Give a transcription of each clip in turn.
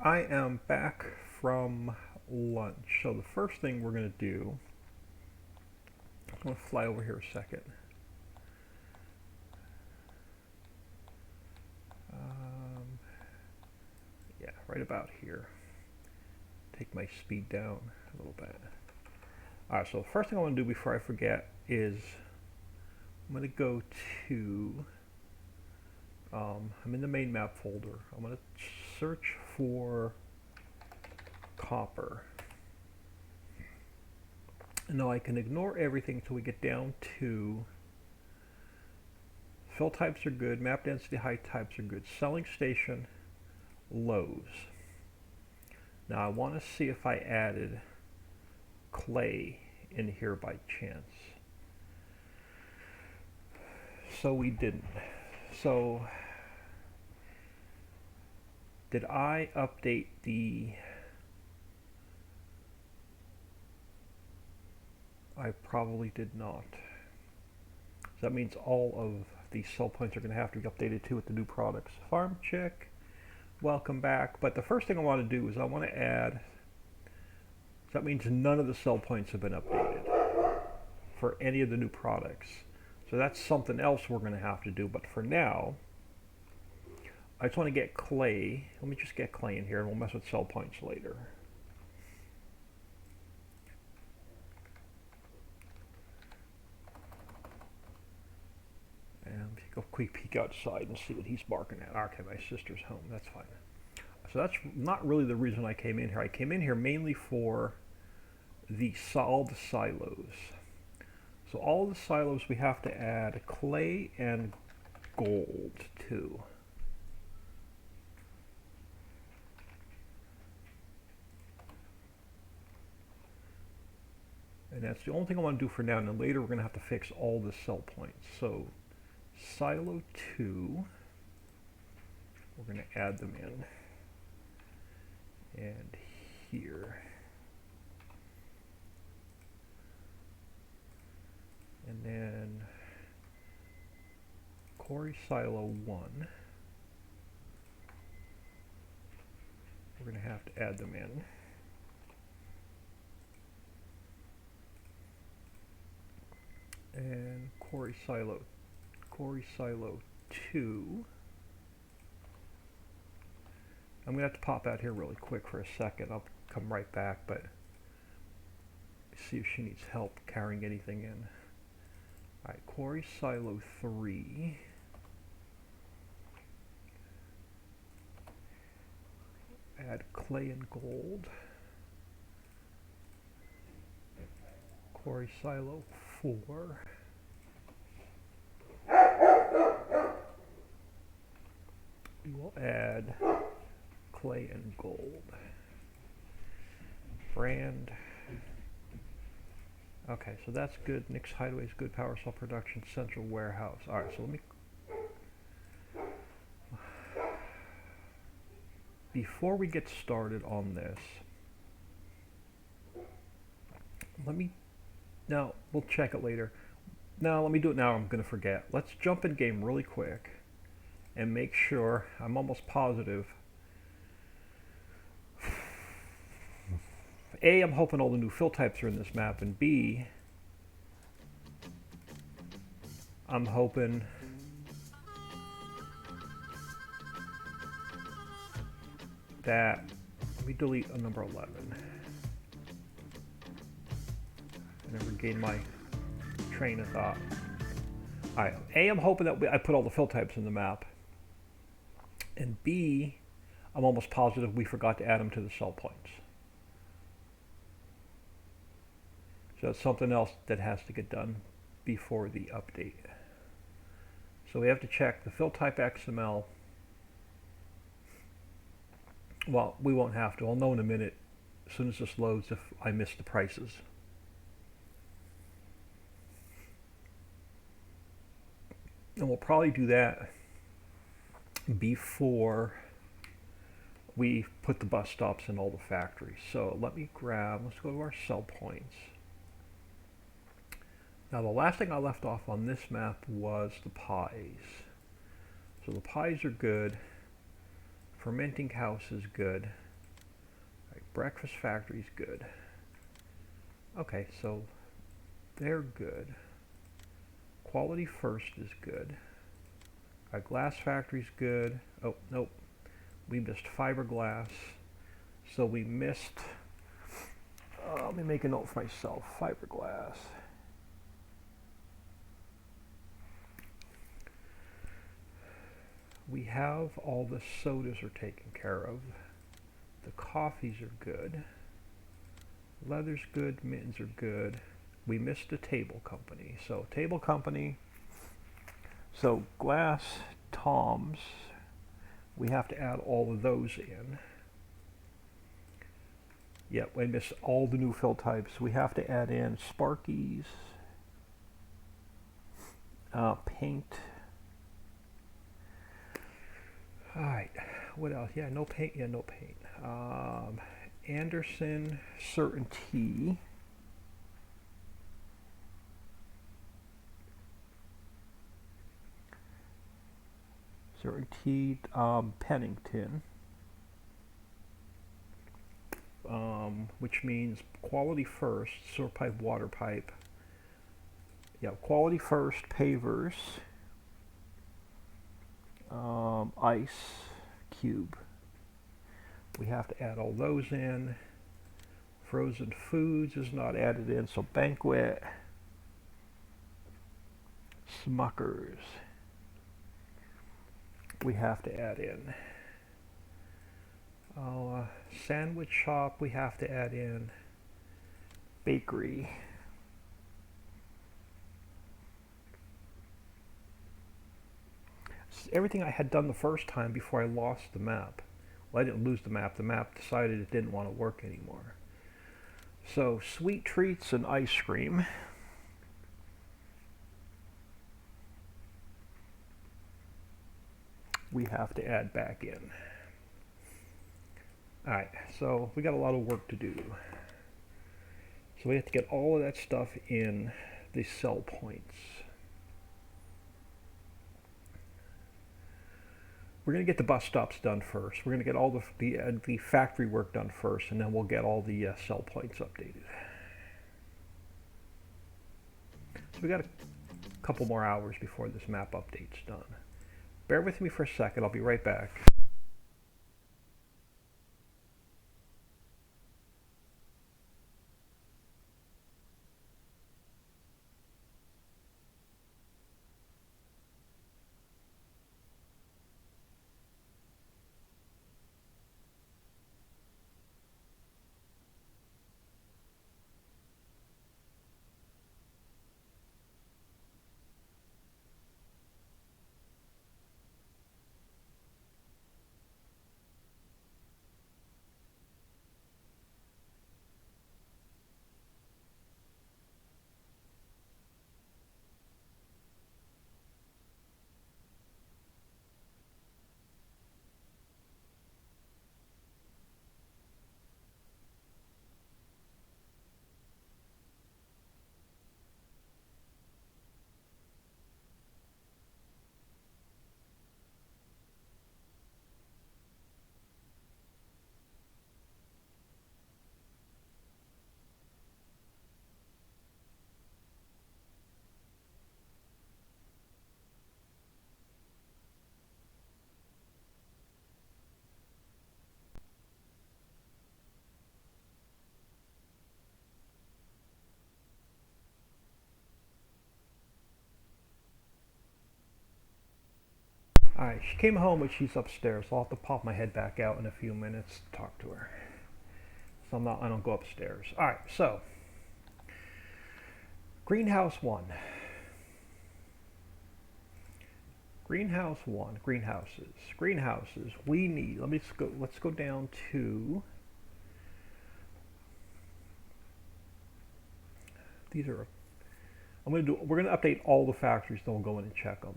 I am back from lunch. So the first thing we're going to do, I'm going to fly over here a second. Yeah, right about here. Take my speed down a little bit. Alright, so the first thing I want to do before I forget is I'm going to go to, I'm in the main map folder. I'm going to search for copper. Now I can ignore everything until we get down to fill types are good, map density height types are good, selling station, lows. Now I want to see if I added clay in here by chance. So we didn't. So did I update the... I probably did not. So that means all of these sell points are going to have to be updated too with the new products. Farm check, welcome back. But the first thing I want to do is I want to add, so that means none of the sell points have been updated for any of the new products. So that's something else we're going to have to do. But for now, I just want to get clay. Let me just get clay in here and we'll mess with sell points later. And go quick peek outside and see what he's barking at. Okay, my sister's home. That's fine. So that's not really the reason I came in here. I came in here mainly for all the silos. So all the silos we have to add clay and gold to. And that's the only thing I want to do for now. And then later we're going to have to fix all the sell points. So silo 2, we're going to add them in. And here. And then quarry silo 1. We're going to have to add them in. And quarry silo 2. I'm going to have to pop out here really quick for a second. I'll come right back, but see if she needs help carrying anything in. Alright, quarry silo 3. Add clay and gold. Quarry silo 4. We will add clay and gold. Brand. Okay, so that's good. Nick's Hideaway is good. Power Cell Production, Central Warehouse. Alright, so let me... Before we get started on this, let me... Now, we'll check it later. Now, let me do it now. I'm going to forget. Let's jump in game really quick and make sure, I'm almost positive. A, I'm hoping all the new fill types are in this map, and B, I'm hoping that, let me delete a number 11. I never regain my train of thought. Alright, A, I'm hoping that I put all the fill types in the map. And B, I'm almost positive we forgot to add them to the sell points. So that's something else that has to get done before the update. So we have to check the fill type XML. Well, we won't have to. I'll know in a minute as soon as this loads if I miss the prices. And we'll probably do that before we put the bus stops in all the factories. So let me grab, let's go to our sell points. Now the last thing I left off on this map was the pies. So the pies are good. Fermenting house is good. Breakfast Factory's good. Okay, so they're good. Quality First is good. Glass Factory's good. Oh, nope. We missed fiberglass. So we missed, let me make a note for myself, fiberglass. We have all the sodas are taken care of. The coffees are good. Leather's good, mittens are good. We missed a table company. So table company, so glass toms, we have to add all of those in. Yep, we missed all the new fill types. We have to add in Sparkies, paint. Alright, what else? Yeah, no paint. Yeah, no paint. Anderson Certainty. Certainty Pennington. Which means quality first, sewer pipe, water pipe. Yeah, quality first, pavers. Ice cube. We have to add all those in. Frozen foods is not added in, so Banquet. Smuckers. We have to add in. Sandwich shop, we have to add in. Bakery. Everything I had done the first time before I lost the map. Well, I didn't lose the map. The map decided it didn't want to work anymore. So, sweet treats and ice cream. We have to add back in. Alright, so we got a lot of work to do. So we have to get all of that stuff in the sell points. We're going to get the bus stops done first. We're going to get all the factory work done first, and then we'll get all the sell points updated. So we got a couple more hours before this map update's done. Bear with me for a second. I'll be right back. Alright, she came home, but she's upstairs. So I'll have to pop my head back out in a few minutes to talk to her. So I don't go upstairs. Alright, so Greenhouse 1. Greenhouse 1. Greenhouses. We need, let's go down to, these are, we're going to update all the factories, then we'll go in and check them.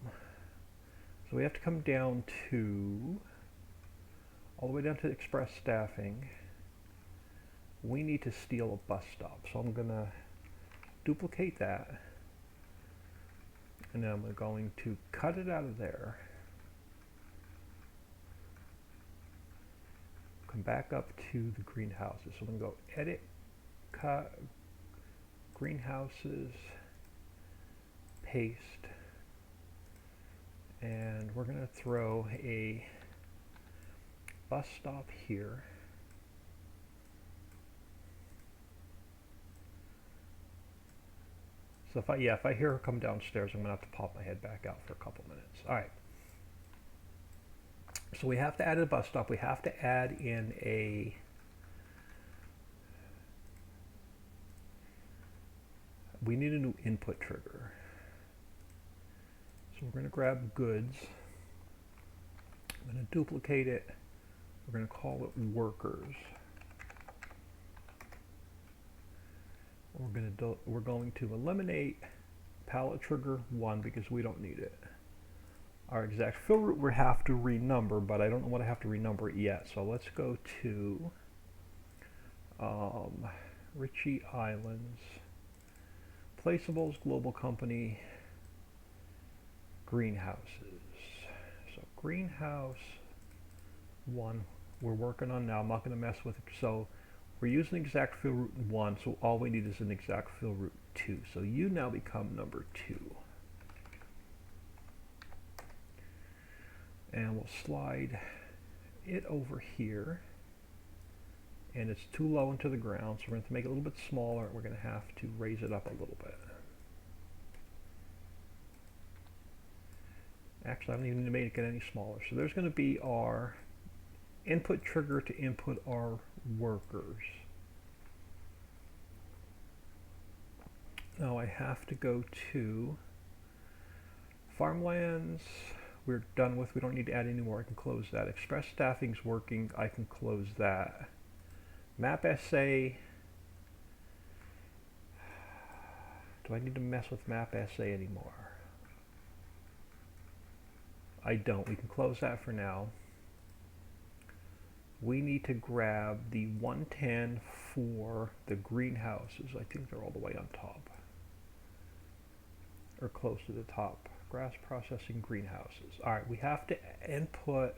So we have to come down to, all the way down to express staffing. We need to steal a bus stop. So I'm going to duplicate that. And then I'm going to cut it out of there. come back up to the greenhouses. So I'm going to go edit, greenhouses, paste, and we're going to throw a bus stop here. So if I hear her come downstairs, I'm going to have to pop my head back out for a couple minutes. All right. So we have to add a bus stop. We have to add in we need a new input trigger. So we're going to grab goods. I'm going to duplicate it. We're going to call it workers. We're going to eliminate pallet trigger 1 because we don't need it. Our exact fill route we have to renumber, but I don't know what I have to renumber it yet. So let's go to Ritchie Islands, Placeables, Global Company, Greenhouses. So greenhouse 1 we're working on now. I'm not going to mess with it. So we're using exact fill route 1, so all we need is an exact fill route 2. So you now become number 2. And we'll slide it over here. And it's too low into the ground, so we're going to make it a little bit smaller. We're going to have to raise it up a little bit. Actually, I don't even need to make it any smaller. So there's going to be our input trigger to input our workers. Now I have to go to farmlands. We're done with. We don't need to add any more. I can close that. Express staffing's working. I can close that. Map SA. Do I need to mess with Map SA anymore? I don't. We can close that for now. We need to grab the 110 for the greenhouses. I think they're all the way on top. Or close to the top. Grass processing greenhouses. Alright, we have to input.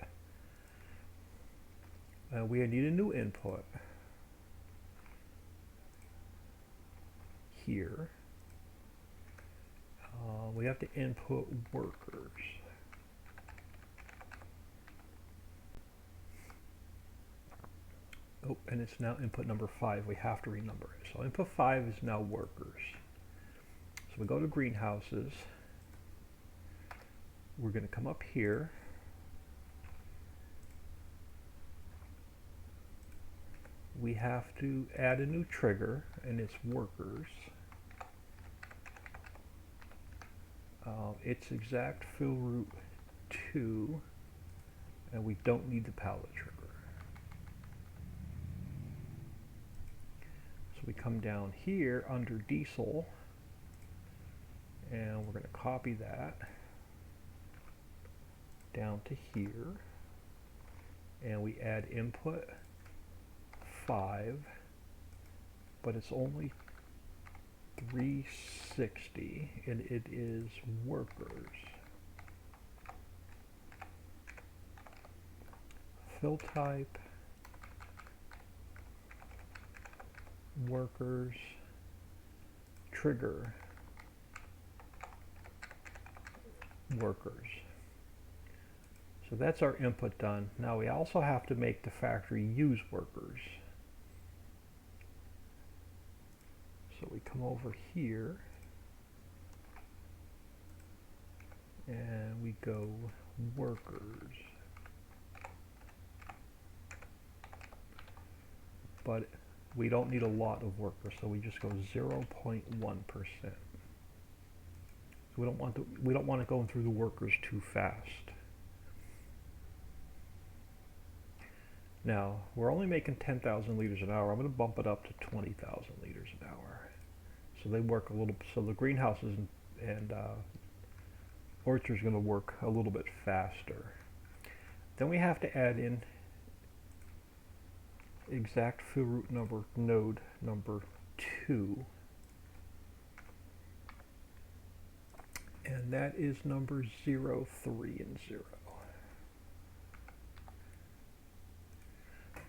We need a new input. Here. We have to input workers. Oh, and it's now input number 5. We have to renumber it. So input 5 is now workers. So we go to greenhouses. We're going to come up here. We have to add a new trigger, and it's workers. It's exact fill route 2, and we don't need the pallet trigger. So we come down here under diesel, and we're going to copy that down to here, and we add input 5, but it's only 360, and it is workers. Fill type, workers, trigger, workers. So that's our input done. Now we also have to make the factory use workers. So we come over here and we go workers. But we don't need a lot of workers, so we just go 0.1%. So we don't want it going through the workers too fast. Now, we're only making 10,000 liters an hour. I'm going to bump it up to 20,000 liters an hour. So they work a little, so the greenhouses and orchards are going to work a little bit faster. Then we have to add in exact fill route number, node number 2. And that is number 0, 3, and 0.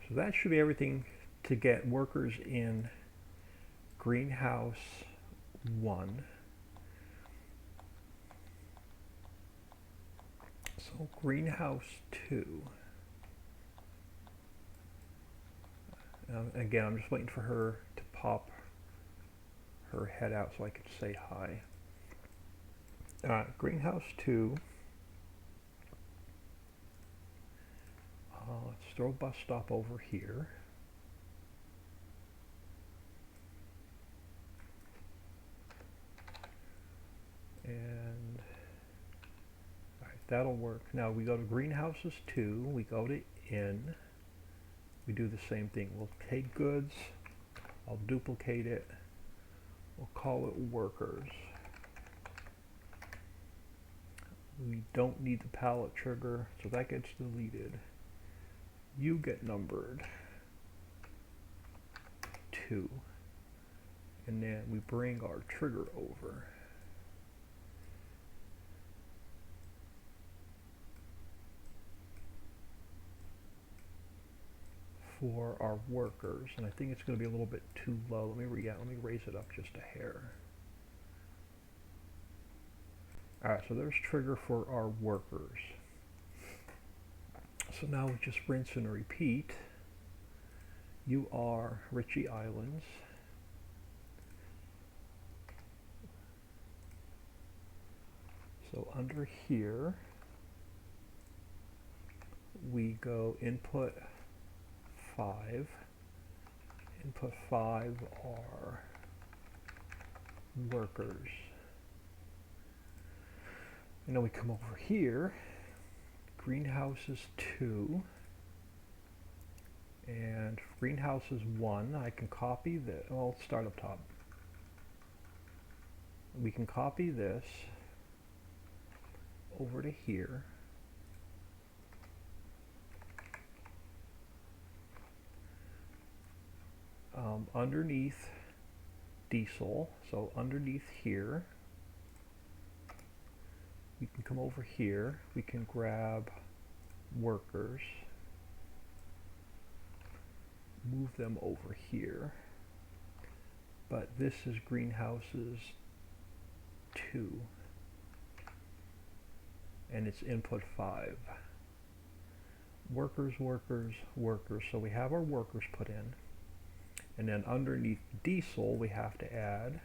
So that should be everything to get workers in greenhouse 1. So greenhouse 2. Again, I'm just waiting for her to pop her head out so I can say hi. Greenhouse 2. Let's throw a bus stop over here. And all right, that'll work. Now we go to greenhouses 2, we go to in, we do the same thing. We'll take goods, I'll duplicate it, we'll call it workers. We don't need the pallet trigger, so that gets deleted. You get numbered 2, and then we bring our trigger over. For our workers, and I think it's going to be a little bit too low. Let me raise it up just a hair. Alright, so there's trigger for our workers. So now we just rinse and repeat. You are Ritchie Islands. So under here, we go input 5. Input 5 are workers. And then we come over here, greenhouses 2, and greenhouses 1. I can copy this. Well, let's start up top. We can copy this over to here. Underneath diesel, so underneath here, we can come over here, we can grab workers, move them over here, but this is greenhouses 2, and it's input 5. Workers, workers, workers, so we have our workers put in. And then underneath diesel, we have to add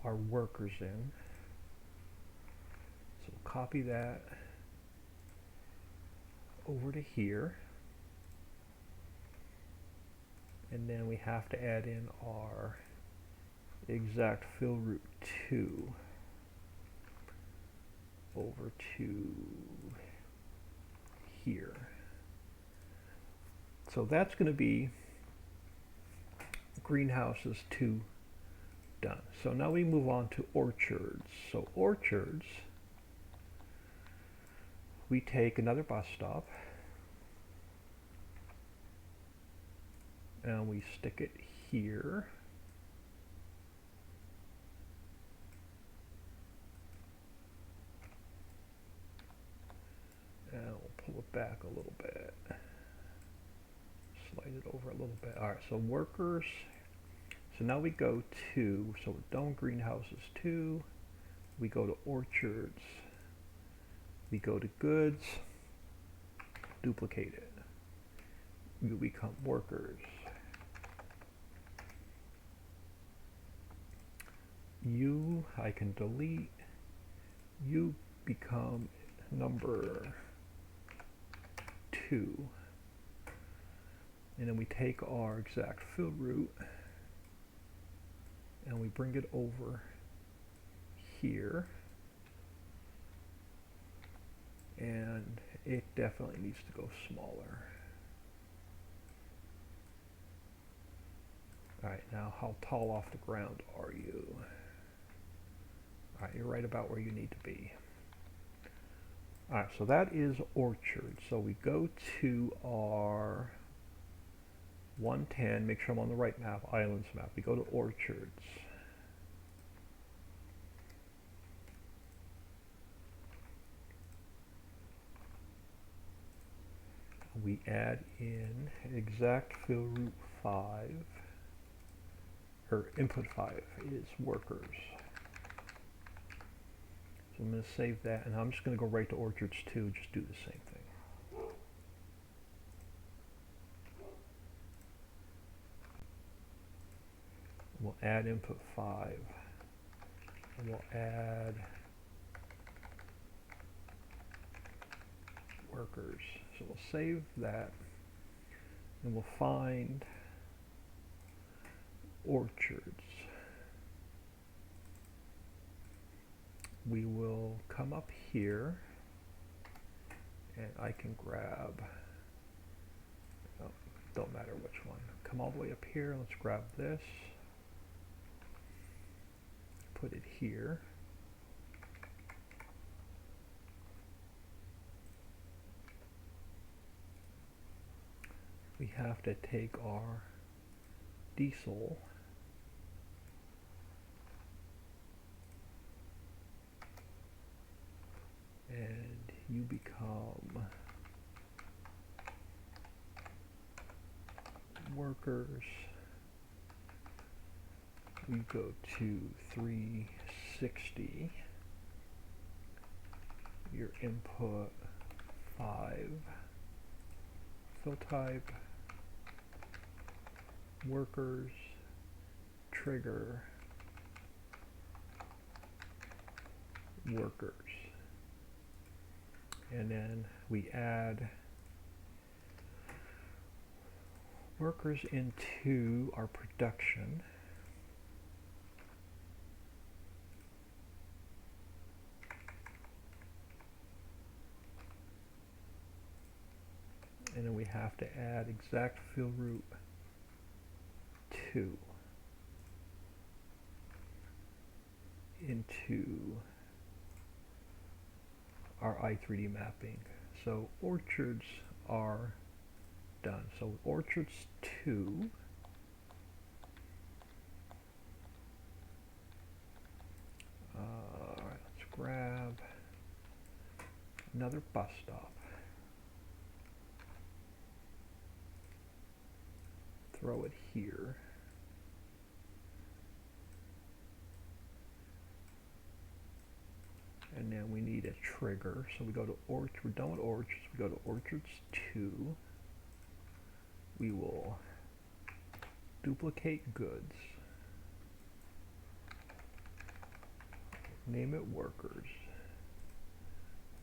our workers in. So we'll copy that over to here. And then we have to add in our exact fill route 2 over to here. So that's going to be greenhouses 2 done. So now we move on to orchards. So orchards, we take another bus stop and we stick it here. And we'll pull it back a little bit. Slide it over a little bit. Alright, so workers. So now we go to, so we're done greenhouses 2. We go to orchards. We go to goods. Duplicate it. You become workers. You, I can delete. You become number 2. And then we take our exact fill route and we bring it over here. And it definitely needs to go smaller. Alright, now how tall off the ground are you? Alright, you're right about where you need to be. Alright, so that is orchard. So we go to our 110, make sure I'm on the right map, islands map. We go to orchards. we add in exact fill root 5, or input 5 is workers. So I'm going to save that, and I'm just going to go right to orchards 2, just do the same thing. We'll add input 5, and we'll add workers. So we'll save that, and we'll find orchards. We will come up here, and I can grab, oh, don't matter which one. Come all the way up here, let's grab this, put it here. We have to take our diesel and you become workers. We go to 360. Your input 5. Fill type. Workers. Trigger. Workers. And then we add workers into our production. And then we have to add exact fill root 2 into our i3D mapping. So orchards are done. So orchards 2, let's grab another bus stop, throw it here, and then we need a trigger. So we go to orchards. We're done with orchards. We go to orchards 2. We will duplicate goods, name it workers.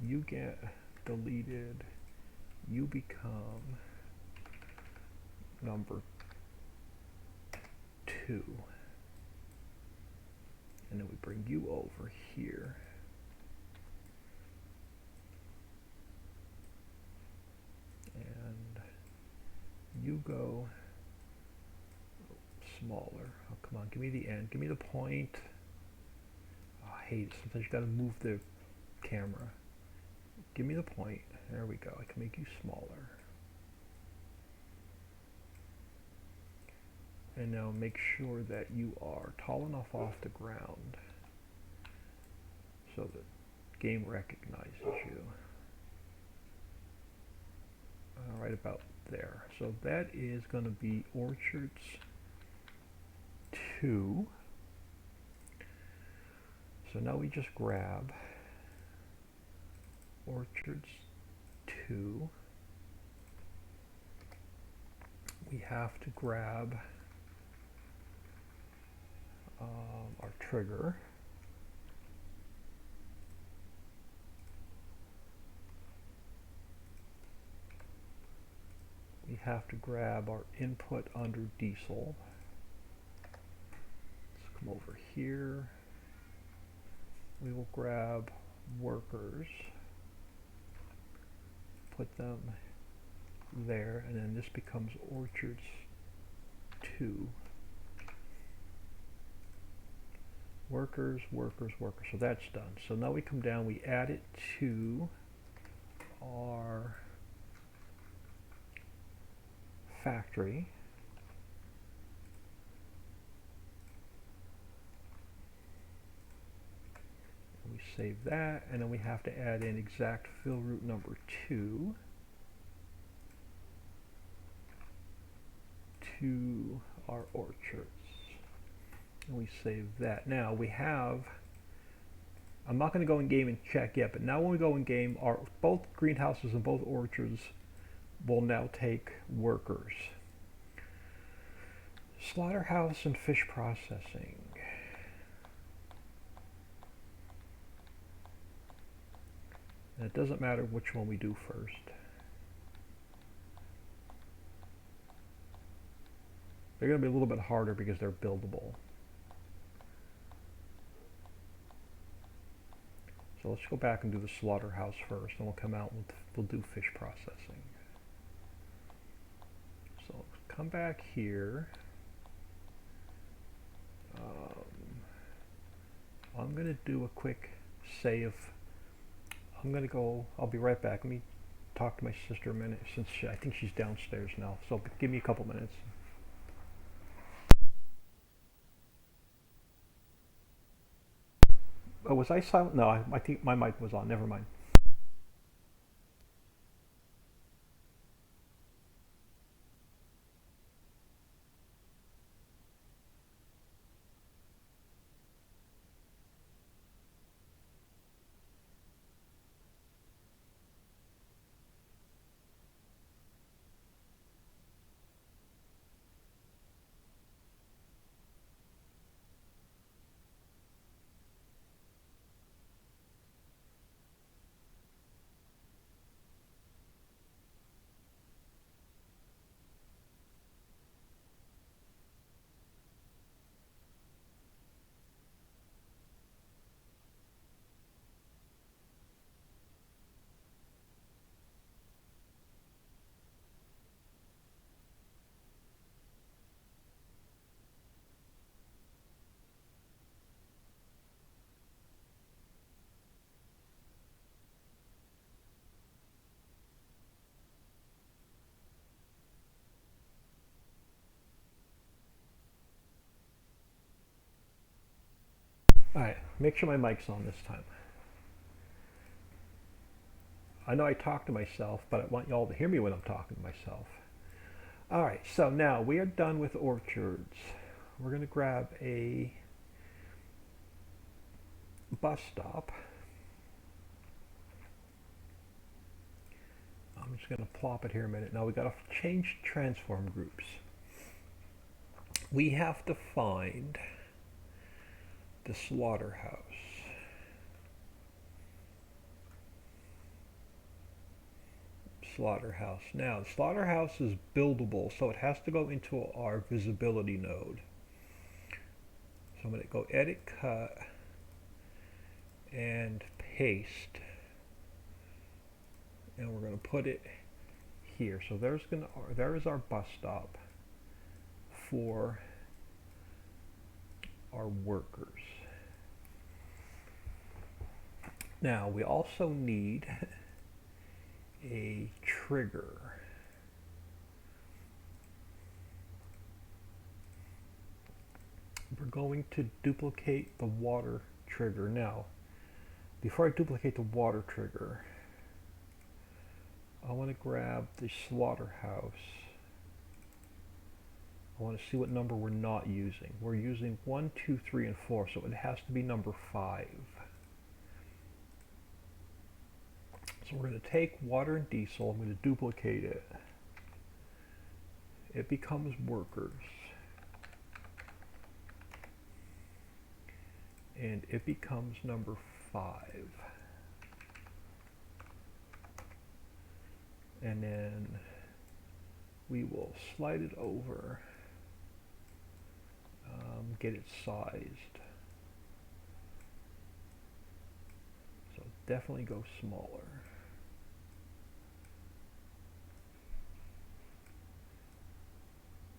You get deleted. You become number 2. And then we bring you over here. And you go smaller. Oh, come on, give me the end. Give me the point. Oh, I hate it. Sometimes you gotta move the camera. Give me the point. There we go. I can make you smaller. And now make sure that you are tall enough off the ground so that game recognizes you. Right about there. So that is going to be orchards 2. So now we just grab orchards 2. We have to grab our trigger. We have to grab our input under diesel. Let's come over here. We will grab workers, put them there, and then this becomes orchards 2. Workers, workers, workers. So that's done. So now we come down, we add it to our factory. We save that, and then we have to add in exact fill root number 2. to our orchards. And we save that. Now we have, I'm not going to go in game and check yet, but now when we go in game, both greenhouses and both orchards will now take workers. Slaughterhouse and fish processing. And it doesn't matter which one we do first. They're going to be a little bit harder because they're buildable. So let's go back and do the slaughterhouse first, and we'll come out and we'll do fish processing. So come back here. I'm going to do a quick save. I'm going to go, I'll be right back. Let me talk to my sister a minute, since I think she's downstairs now. So give me a couple minutes. Oh, was I silent? No, I think my mic was on. Never mind. Alright, make sure my mic's on this time. I know I talk to myself, but I want y'all to hear me when I'm talking to myself. Alright, so now we are done with orchards. We're going to grab a bus stop. I'm just going to plop it here a minute. Now we got to change transform groups. We have to find the slaughterhouse. Slaughterhouse. Now, the slaughterhouse is buildable, so it has to go into our visibility node. So I'm going to go edit, cut, and paste. And we're going to put it here. So there is our bus stop for our workers. Now we also need a trigger. We're going to duplicate the water trigger. Now, before I duplicate the water trigger, I want to grab the slaughterhouse. I want to see what number we're not using. We're using 1, 2, 3, and 4, so it has to be number 5. So we're going to take water and diesel, I'm going to duplicate it. It becomes workers. And it becomes number 5. And then we will slide it over, get it sized. So definitely go smaller.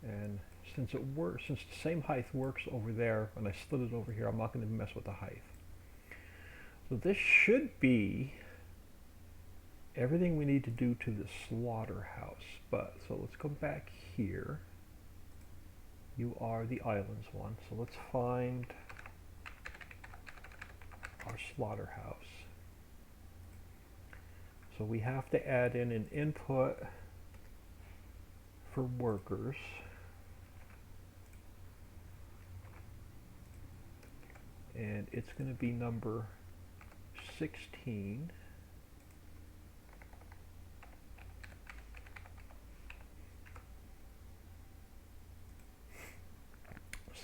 And since the same height works over there, and I split it over here, I'm not going to mess with the height. So this should be everything we need to do to the slaughterhouse. But so let's come back here. You are the islands one, so let's find our slaughterhouse. So we have to add in an input for workers. and it's going to be number 16.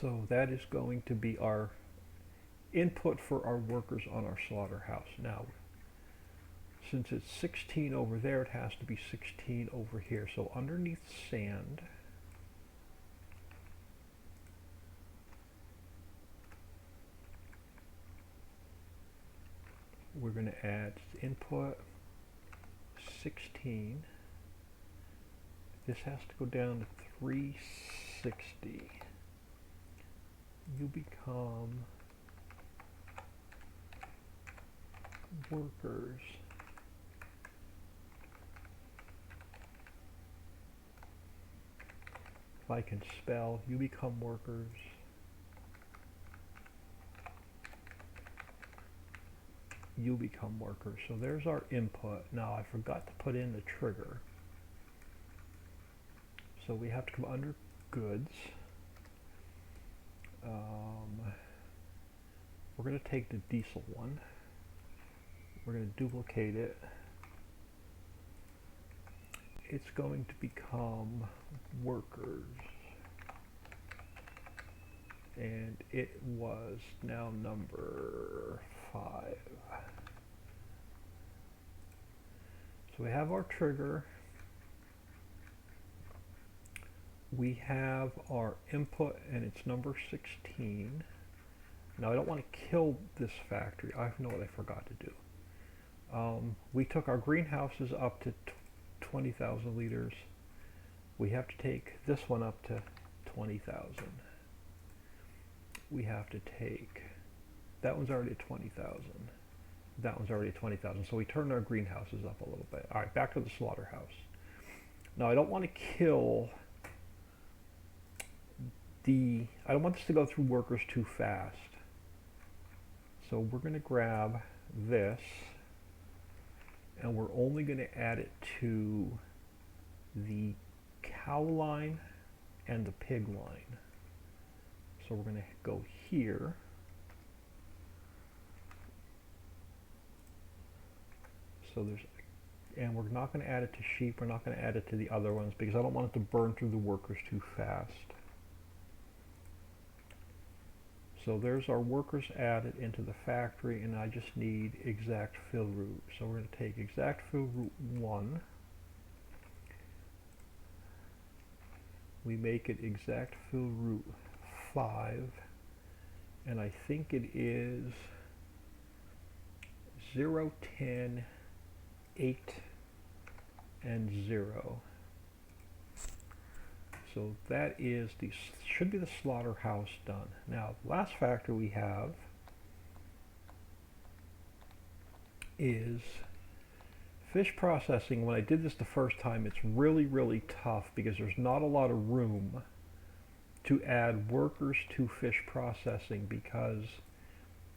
So that is going to be our input for our workers on our slaughterhouse. Now, since it's 16 over there, it has to be 16 over here. So underneath sand, we're going to add input 16. This has to go down to 360. You become workers. If I can spell, you become workers. You become workers. So there's our input. Now I forgot to put in the trigger. So we have to come under goods. We're going to take the diesel one. We're going to duplicate it. It's going to become workers. And it was now number 5. So we have our trigger. We have our input and it's number 16. Now I don't want to kill this factory. I know what I forgot to do. We took our greenhouses up to 20,000 liters. We have to take this one up to 20,000. We have to take, that one's already at 20,000. That one's already at 20,000. So we turned our greenhouses up a little bit. All right, back to the slaughterhouse. Now I don't want to kill I don't want this to go through workers too fast. So we're going to grab this and we're only going to add it to the cow line and the pig line. So we're going to go here. So there's, and we're not going to add it to sheep. We're not going to add it to the other ones because I don't want it to burn through the workers too fast. So there's our workers added into the factory, and I just need exact fill route. So we're going to take exact fill route 1. We make it exact fill route 5, and I think it is 0, 10, 8, and 0. So that is should be the slaughterhouse done. Now, last factor we have is fish processing. When I did this the first time, it's really, really tough because there's not a lot of room to add workers to fish processing because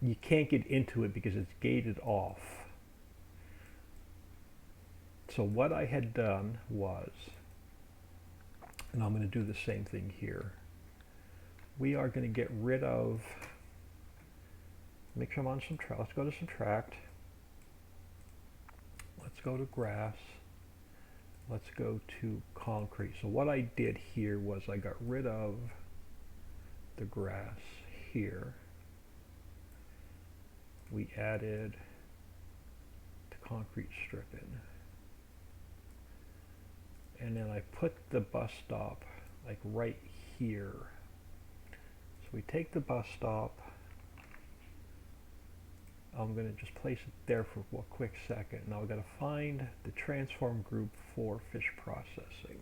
you can't get into it because it's gated off. So what I had done was, and I'm going to do the same thing here. We are going to get rid of, make sure I'm on subtract. Let's go to subtract. Let's go to grass. Let's go to concrete. So what I did here was I got rid of the grass here. We added the concrete strip in. And then I put the bus stop like right here. So we take the bus stop. I'm going to just place it there for a quick second. Now we've got to find the transform group for fish processing.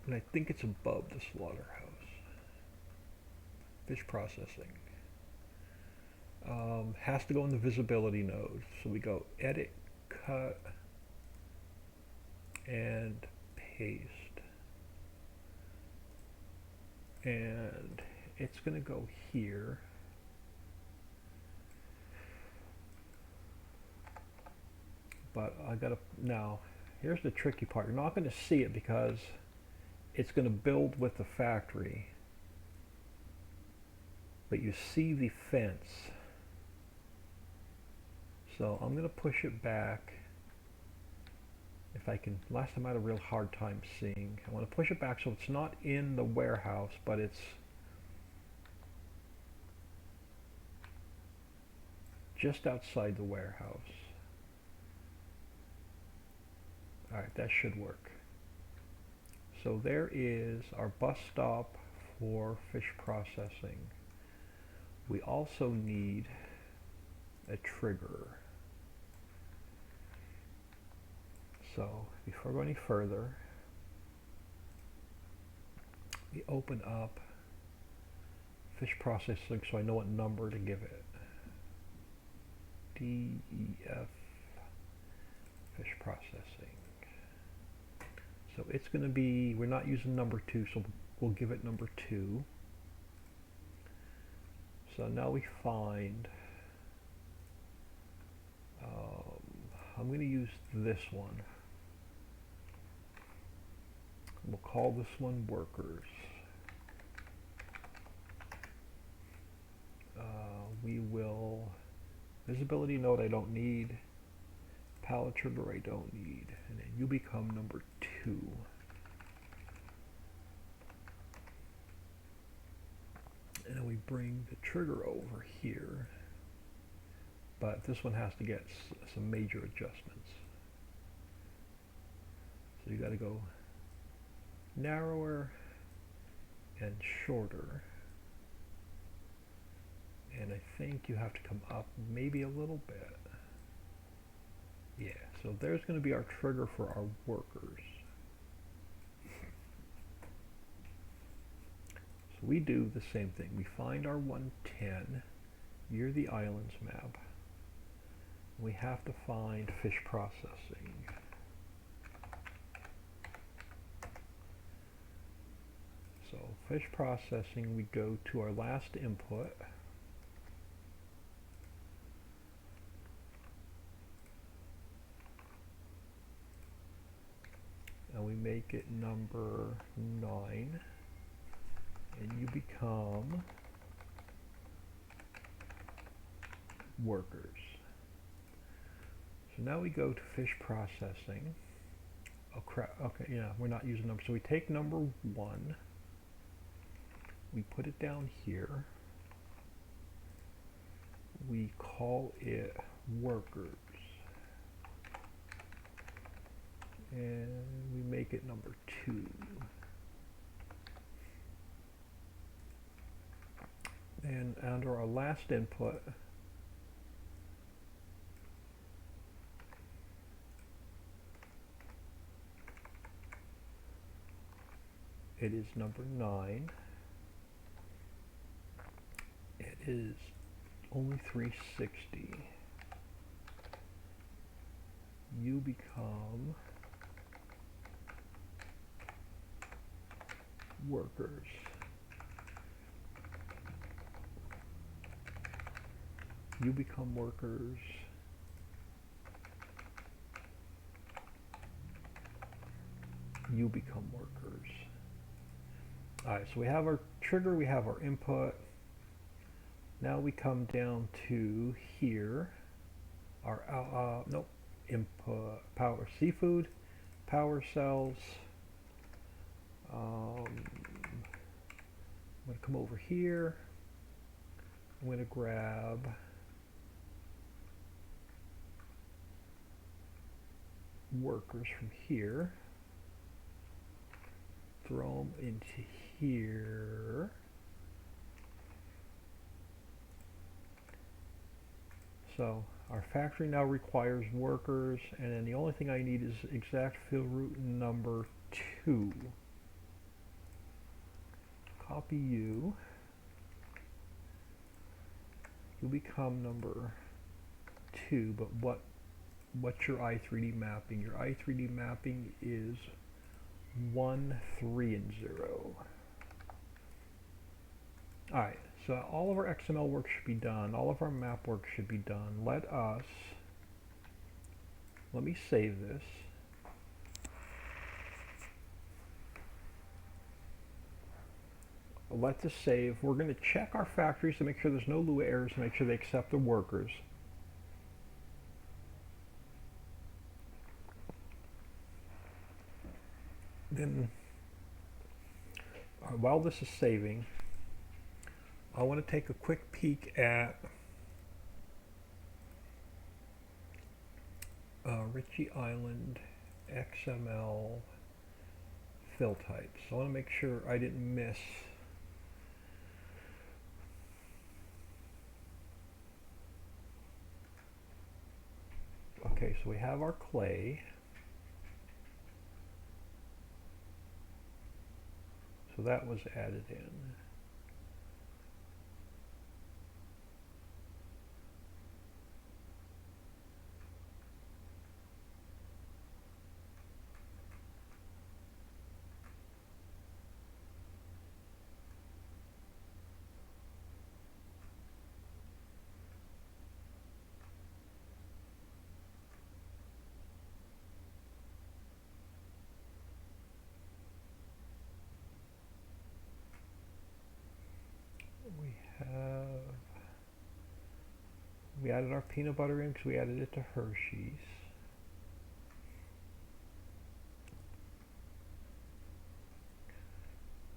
And I think it's above the slaughterhouse. Fish processing. Has to go in the visibility node. So we go edit, cut, and paste. And it's going to go here. But I got to, now here's the tricky part. You're not going to see it because it's going to build with the factory. but you see the fence. So I'm going to push it back. If I can, last time I had a real hard time seeing. I want to push it back so it's not in the warehouse, but it's just outside the warehouse. Alright, that should work. So there is our bus stop for fish processing. We also need a trigger. So before we go any further, we open up fish processing so I know what number to give it. DEF fish processing. So it's going to be, we're not using number 2, so we'll give it number 2. So now we find, I'm going to use this one. We'll call this one workers. We will, visibility node I don't need, pallet trigger I don't need, and then you become number 2. And then we bring the trigger over here, but this one has to get some major adjustments. So you got to go narrower and shorter, and I think you have to come up maybe a little bit. Yeah, so there's going to be our trigger for our workers. So we do the same thing. We find our 110 near the islands map. We have to find fish processing. So fish processing, we go to our last input. And we make it number 9. And you become workers. So now we go to fish processing. Oh crap, okay, yeah, we're not using number. So we take number 1. We put it down here. We call it workers. And we make it number 2. And under our last input, it is number 9. It is only 360. You become workers. You become workers. You become workers. Alright, so we have our trigger, we have our input. Now we come down to here. Our input power seafood, power cells. I'm going to come over here. I'm going to grab workers from here, throw them into here. So our factory now requires workers, and then the only thing I need is exact fill route number 2. Copy you. You become number 2, but what's your i3D mapping? Your i3D mapping is 1, 3, and 0. Alright, so all of our XML work should be done. All of our map work should be done. Let me save this. Let this save. We're going to check our factories to make sure there's no Lua errors, to make sure they accept the workers. Then, while this is saving, I want to take a quick peek at Ritchie Island XML fill types. I want to make sure I didn't miss okay, so we have our clay. So that was added in. We added our peanut butter in because we added it to Hershey's.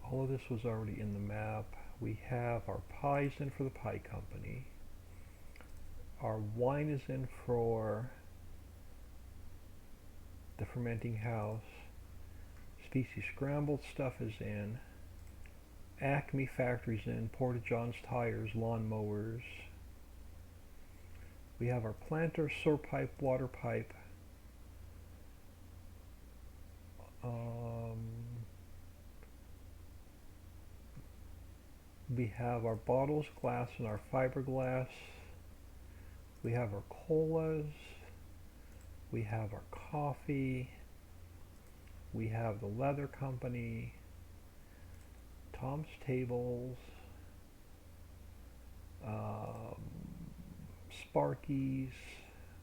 All of this was already in the map. We have our pies in for the pie company. Our wine is in for the fermenting house. Species scrambled stuff is in. Acme Factory's in. Porta John's tires, lawn mowers. We have our planter, sewer pipe, water pipe. We have our bottles, glass, and our fiberglass. We have our colas. We have our coffee. We have the leather company. Tom's Tables. Sparky's.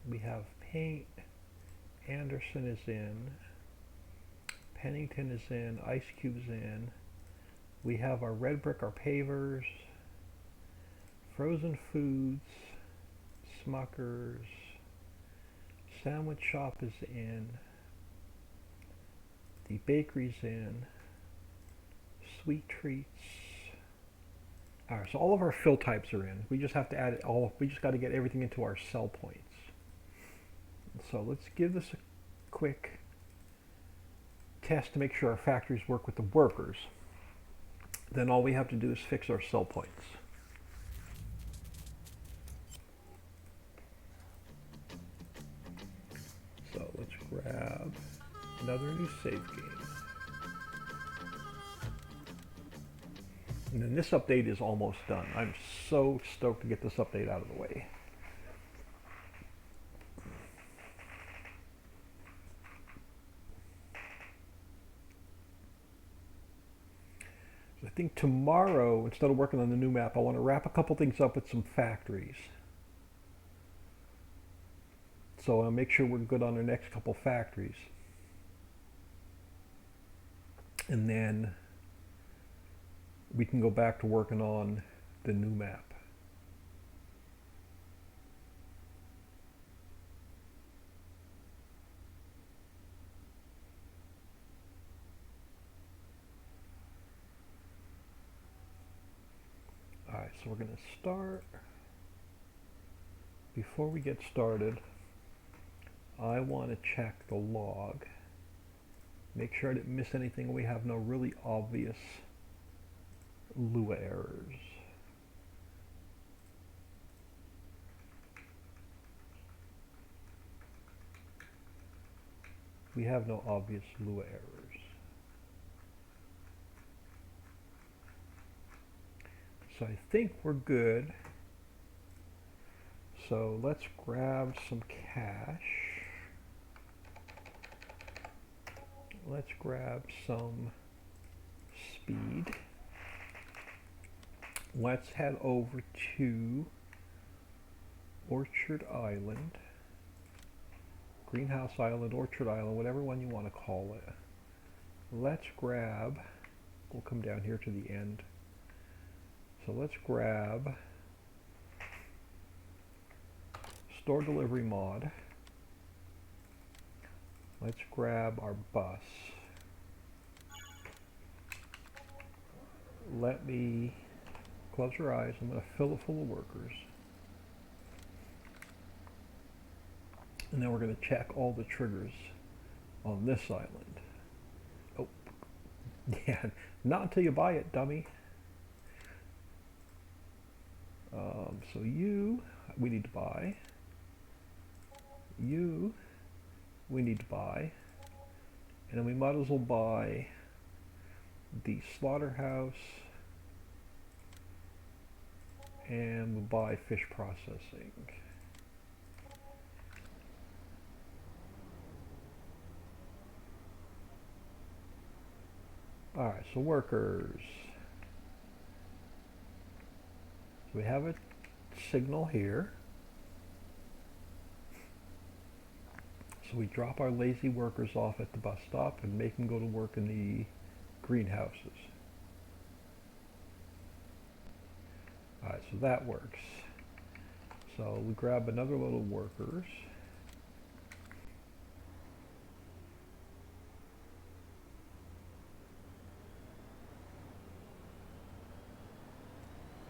We have paint. Anderson is in. Pennington is in. Ice Cube's in. We have our red brick, our pavers. Frozen Foods. Smuckers. Sandwich Shop is in. The bakery's in. Sweet Treats. Alright, so all of our fill types are in. We just have to add it all. We just got to get everything into our sell points. So let's give this a quick test to make sure our factories work with the workers. Then all we have to do is fix our sell points. So let's grab another new save game. And then this update is almost done. I'm so stoked to get this update out of the way. So I think tomorrow, instead of working on the new map, I want to wrap a couple things up with some factories. So I'll make sure we're good on our next couple factories. And then we can go back to working on the new map. Alright, so we're going to start. Before we get started, I want to check the log. Make sure I didn't miss anything. We have no really obvious Lua errors. We have no obvious Lua errors. So I think we're good. So let's grab some cash. Let's grab some speed. Let's head over to Orchard Island, Greenhouse Island, Orchard Island, whatever one you want to call it. Let's grab, we'll come down here to the end. So let's grab store delivery mod. Let's grab our bus. Let me close your eyes. I'm going to fill it full of workers. And then we're going to check all the triggers on this island. Oh, yeah, not until you buy it, dummy. So you, we need to buy. You, we need to buy. And then we might as well buy the slaughterhouse, and we'll buy fish processing. Alright, so workers. So we have a signal here. So we drop our lazy workers off at the bus stop and make them go to work in the greenhouses. Alright, so that works. So we grab another load of workers.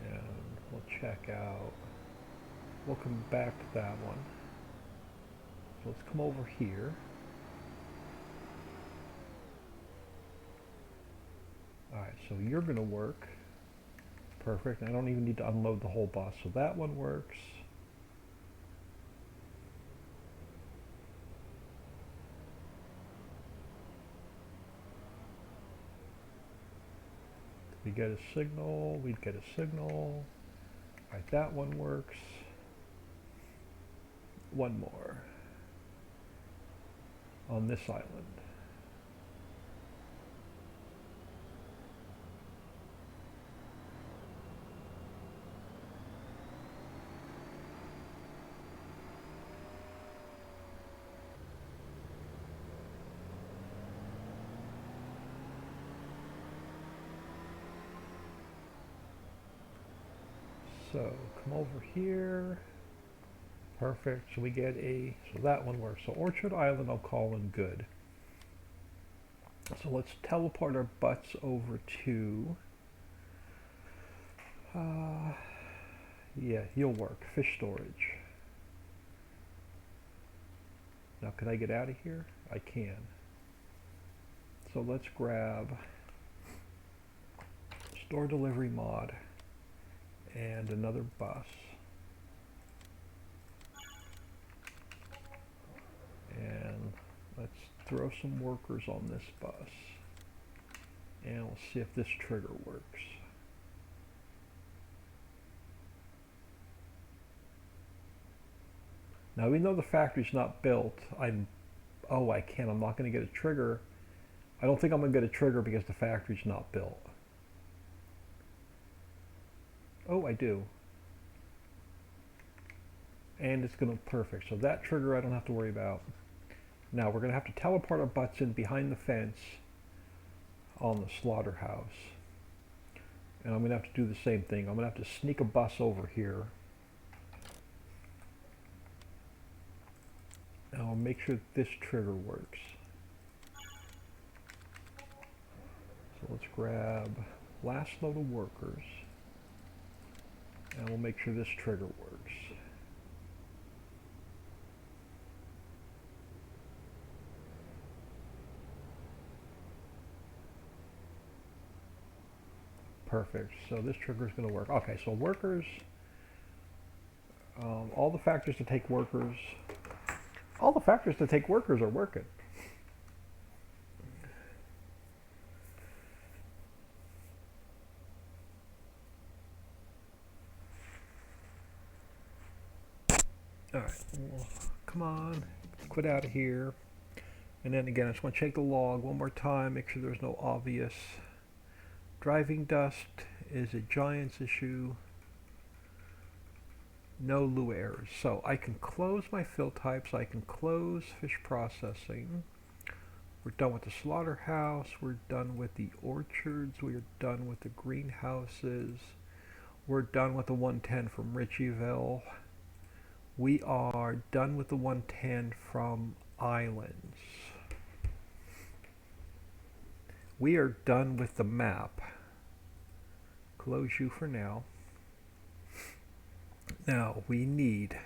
And we'll check out, we'll come back to that one. So let's come over here. Alright, so you're going to work. Perfect. I don't even need to unload the whole bus. So that one works. We get a signal. We get a signal. Alright, that one works. One more. On this island. So come over here. Perfect. So we get a, so that one works. So Orchard Island I'll call in good. So let's teleport our butts over to, yeah, you'll work. Fish storage. Now can I get out of here? I can. So let's grab store delivery mod and another bus. And let's throw some workers on this bus. And we'll see if this trigger works. Now even though the factory's not built, I can't, I'm not going to get a trigger. I don't think I'm going to get a trigger because the factory's not built. Oh, I do. And it's going to perfect. So that trigger I don't have to worry about. Now we're going to have to teleport our butts in behind the fence on the slaughterhouse. And I'm going to have to do the same thing. I'm going to have to sneak a bus over here. And I'll make sure this trigger works. So let's grab last load of workers. And we'll make sure this trigger works. Perfect. So this trigger is going to work. Okay, so workers, all the factors to take workers, all the factors to take workers are working. All right, well, come on, quit out of here. And then again, I just want to check the log one more time, make sure there's no obvious driving dust is a Giants issue. No Lua errors. So I can close my fill types, I can close fish processing. We're done with the slaughterhouse, we're done with the orchards, we're done with the greenhouses. We're done with the 110 from Ritchieville. We are done with the 110 from Islands. We are done with the map. Close you for now. Now we need,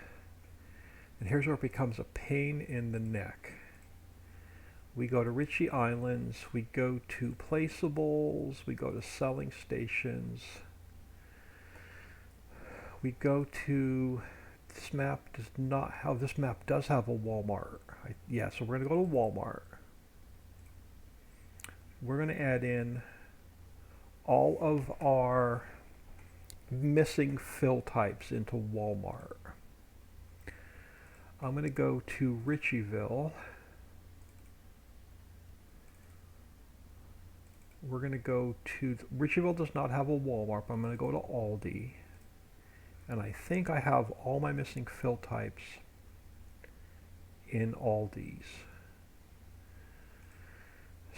and here's where it becomes a pain in the neck. We go to Ritchie Islands, we go to placeables, we go to selling stations, we go to, this map does not have, this map does have a Walmart. Yeah, so we're going to go to Walmart. We're going to add in all of our missing fill types into Walmart. I'm going to go to Ritchieville. We're going to go to, Ritchieville does not have a Walmart, but I'm going to go to Aldi. And I think I have all my missing fill types in Aldi's.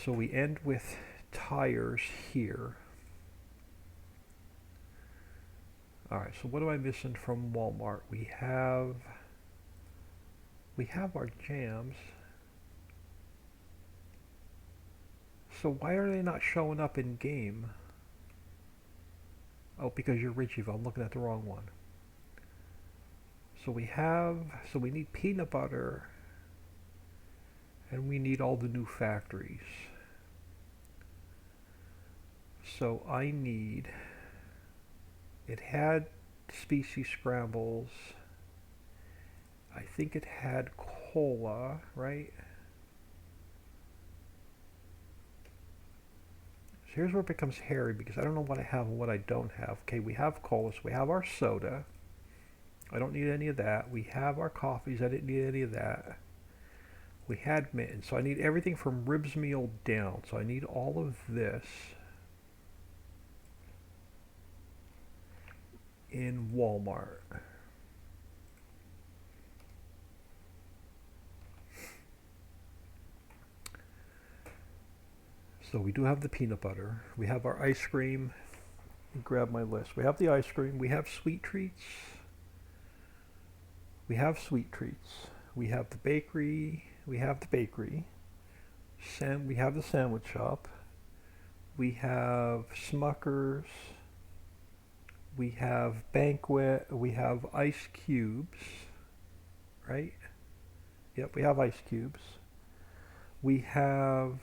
So we end with tires here. Alright, so what am I missing from Walmart? We have our jams. So why are they not showing up in game? Oh, because you're Ritchieville. I'm looking at the wrong one. So we need peanut butter, and we need all the new factories. So I need, it had species scrambles. I think it had cola, right? So here's where it becomes hairy because I don't know what I have and what I don't have. Okay, we have cola, so we have our soda. I don't need any of that. We have our coffees. I didn't need any of that. We had mittens, so I need everything from ribs meal down. So I need all of this in Walmart. So we do have the peanut butter. We have our ice cream. Grab my list. We have the ice cream. We have sweet treats. We have sweet treats. We have the bakery. We have the bakery. We have the sandwich shop. We have Smuckers. We have Banquet. We have ice cubes. Right? Yep, we have ice cubes. We have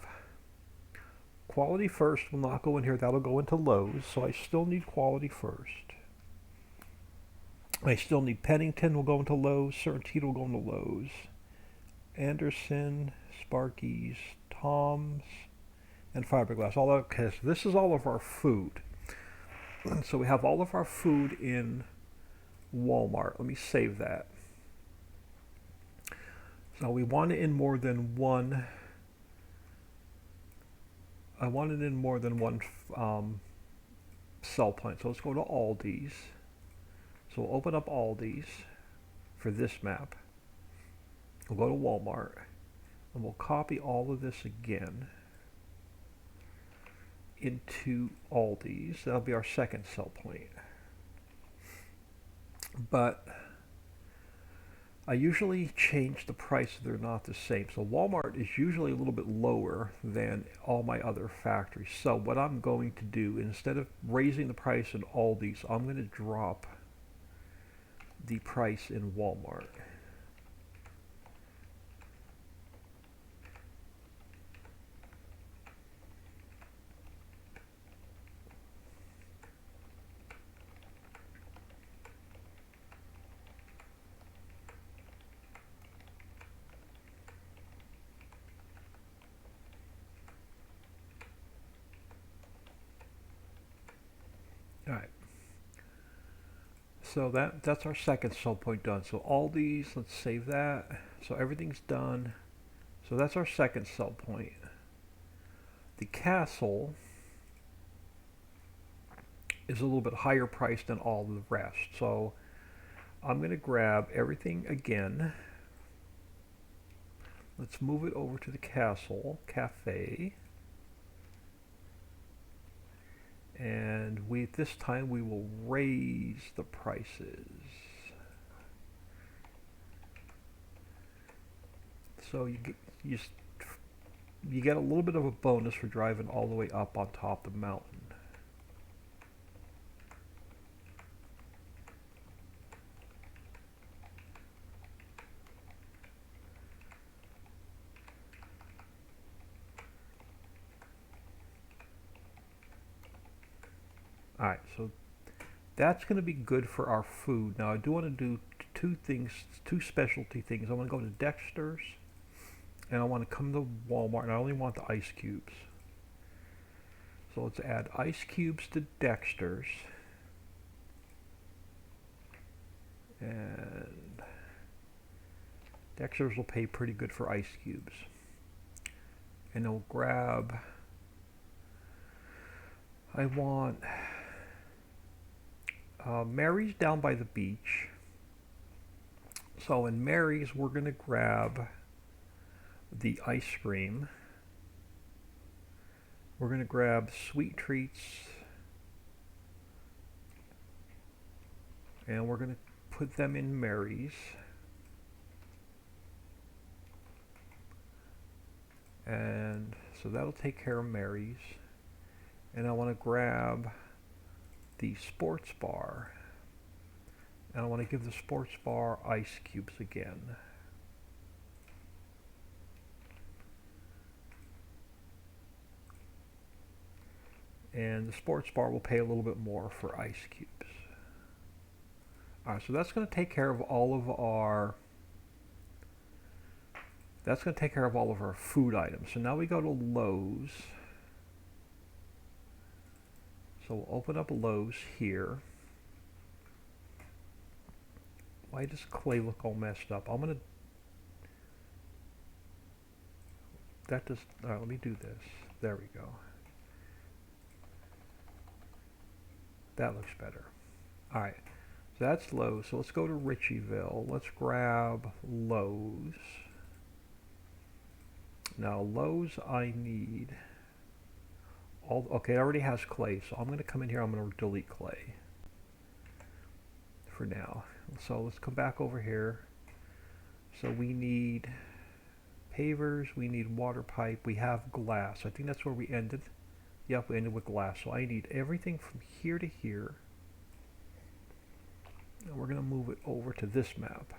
Quality First will not go in here. That'll go into Lowe's. So I still need Quality First. I still need Pennington will go into Lowe's. Certainty will go into Lowe's. Anderson, Sparky's, Tom's, and Fiberglass. All that. Okay, so this is all of our food. So we have all of our food in Walmart. Let me save that. So we want it in more than one. I want it in more than one sell point. So let's go to Aldi's. So we'll open up Aldi's for this map. We'll go to Walmart and we'll copy all of this again into Aldi's. That'll be our second sell point. But I usually change the price so they're not the same. So Walmart is usually a little bit lower than all my other factories. So what I'm going to do, instead of raising the price in Aldi's, I'm going to drop the price in Walmart. All right. So that's our second sell point done. So Aldi's, let's save that. So everything's done. So that's our second sell point. The Castle is a little bit higher priced than all the rest. So I'm going to grab everything again. Let's move it over to the Castle Cafe. And this time we will raise the prices. So you get a little bit of a bonus for driving all the way up on top of the mountain. Alright, so that's going to be good for our food. Now I do want to do two specialty things. I want to go to Dexter's, and I want to come to Walmart, and I only want the ice cubes. So let's add ice cubes to Dexter's. And Dexter's will pay pretty good for ice cubes. And I'll grab, I want Mary's down by the beach. So in Mary's, we're going to grab the ice cream. We're going to grab sweet treats. And we're going to put them in Mary's. And so that'll take care of Mary's. And I want to grab the sports bar. And I want to give the sports bar ice cubes again. And the sports bar will pay a little bit more for ice cubes. Alright, so that's going to take care of all of our food items. So now we go to Lowe's. So we'll open up Lowe's here. Why does clay look all messed up? Alright, let me do this. There we go. That looks better. Alright, so that's Lowe's. So let's go to Ritchieville. Let's grab Lowe's. Now Lowe's, I need okay, it already has clay, so I'm going to come in here, I'm going to delete clay for now. So let's come back over here. So we need pavers, we need water pipe, we have glass. I think that's where we ended. Yep, we ended with glass. So I need everything from here to here. And we're going to move it over to this map.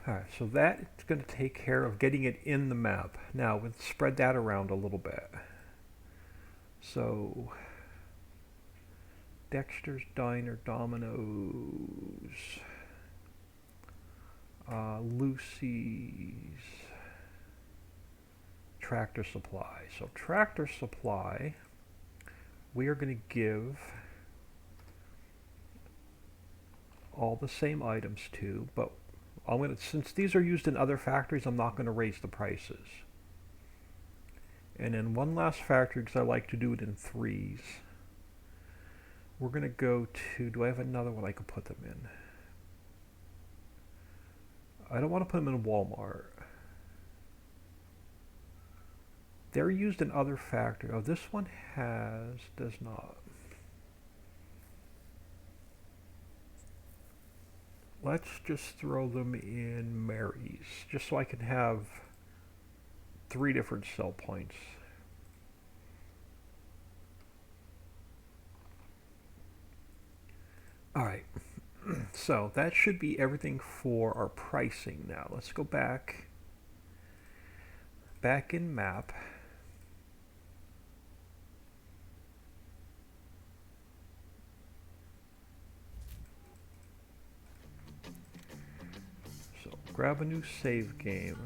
Alright, so that's going to take care of getting it in the map. Now, we'll spread that around a little bit. So, Dexter's Diner, Domino's, Lucy's, Tractor Supply. So Tractor Supply, we are going to give all the same items to, but since these are used in other factories, I'm not going to raise the prices. And then one last factory, because I like to do it in threes. We're going to go to, do I have another one I could put them in? I don't want to put them in Walmart. They're used in other factories. Oh, this one does not. Let's just throw them in Mary's, just so I can have 3 different sell points. Alright, so that should be everything for our pricing now. Let's go back in map. Grab a new save game.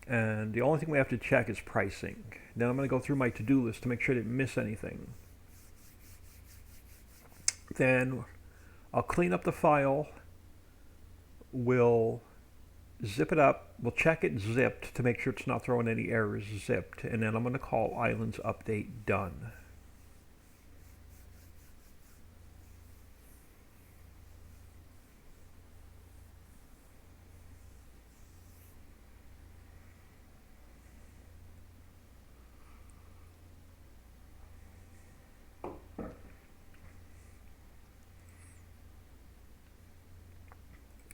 And the only thing we have to check is pricing. Then I'm going to go through my to-do list to make sure I didn't miss anything. Then I'll clean up the file. We'll zip it up. We'll check it zipped to make sure it's not throwing any errors zipped. And then I'm going to call Islands Update done.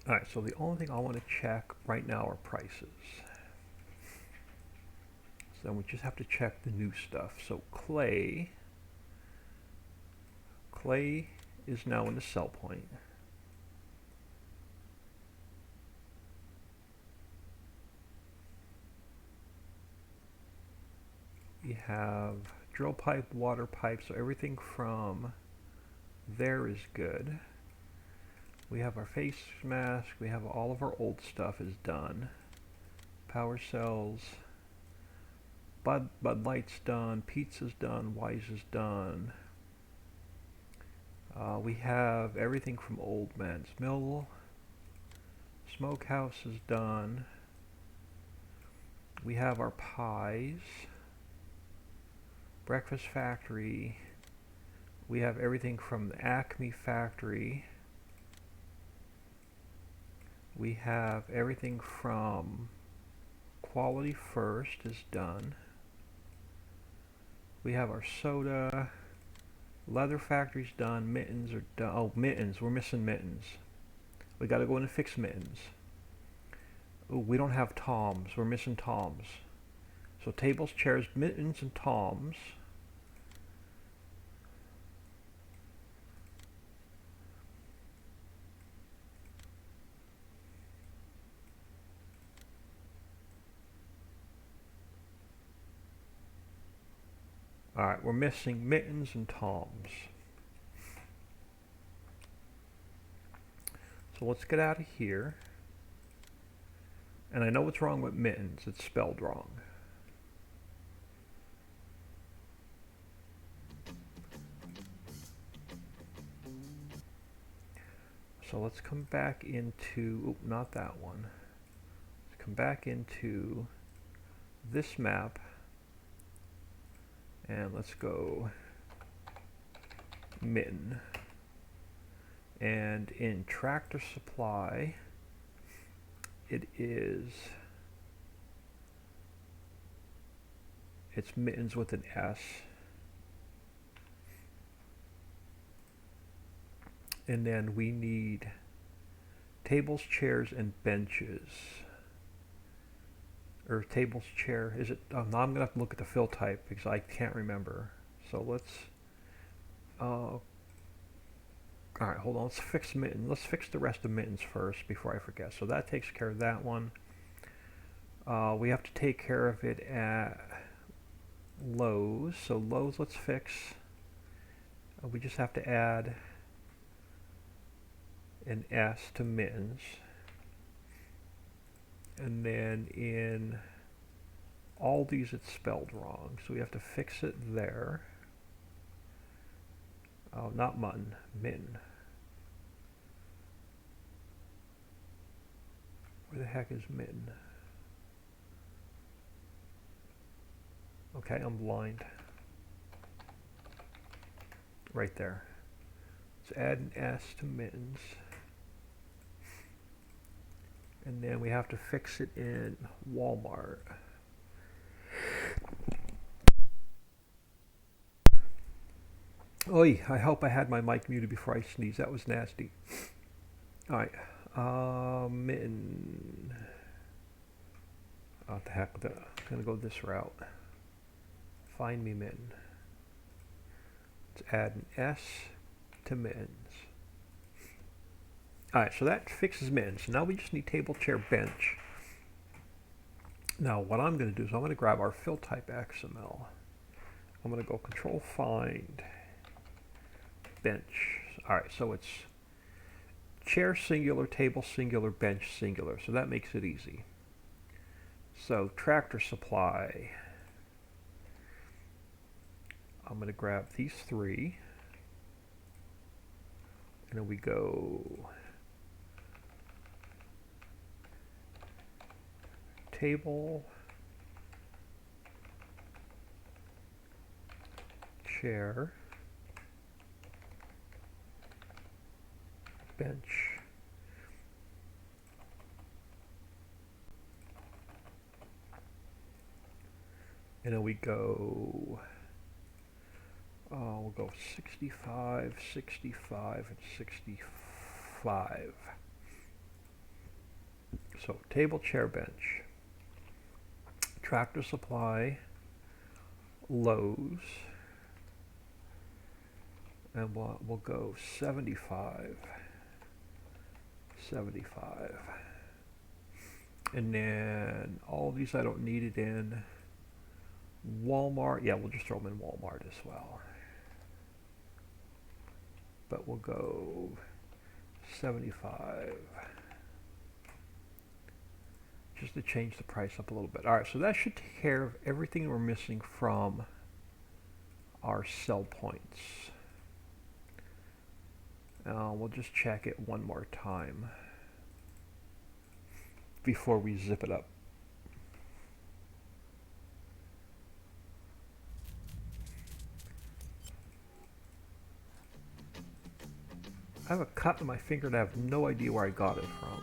Alright, so the only thing I want to check right now are prices. So then we just have to check the new stuff. So clay is now in the sell point. We have drill pipe, water pipe, so everything from there is good. We have our face mask, we have all of our old stuff is done. Power cells, Bud Light's done, Pizza's done, Wise is done. We have everything from Old Man's Mill. Smokehouse is done. We have our pies. Breakfast Factory. We have everything from the Acme Factory. We have everything from Quality First is done. We have our soda. Leather Factory's done. Mittens are done. Oh, mittens. We're missing mittens. We gotta go in and fix mittens. Oh, we don't have toms. We're missing toms. So tables, chairs, mittens, and toms. Alright, we're missing mittens and toms. So let's get out of here. And I know what's wrong with mittens. It's spelled wrong. So let's come back into, not that one. Let's come back into this map. And let's go mitten. And in Tractor Supply, it's mittens with an S. And then we need tables, chairs, and benches. Or tables, chair, is it? Now I'm going to have to look at the fill type because I can't remember. So let's, alright, hold on, let's fix mitten. Let's fix the rest of mittens first before I forget. So that takes care of that one. We have to take care of it at Lowe's. So Lowe's, let's fix. We just have to add an S to mittens. And then in Aldi's it's spelled wrong, so we have to fix it there. Oh, not mutton, mitten. Where the heck is mitten? Okay, I'm blind. Right there. Let's add an S to mittens. And then we have to fix it in Walmart. Oy, I hope I had my mic muted before I sneezed. That was nasty. Alright. Mitten. Oh, what the heck. I'm going to go this route. Find me mitten. Let's add an S to mittens. Alright, so that fixes mittens. So now we just need table, chair, bench. Now what I'm going to do is I'm going to grab our fill type XML. I'm going to go control find bench. Alright, so it's chair singular, table singular, bench singular. So that makes it easy. So Tractor Supply. I'm going to grab these three. And then we go table, chair, bench. And then we go, we'll go 65, 65, and 65. So table, chair, bench. Tractor Supply, Lowe's, and we'll go 75. 75. And then all of these I don't need it in. Walmart, yeah, we'll just throw them in Walmart as well. But we'll go 75. Just to change the price up a little bit. All right, so that should take care of everything we're missing from our sell points. We'll just check it one more time before we zip it up. I have a cut on my finger and I have no idea where I got it from.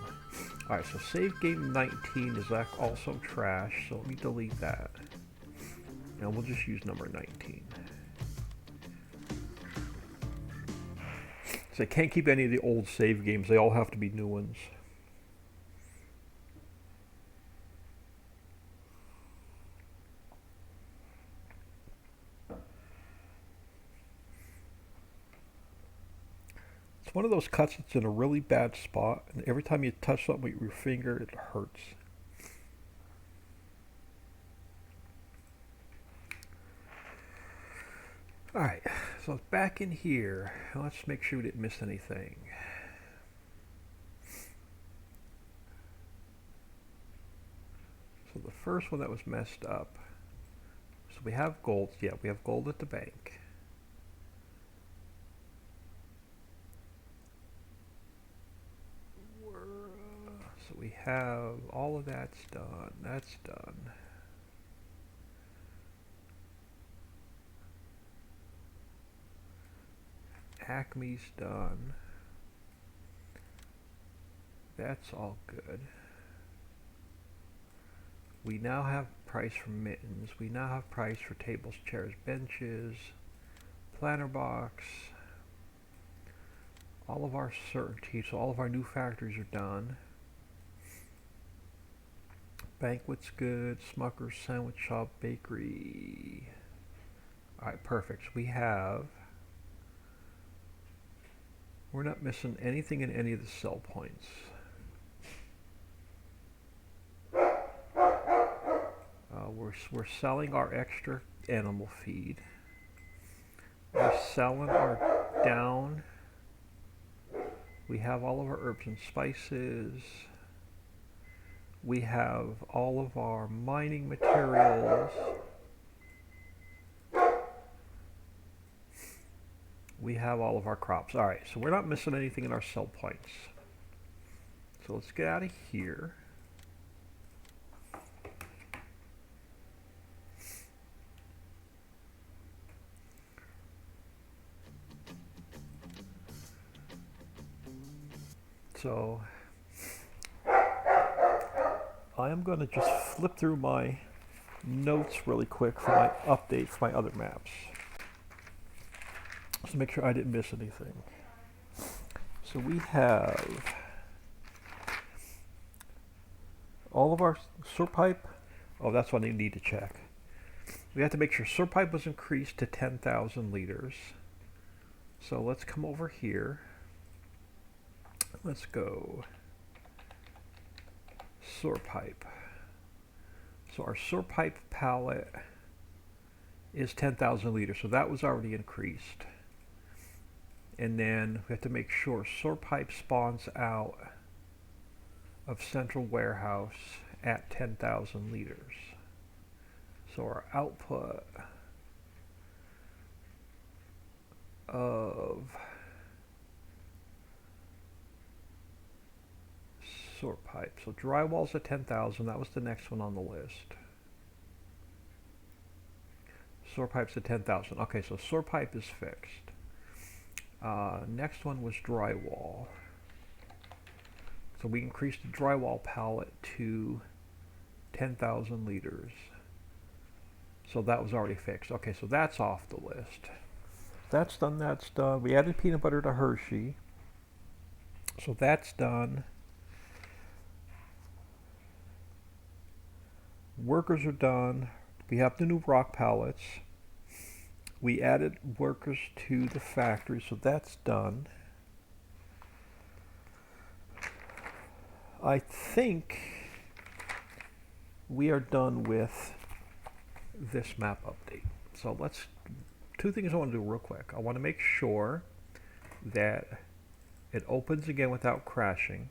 Alright, so save game 19 is also trash, so let me delete that. And we'll just use number 19. So I can't keep any of the old save games, they all have to be new ones. It's one of those cuts that's in a really bad spot, and every time you touch something with your finger, it hurts. Alright, so back in here, let's make sure we didn't miss anything. So the first one that was messed up, so we have gold, yeah, we have gold at the bank. So we have all of that's done. Acme's done. That's all good. We now have price for mittens. We now have price for tables, chairs, benches, planter box. All of our certainty, so all of our new factories are done. Banquet's good. Smucker's, Sandwich Shop, Bakery. Alright, perfect. So we're not missing anything in any of the sell points. We're selling our extra animal feed. We're selling our down. We have all of our herbs and spices. We have all of our mining materials. We have all of our crops. All right, so we're not missing anything in our sell points. So let's get out of here. So I am going to just flip through my notes really quick for my update for my other maps. To make sure I didn't miss anything. So we have all of our sewer pipe. Oh, that's what I need to check. We have to make sure sewer pipe was increased to 10,000 liters. So let's come over here. Let's go sewer pipe. So our sewer pipe pallet is 10,000 liters. So that was already increased. And then we have to make sure sewer pipe spawns out of central warehouse at 10,000 liters. So our output of sewer pipe. So drywall's at 10,000. That was the next one on the list. Sewer pipe's at 10,000. Okay, so sewer pipe is fixed. Next one was drywall. So we increased the drywall pallet to 10,000 liters. So that was already fixed. Okay, so that's off the list. That's done, that's done. We added peanut butter to Hershey. So that's done. Workers are done. We have the new rock pallets. We added workers to the factory, so that's done. I think we are done with this map update. So two things I want to do real quick. I want to make sure that it opens again without crashing.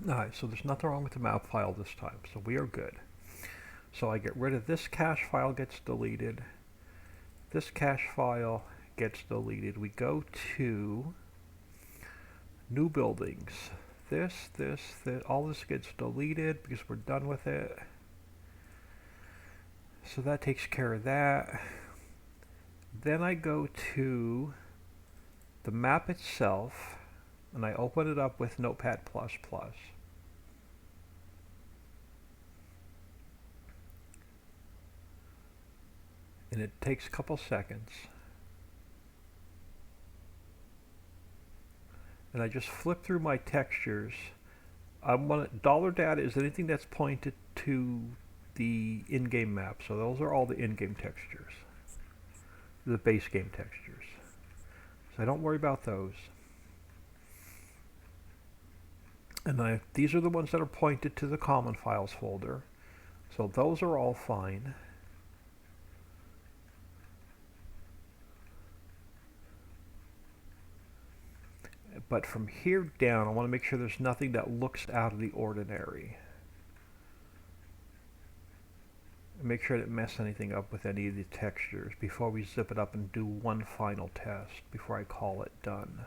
Alright, so there's nothing wrong with the map file this time, so we are good. So I get rid of this cache file, gets deleted. This cache file gets deleted. We go to new buildings. This, all this gets deleted because we're done with it. So that takes care of that. Then I go to the map itself and I open it up with Notepad++. And it takes a couple seconds. And I just flip through my textures. Dollar data is anything that's pointed to the in-game map. So those are all the in-game textures, the base game textures. So I don't worry about those. And these are the ones that are pointed to the common files folder. So those are all fine. But from here down, I want to make sure there's nothing that looks out of the ordinary. And make sure I didn't mess anything up with any of the textures before we zip it up and do one final test before I call it done.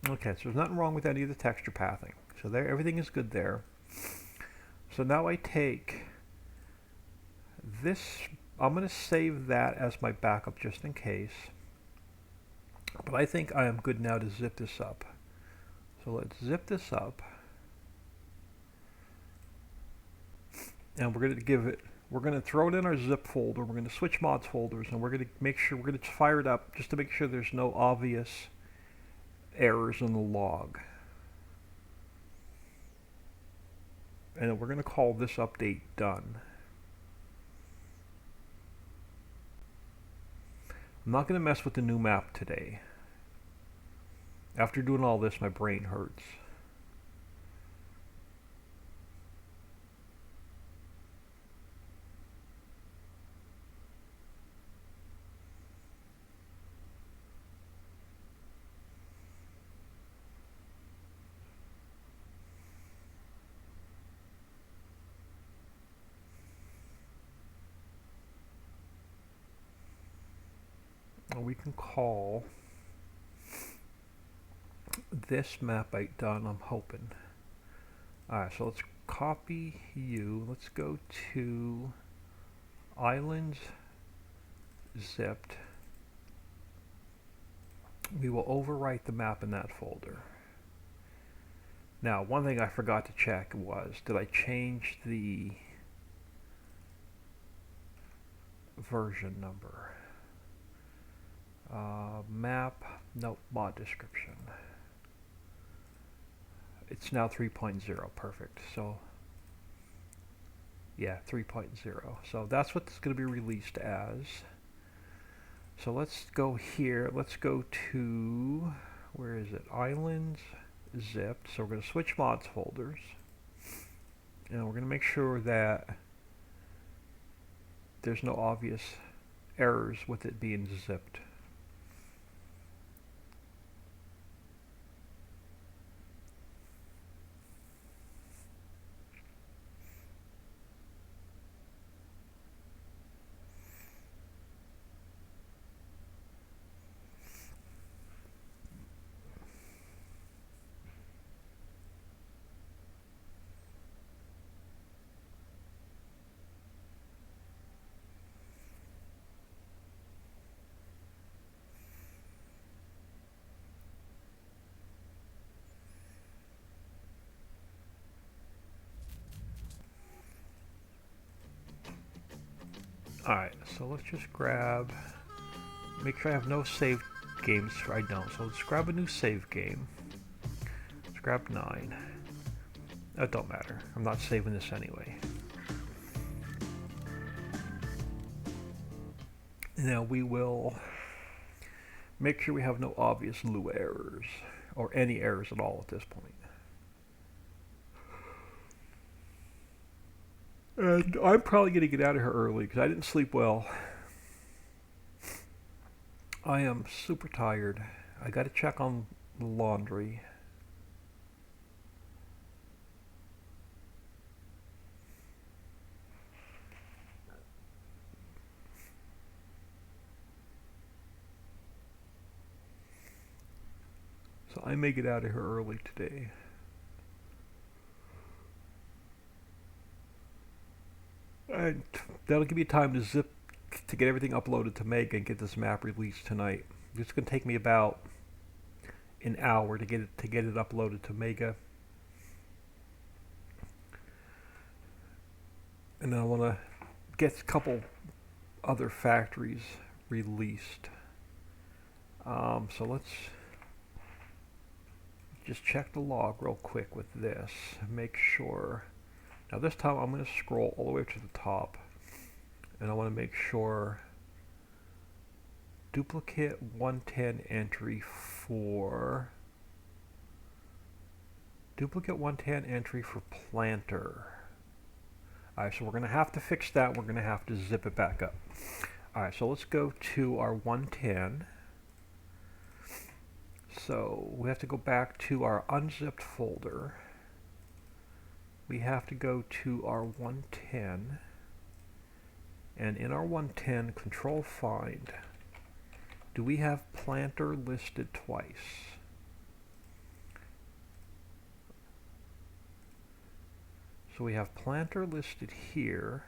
Okay, so there's nothing wrong with any of the texture pathing. So there, everything is good there. So now I take this, I'm going to save that as my backup just in case. But I think I am good now to zip this up. So let's zip this up. And we're going to throw it in our zip folder. We're going to switch mods folders and we're going to make sure, we're going to fire it up just to make sure there's no obvious errors in the log. And we're going to call this update done. I'm not going to mess with the new map today. After doing all this, my brain hurts. We can call this map done, I'm hoping. Alright, so let's copy you. Let's go to islands zipped. We will overwrite the map in that folder. Now, one thing I forgot to check was, did I change the version number? Map, nope, mod description. It's now 3.0, perfect. So, yeah, 3.0. So that's what it's going to be released as. So let's go here, let's go to, where is it? Islands, zipped. So we're going to switch mods folders. And we're going to make sure that there's no obvious errors with it being zipped. Alright, so let's just make sure I have no save games. I don't. So let's grab a new save game. Let's grab 9. That don't matter. I'm not saving this anyway. Now we will make sure we have no obvious Lua errors, or any errors at all at this point. And I'm probably going to get out of here early because I didn't sleep well. I am super tired. I got to check on the laundry. So I may get out of here early today. And that'll give me time to get everything uploaded to Mega and get this map released tonight. It's going to take me about an hour to get it uploaded to Mega. And then I want to get a couple other factories released. So let's just check the log real quick with this. Make sure. Now this time I'm going to scroll all the way up to the top. And I want to make sure duplicate 110 entry for planter. Alright, so we're going to have to fix that. We're going to have to zip it back up. Alright, so let's go to our 110. So we have to go back to our unzipped folder. We have to go to our 110. And in our 110, control find, do we have planter listed twice? So we have planter listed here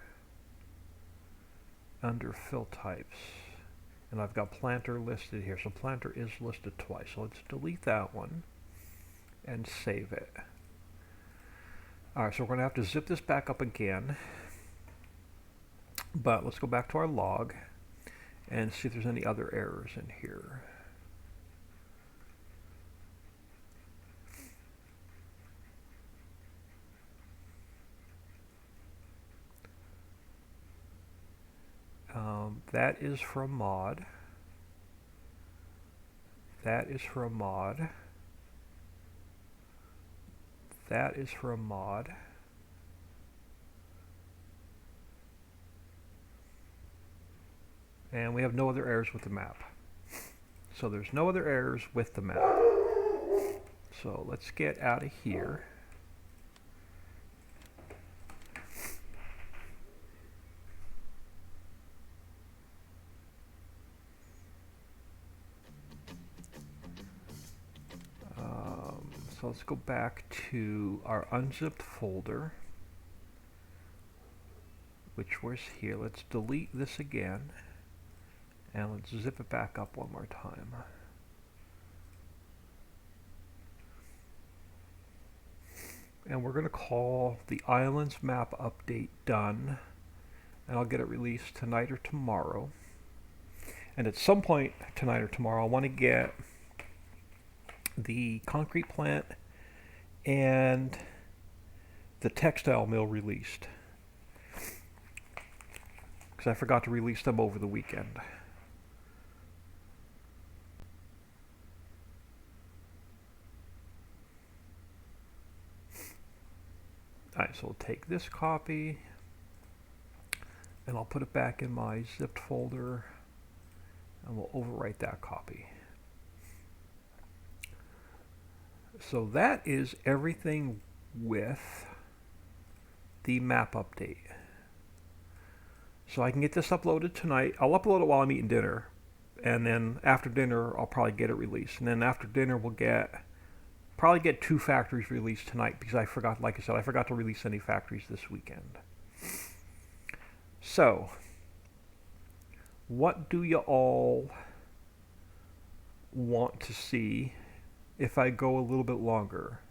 under fill types. And I've got planter listed here. So planter is listed twice. So let's delete that one and save it. Alright, so we're going to have to zip this back up again. But let's go back to our log and see if there's any other errors in here. That is for a mod. That is for a mod. That is for a mod. And we have no other errors with the map. So there's no other errors with the map. So let's get out of here. So let's go back to our unzipped folder, which was here. Let's delete this again. And let's zip it back up one more time. And we're going to call the Islands map update done. And I'll get it released tonight or tomorrow. And at some point tonight or tomorrow, I want to get the concrete plant and the textile mill released. Because I forgot to release them over the weekend. Alright, so we'll take this copy and I'll put it back in my zipped folder and we'll overwrite that copy. So that is everything with the map update. So I can get this uploaded tonight. I'll upload it while I'm eating dinner. And then after dinner, I'll probably get it released. And then after dinner, we'll probably get 2 factories released tonight because I forgot, like I said, I forgot to release any factories this weekend. So, what do you all want to see if I go a little bit longer?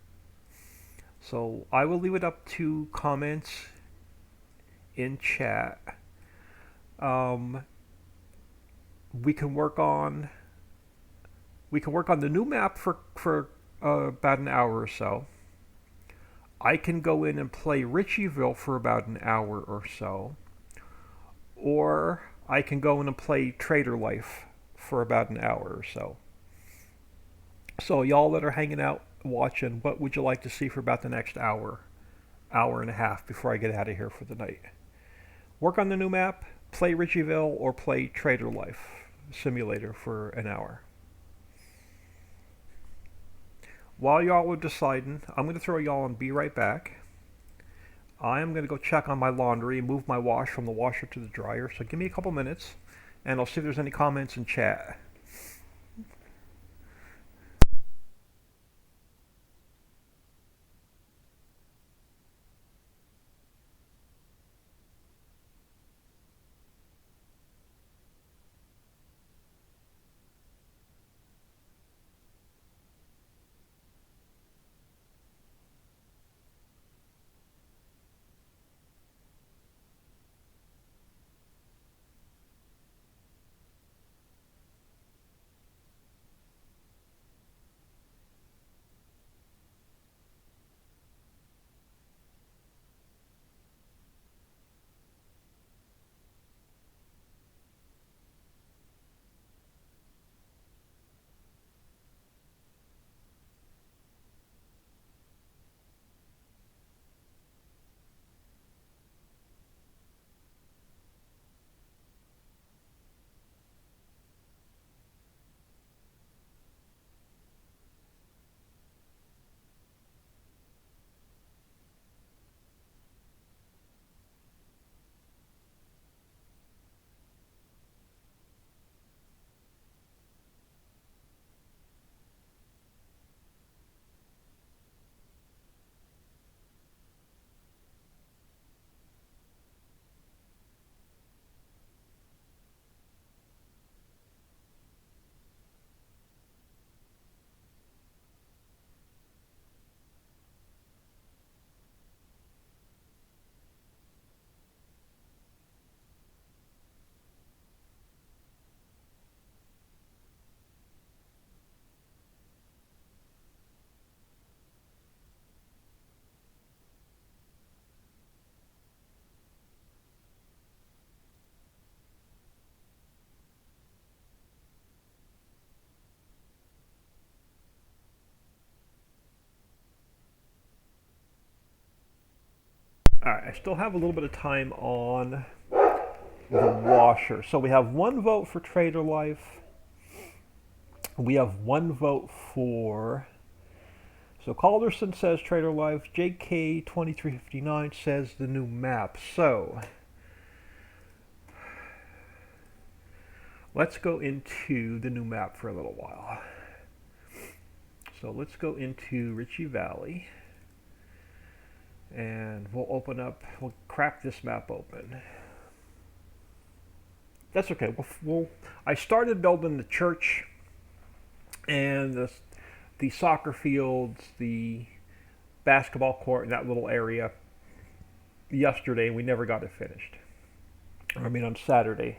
So I will leave it up to comments in chat. Um, we can work on the new map for about an hour or so. I can go in and play Ritchieville for about an hour or so, or I can go in and play Trader Life for about an hour or so. So y'all that are hanging out watching, what would you like to see for about the next hour, hour and a half before I get out of here for the night? Work on the new map, play Ritchieville, or play Trader Life Simulator for an hour. While y'all are deciding, I'm going to throw y'all and be right back. I am going to go check on my laundry and move my wash from the washer to the dryer. So give me a couple minutes, and I'll see if there's any comments in chat. Alright, I still have a little bit of time on the washer. So we have one vote for Trader Life. We have one vote for. So Calderson says Trader Life. JK2359 says the new map. So let's go into the new map for a little while. So let's go into Ritchie Valley. And we'll crack this map open. That's okay. I started building the church and the soccer fields, the basketball court in that little area yesterday, and we never got it finished. I mean, on Saturday,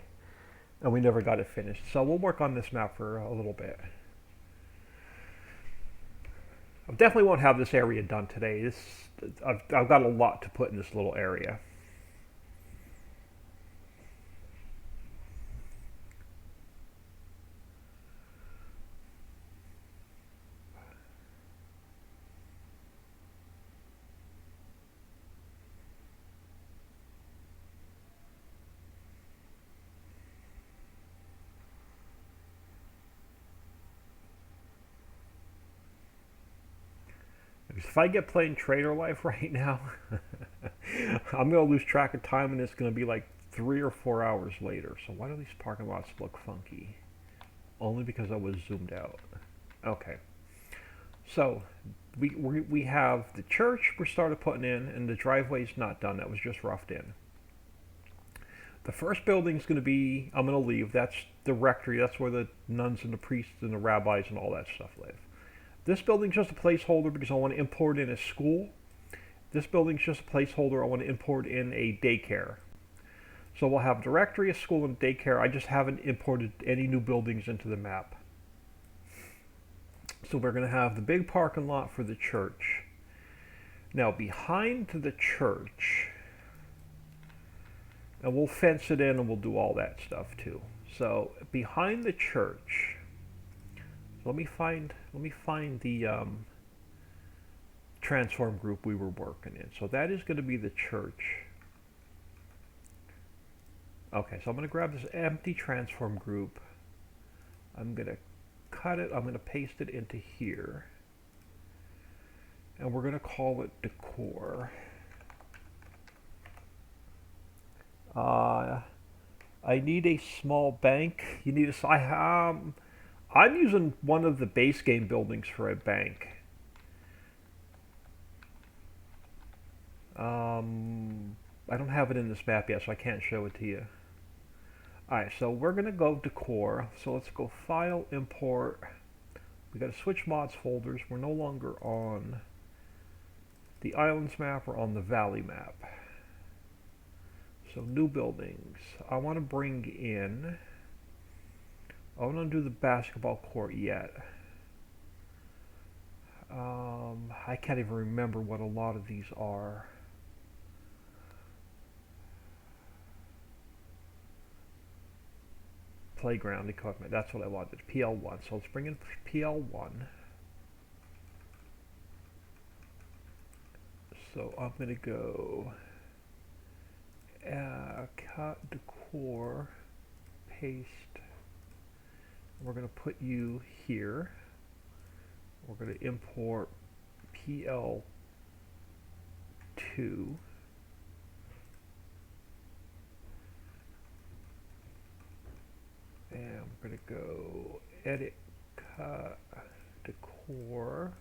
and we never got it finished. So we'll work on this map for a little bit. I definitely won't have this area done today. I've got a lot to put in this little area. If I get playing Trader Life right now, I'm going to lose track of time, and it's going to be like 3 or 4 hours later. So why do these parking lots look funky? Only because I was zoomed out. Okay. So we have the church we started putting in, and the driveway's not done. That was just roughed in. The first building's going to be, I'm going to leave. That's the rectory. That's where the nuns and the priests and the rabbis and all that stuff live. This building's just a placeholder because I want to import in a school. This building's just a placeholder. I want to import in a daycare. So we'll have directory, a school, and daycare. I just haven't imported any new buildings into the map. So we're going to have the big parking lot for the church. Now behind the church, and we'll fence it in and we'll do all that stuff too. So behind the church, let me find the transform group we were working in. So that is going to be the church. Okay, so I'm going to grab this empty transform group. I'm going to cut it. I'm going to paste it into here. And we're going to call it decor. I need a small bank. You need a. I'm using one of the base game buildings for a bank. I don't have it in this map yet, so I can't show it to you. Alright, so we're going to go decor. So let's go file, import. We got to switch mods folders. We're no longer on the islands map, we're on the valley map. So new buildings. I want to bring in, I want to do the basketball court yet. I can't even remember what a lot of these are. Playground equipment, that's what I wanted, PL1. So let's bring in PL1. So I'm going to go cut decor, paste. We're going to put you here. We're going to import PL2. And we're going to go edit, cut, decor.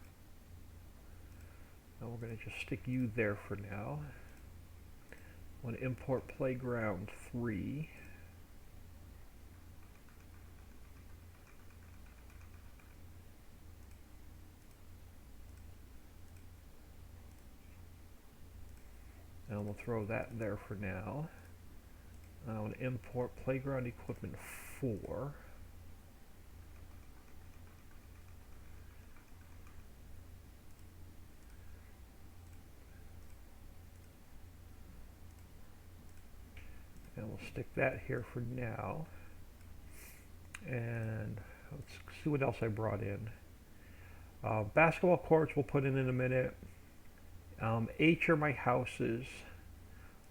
And we're going to just stick you there for now. I want to import playground 3. And we'll throw that there for now. I want to import playground equipment 4. And we'll stick that here for now. And let's see what else I brought in. Basketball courts we'll put in a minute. H are my houses.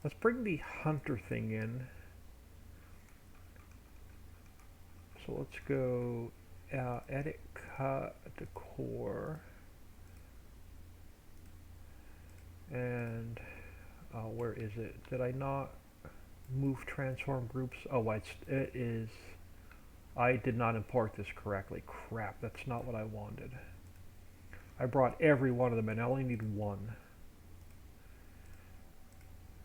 Let's bring the hunter thing in. So let's go edit, cut, decor. And where is it? Did I not move transform groups? Oh, it is. I did not import this correctly. Crap, that's not what I wanted. I brought every one of them and I only need one.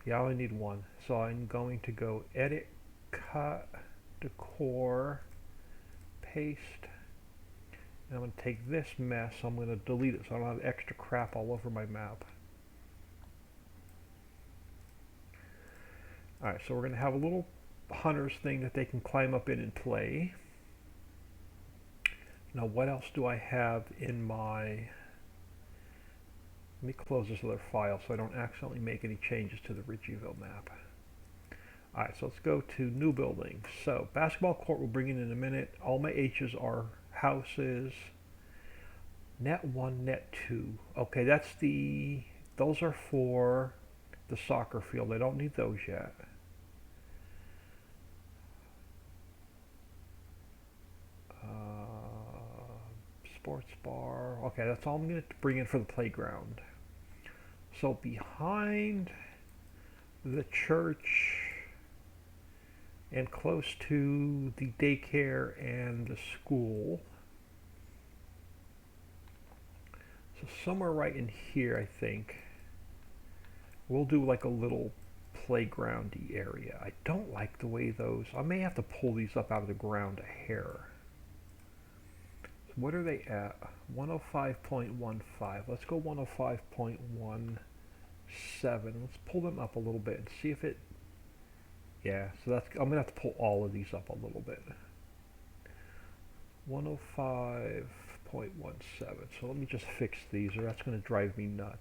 Yeah, I only need one. So I'm going to go edit, cut, decor, paste. And I'm going to take this mess, I'm going to delete it so I don't have extra crap all over my map. Alright, so we're going to have a little hunters thing that they can climb up in and play. Now what else do I have in my... Let me close this other file so I don't accidentally make any changes to the Ridgeville map. Alright, so let's go to new building. So basketball court we'll bring in a minute. All my H's are houses. Net 1, net 2. Okay, that's the... Those are for the soccer field. I don't need those yet. Sports bar. Okay, that's all I'm going to bring in for the playground. So behind the church and close to the daycare and the school. So somewhere right in here, I think, we'll do like a little playgroundy area. I don't like the way those... I may have to pull these up out of the ground a hair. What are they at? 105.15. Let's go 105.17. Let's pull them up a little bit and see if it Yeah, so that's, I'm gonna have to pull all of these up a little bit. 105.17. So let me just fix these, or that's gonna drive me nuts.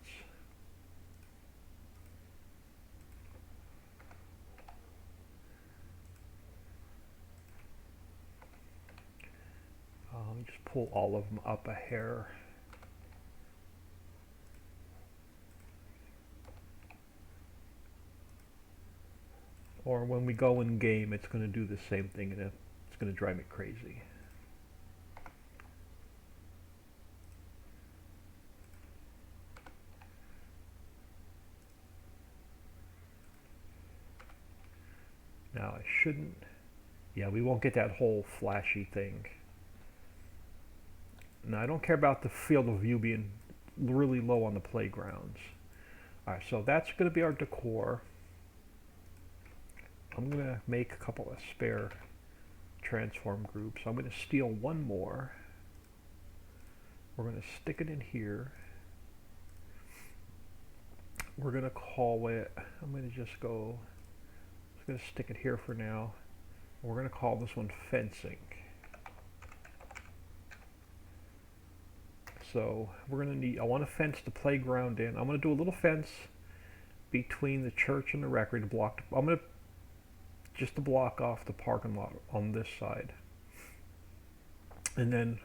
Let me just pull all of them up a hair. Or when we go in game, it's going to do the same thing, and it's going to drive me crazy. Now I shouldn't, yeah, we won't get that whole flashy thing. Now I don't care about the field of view being really low on the playgrounds. Alright, so that's going to be our decor. I'm going to make a couple of spare transform groups. I'm going to steal one more. We're going to stick it in here. We're going to call it, I'm going to just go, I'm going to stick it here for now. We're going to call this one fencing. So we're going to need, I want to fence the playground in. I'm going to do a little fence between the church and the rectory to block, I'm going to, just to block off the parking lot on this side. And then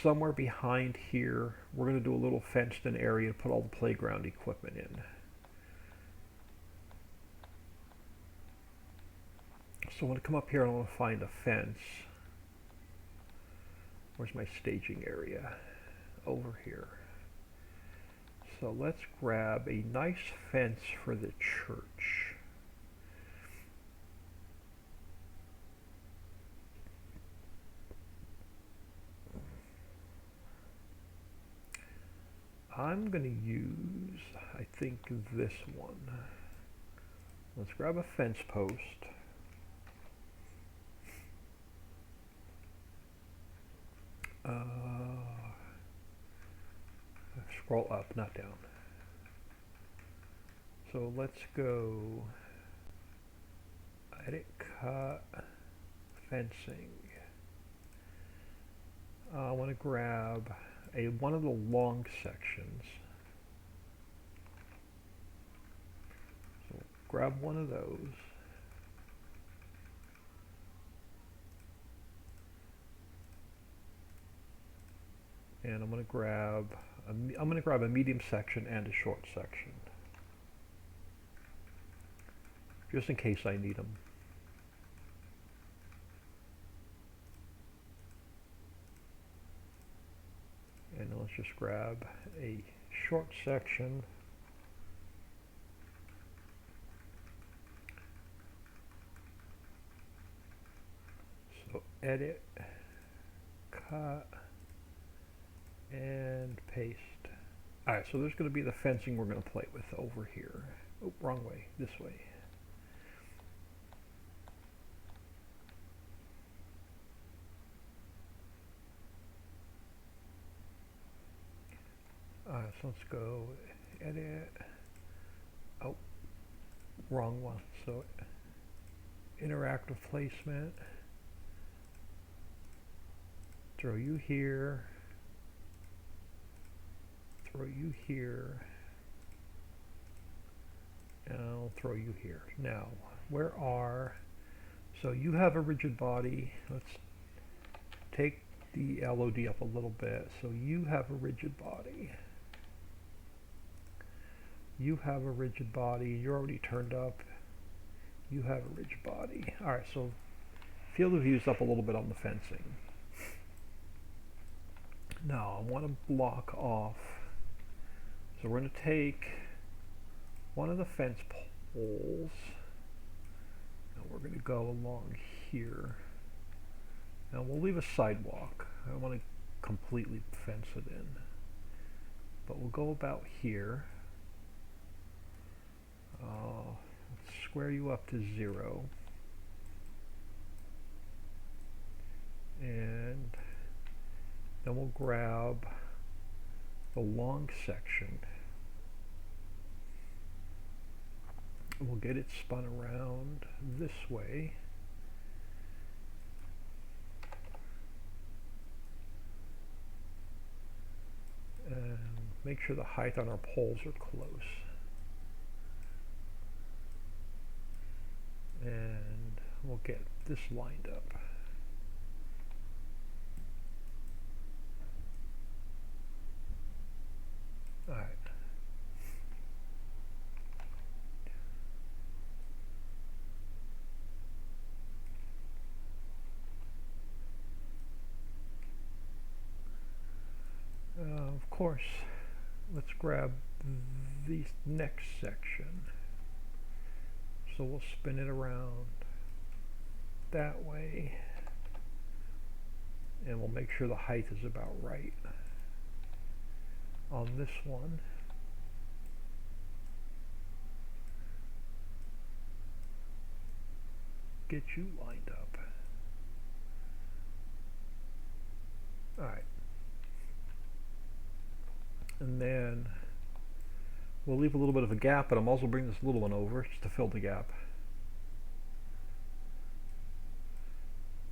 somewhere behind here, we're going to do a little fenced in area to put all the playground equipment in. So I'm going to come up here and I want to find a fence. Where's my staging area? Over here. So let's grab a nice fence for the church. I'm going to use, I think, this one. Let's grab a fence post. Scroll up, not down. So let's go edit, cut, fencing. I want to grab one of the long sections. So grab one of those. And I'm going to grab a medium section and a short section, just in case I need them. And let's just grab a short section. So edit, cut, and paste. Alright, so there's going to be the fencing we're going to play with over here. Oh, wrong way, this way. So let's go edit. Oh, wrong one. So interactive placement. Throw you here. Throw you here. And I'll throw you here. Now, where are, so you have a rigid body. Let's take the LOD up a little bit. So you have a rigid body. You have a rigid body. You're already turned up. You have a rigid body. Alright, so field of view's up a little bit on the fencing. Now I want to block off. So we're going to take one of the fence poles. And we're going to go along here. Now we'll leave a sidewalk. I don't want to completely fence it in. But we'll go about here. Let's square you up to 0. And then we'll grab the long section. We'll get it spun around this way. And make sure the height on our poles are close. And we'll get this lined up. All right. Of course, let's grab the next section. So we'll spin it around that way, and we'll make sure the height is about right on this one. Get you lined up. All right. And then we'll leave a little bit of a gap, but I'm also bringing this little one over just to fill the gap.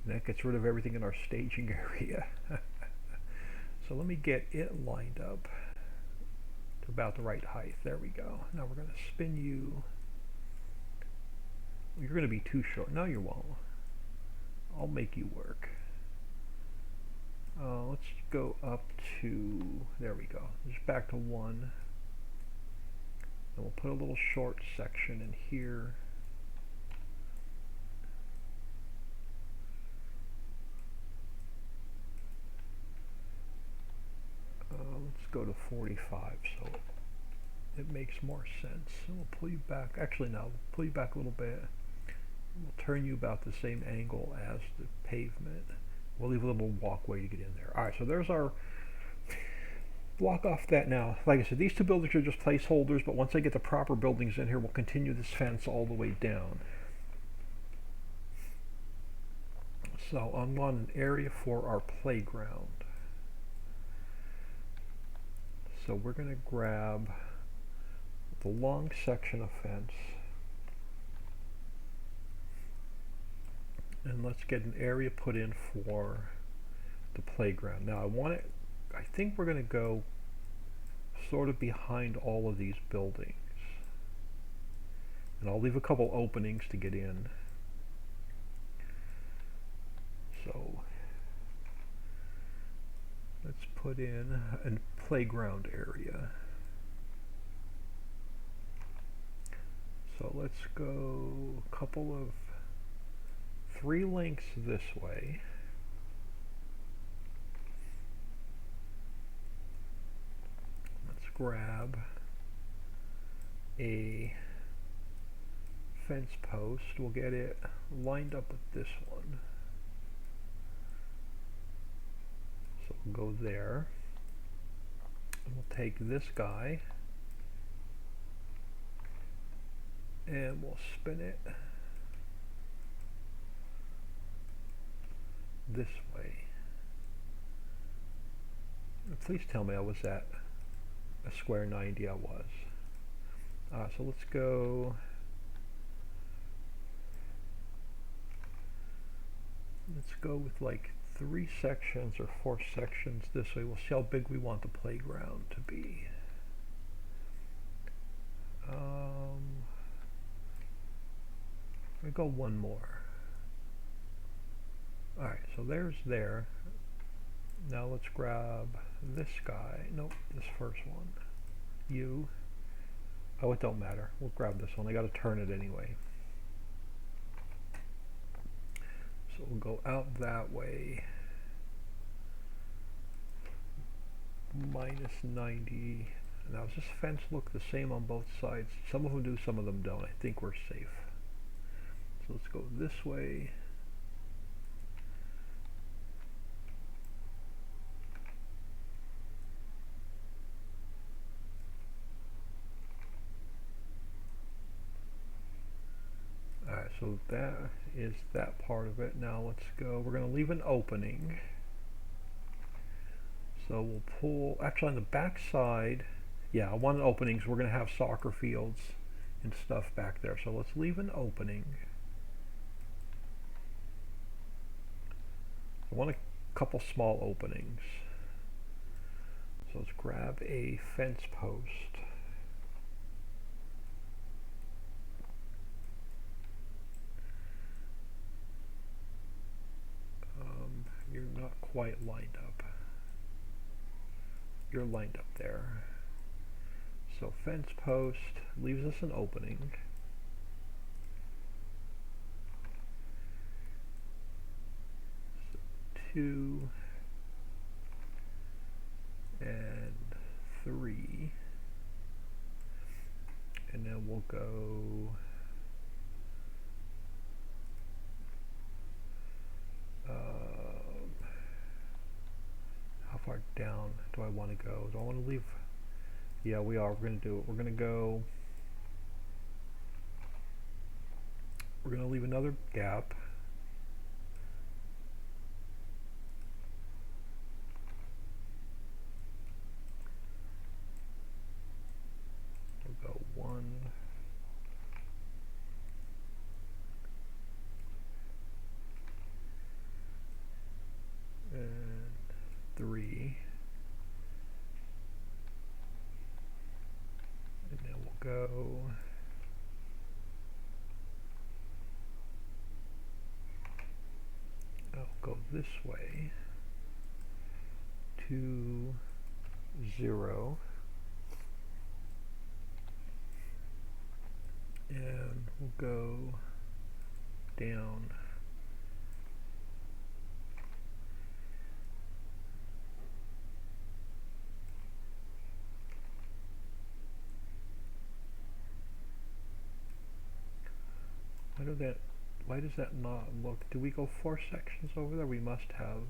And that gets rid of everything in our staging area. So let me get it lined up to about the right height. There we go. Now we're going to spin you. You're going to be too short. No, you won't. I'll make you work. Let's go up to, there we go, just back to 1. And we'll put a little short section in here. Let's go to 45 so it makes more sense. And we'll pull you back, actually no, we'll pull you back a little bit. We'll turn you about the same angle as the pavement. We'll leave a little walkway to get in there. All right, so there's our, block off that now. Like I said, these two buildings are just placeholders, but once I get the proper buildings in here, we'll continue this fence all the way down. So I want an area for our playground. So we're going to grab the long section of fence. And let's get an area put in for the playground. Now I think we're going to go sort of behind all of these buildings. And I'll leave a couple openings to get in. So let's put in a playground area. So let's go a couple of 3 lengths this way. Let's grab a fence post. We'll get it lined up with this one. So we'll go there. And we'll take this guy and we'll spin it this way. Please tell me I was at a square 90. I was. So let's go. Let's go with like 3 sections or 4 sections this way. We'll see how big we want the playground to be. We go 1 more. Alright, so there's there. Now let's grab this guy. Nope, this first one. You. Oh, it don't matter. We'll grab this one. I gotta turn it anyway. So we'll go out that way. Minus 90. Now does this fence look the same on both sides? Some of them do, some of them don't. I think we're safe. So let's go this way. Alright, so that is that part of it. Now let's go, we're going to leave an opening. So we'll pull, actually on the back side, yeah, one openings, we're going to have soccer fields and stuff back there. So let's leave an opening. I want a couple small openings. So let's grab a fence post. You're not quite lined up. You're lined up there. So fence post leaves us an opening. So 2 and 3, and then we'll go how far down do I want to go? Do I want to leave? Yeah, we are. We're going to do it. We're going to go. We're going to leave another gap. We'll go 1. And 3. And then we'll go this way, 2, 0, and we'll go down. Why does that not look? Do we go 4 sections over there? We must have.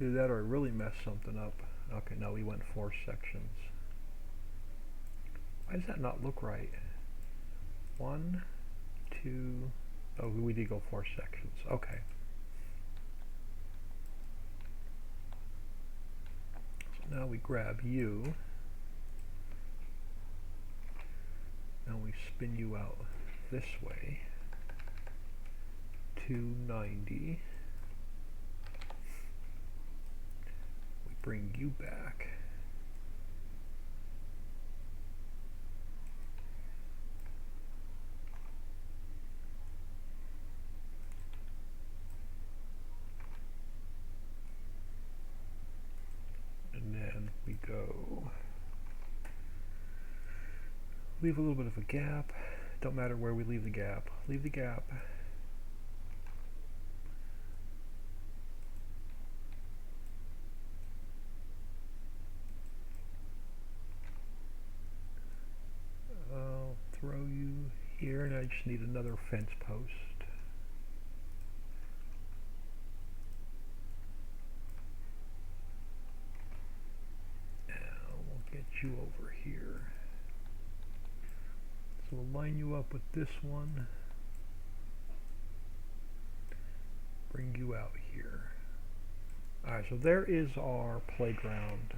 Either that or I really messed something up. Okay, no, we went 4 sections. Why does that not look right? 1, 2, oh, we did go 4 sections. Okay. So now we grab you. Now we spin you out this way, 290. We bring you back. And then we go. Leave a little bit of a gap. Don't matter where we leave the gap. Leave the gap. I'll throw you here, and I just need another fence post. And we'll get you over here. So we'll line you up with this one, bring you out here. Alright, so there is our playground.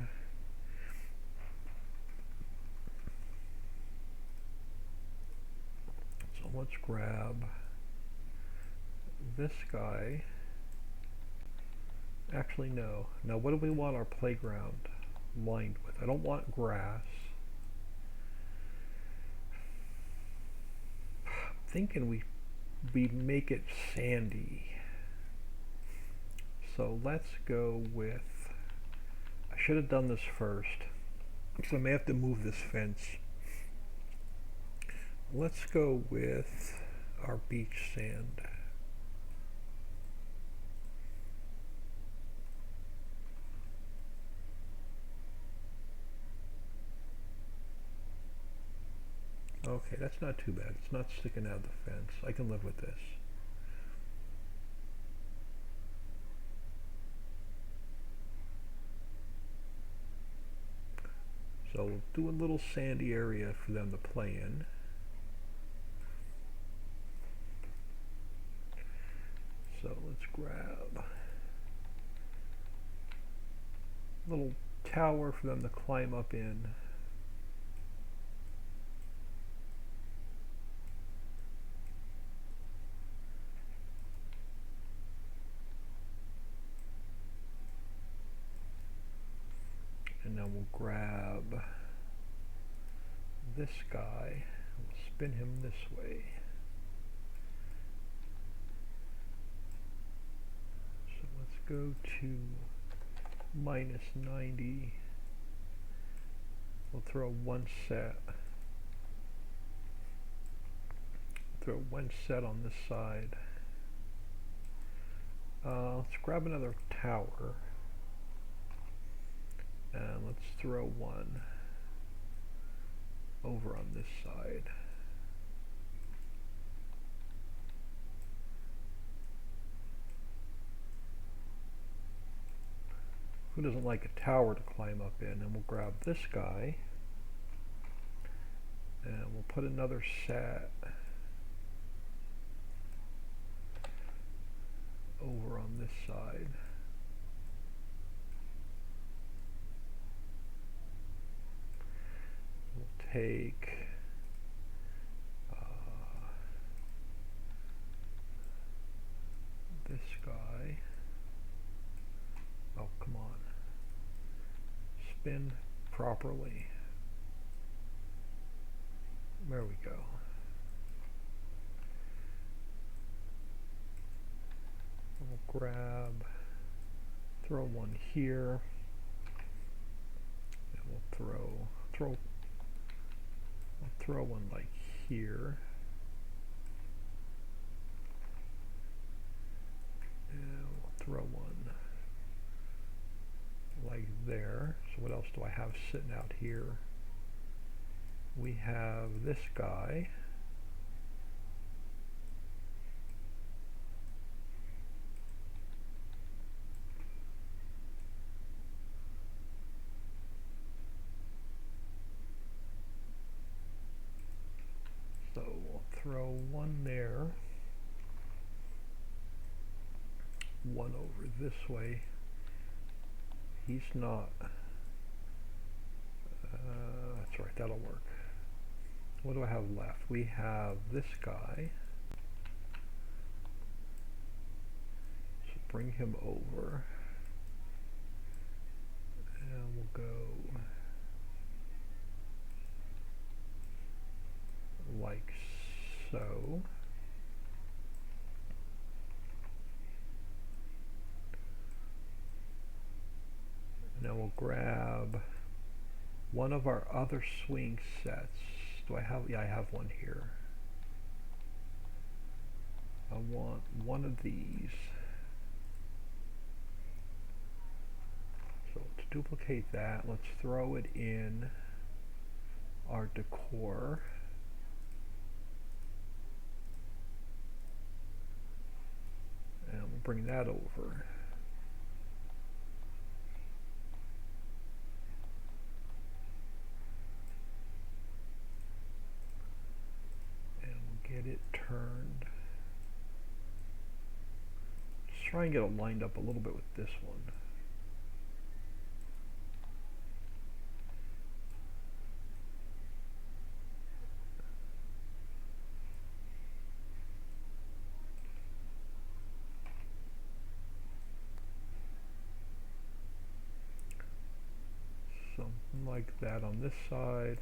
So let's grab this guy. Actually, no. Now, what do we want our playground lined with? I don't want grass. Thinking we make it sandy. So let's go with, I should have done this first, so I may have to move this fence. Let's go with our beach sand. Okay, that's not too bad. It's not sticking out of the fence. I can live with this. So we'll do a little sandy area for them to play in. So let's grab a little tower for them to climb up in. And then we'll grab this guy, we'll spin him this way. So let's go to minus 90. We'll throw one set. Throw one set on this side. Let's grab another tower. And let's throw one over on this side. Who doesn't like a tower to climb up in? And we'll grab this guy. And we'll put another set over on this side. We'll take this guy. Oh, come on. Spin properly. There we go. We'll grab, throw one here, and we'll throw one like here, and we'll throw one like there. So what else do I have sitting out here? We have this guy. So we'll throw one there, one over this way. He's not, that's right, that'll work. What do I have left? We have this guy. So bring him over. And we'll go like so. Now we'll grab one of our other swing sets. Do I have? Yeah, I have one here. I want one of these. So to duplicate that, let's throw it in our decor. And we'll bring that over. Get it turned. Just try and get it lined up a little bit with this one. Something like that on this side.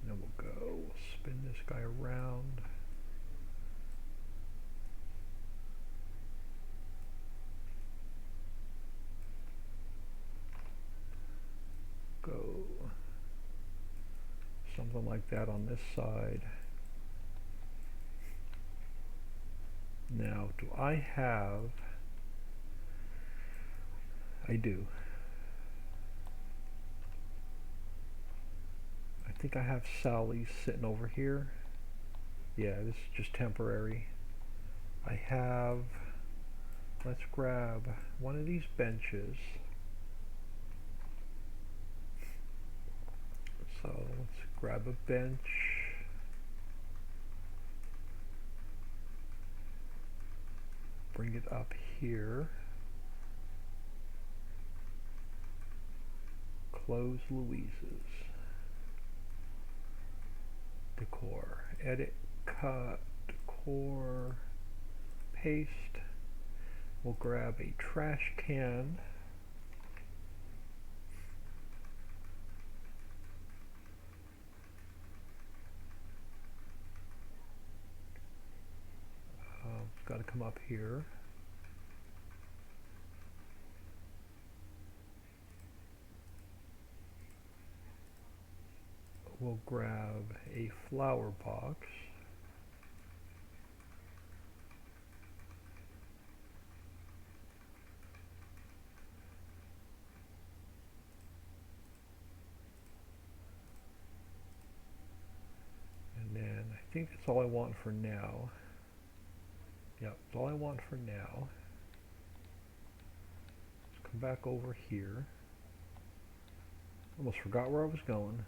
Then we'll go, spin this guy around. Go something like that on this side. Now, do I have, I do. I think I have Sally sitting over here. Yeah, this is just temporary. I have, let's grab one of these benches. So let's grab a bench. bring it up here. Close Louise's. Decor. Edit, cut, decor, paste. We'll grab a trash can. It's got to come up here. We'll grab a flower box. And then I think that's all I want for now. Yep, that's all I want for now. Let's come back over here. Almost forgot where I was going.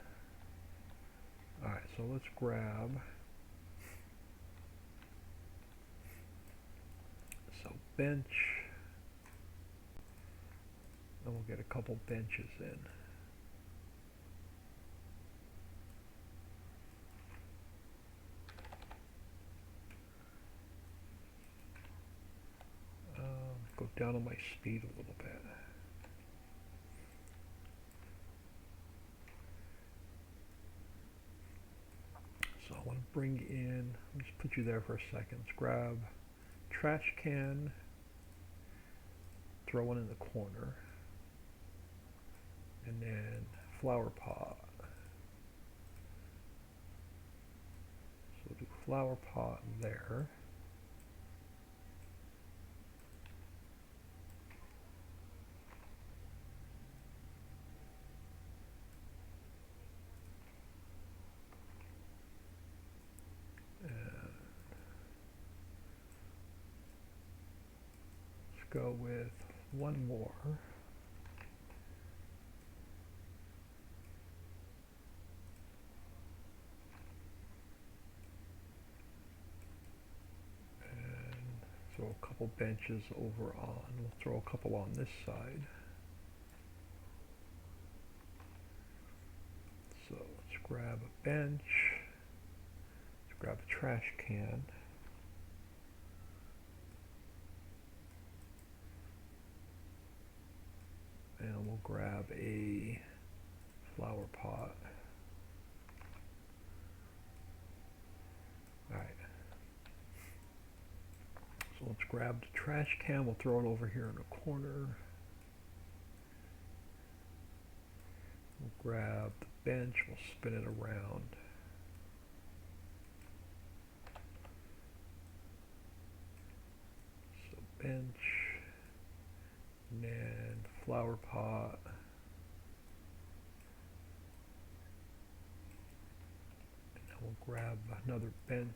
Alright, so let's grab, so bench, and we'll get a couple benches in. Go down on my speed a little bit. So I want to bring in, let me just put you there for a second. Let's grab trash can, throw one in the corner, and then flower pot. So we'll do flower pot there. Go with one more. And throw a couple benches over on. We'll throw a couple on this side. So let's grab a bench. Let's grab a trash can. And we'll grab a flower pot. Alright. So let's grab the trash can. We'll throw it over here in the corner. We'll grab the bench. We'll spin it around. So bench. And then flower pot. And then we'll grab another bench.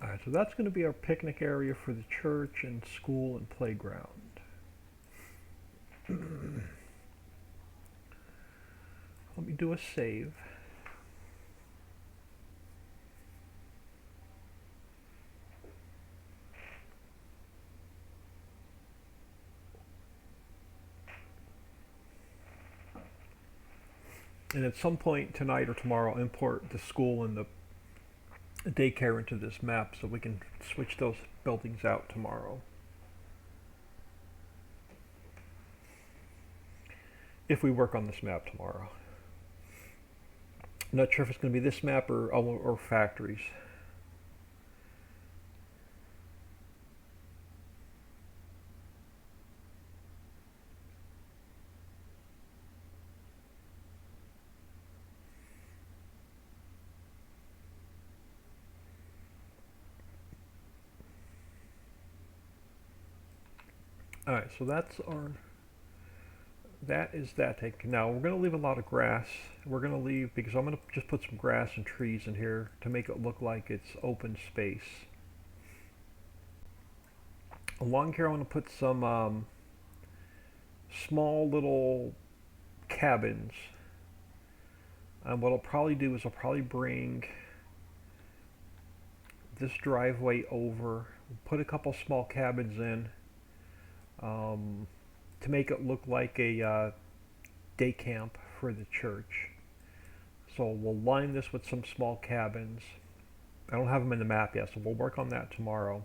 Alright, so that's going to be our picnic area for the church and school and playground. Let me do a save. And at some point tonight or tomorrow, I'll import the school and the daycare into this map so we can switch those buildings out tomorrow. If we work on this map tomorrow. I'm not sure if it's going to be this map or factories. Alright, so that's our, that is that take. Now we're going to leave a lot of grass. We're going to leave, because I'm going to just put some grass and trees in here to make it look like it's open space. Along here I want to put some small little cabins. And what I'll probably do is I'll probably bring this driveway over, put a couple small cabins in to make it look like a day camp for the church. So we'll line this with some small cabins. I don't have them in the map yet, so we'll work on that tomorrow.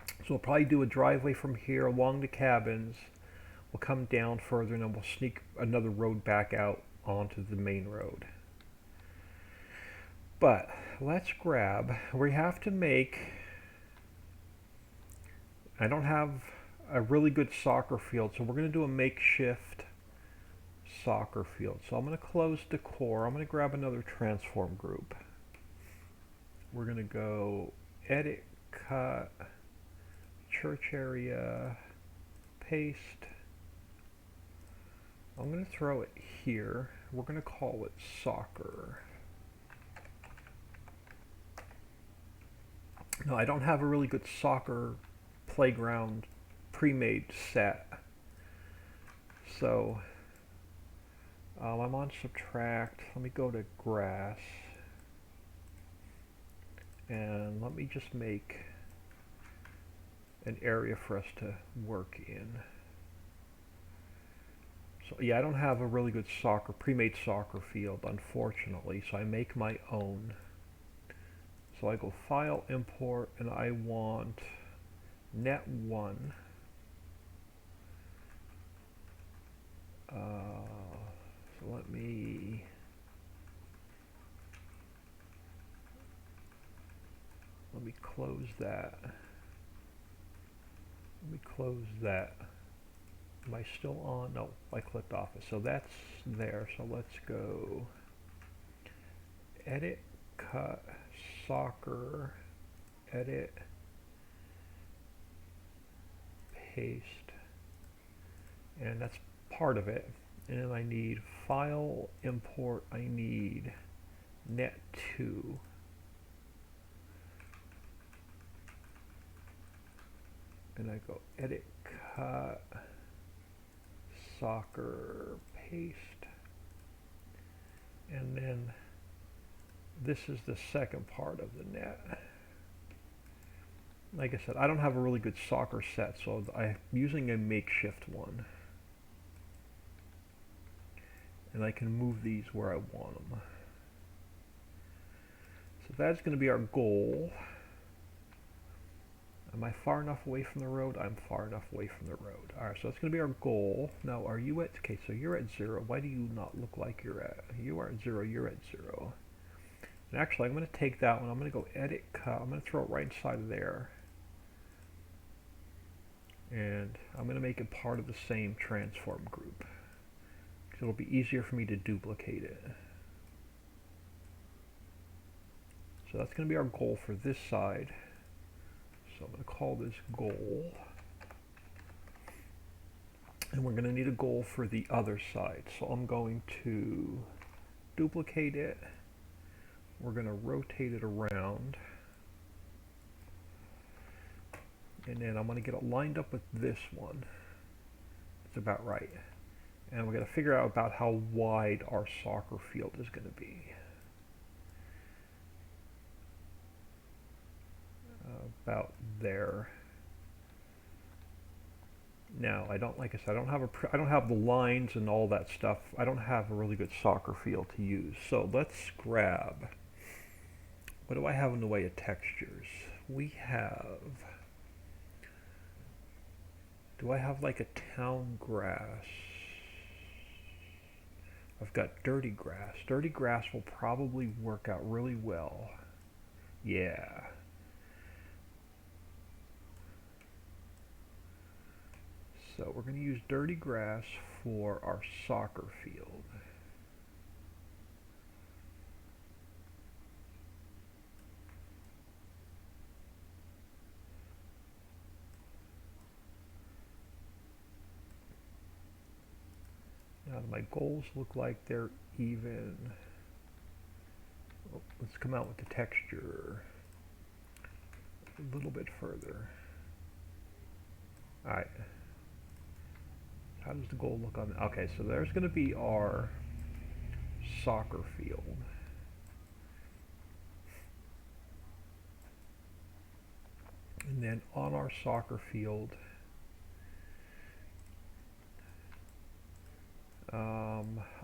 So we'll probably do a driveway from here along the cabins. We'll come down further and then we'll sneak another road back out onto the main road. But let's grab, we have to make, I don't have a really good soccer field, so we're going to do a makeshift soccer field. So I'm going to close decor. I'm going to grab another transform group. We're going to go edit, cut, church area, paste. I'm going to throw it here. We're going to call it soccer. No, I don't have a really good soccer playground pre-made set. So I'm on subtract. Let me go to grass. And let me just make an area for us to work in. So yeah, I don't have a really good soccer, pre-made soccer field, unfortunately, so I make my own. So I go File, Import, and I want Net 1. So let me close that. Let me close that. Am I still on? No, I clicked off it. So that's there. So let's go edit, cut, soccer, edit, paste, and that's part of it. And then I need file, import, I need net 2. And I go edit, cut, soccer, paste, and then this is the second part of the net. Like I said, I don't have a really good soccer set, so I'm using a makeshift one. And I can move these where I want them. So that's going to be our goal. Am I far enough away from the road? I'm far enough away from the road. Alright, so that's going to be our goal. Now, are you at, okay, so you're at 0. Why do you not look like you're at, you are at 0, you're at 0. And actually, I'm going to take that one, I'm going to go edit, cut, I'm going to throw it right inside of there. And I'm going to make it part of the same transform group. Because it'll be easier for me to duplicate it. So that's going to be our goal for this side. So I'm going to call this goal. And we're going to need a goal for the other side. So I'm going to duplicate it. We're going to rotate it around. And then I'm going to get it lined up with this one. It's about right. And we're going to figure out about how wide our soccer field is going to be. About there. Now, I don't, like I said, I don't have the lines and all that stuff. I don't have a really good soccer field to use. So let's grab, what do I have in the way of textures? We have, do I have like a town grass? I've got dirty grass. Dirty grass will probably work out really well. Yeah. So we're going to use dirty grass for our soccer field. Now my goals look like they're even. Oh, let's come out with the texture a little bit further. Alright. how does the goal look on? Okay, so there's going to be our soccer field. And then on our soccer field,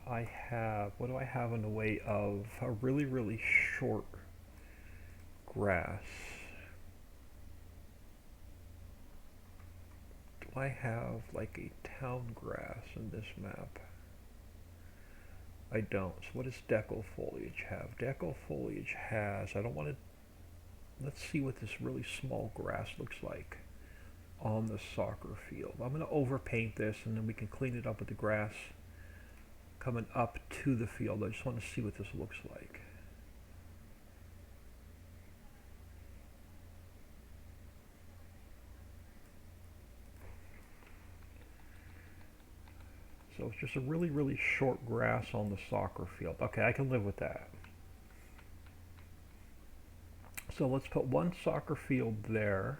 I have, what do I have in the way of a really, really short grass? Do I have like a town grass in this map? I don't. So what does deco foliage have? Deco foliage has, I don't want to, let's see what this really small grass looks like on the soccer field. I'm going to overpaint this and then we can clean it up with the grass coming up to the field. I just want to see what this looks like. So it's just a really, really short grass on the soccer field. Okay, I can live with that. So let's put one soccer field there.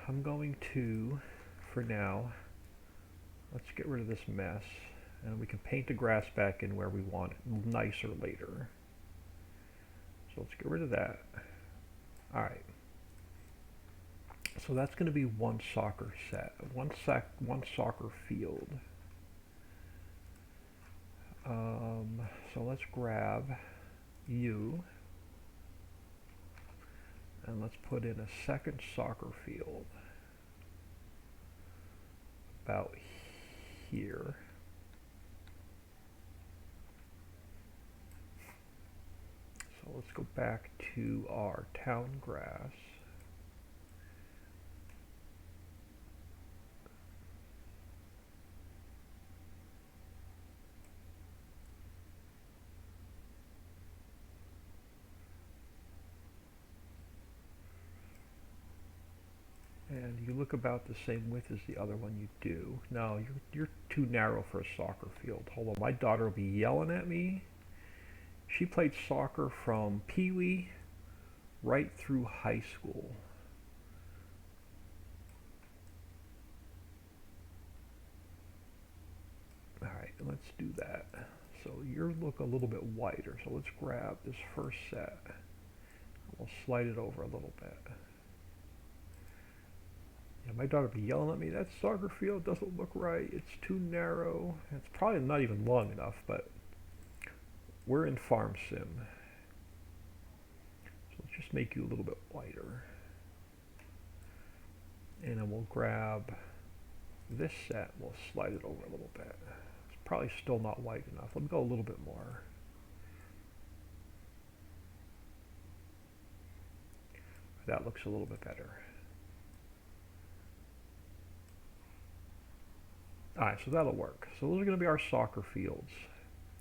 I'm going to, for now, let's get rid of this mess. And we can paint the grass back in where we want it nicer later. So let's get rid of that. Alright. So that's going to be one soccer set, one soccer field. So let's grab you and let's put in a second soccer field about here. So let's go back to our town grass. And you look about the same width as the other one you do. No, you're too narrow for a soccer field. Hold on, my daughter will be yelling at me. She played soccer from Pee-wee right through high school. Alright, let's do that. So your look a little bit wider. So let's grab this first set. We'll slide it over a little bit. Yeah, my daughter will be yelling at me, that soccer field doesn't look right. It's too narrow. It's probably not even long enough, but we're in Farm Sim. So let's just make you a little bit wider. And then we'll grab this set, we'll slide it over a little bit. It's probably still not wide enough. Let me go a little bit more. That looks a little bit better. Alright, so that'll work. So those are going to be our soccer fields.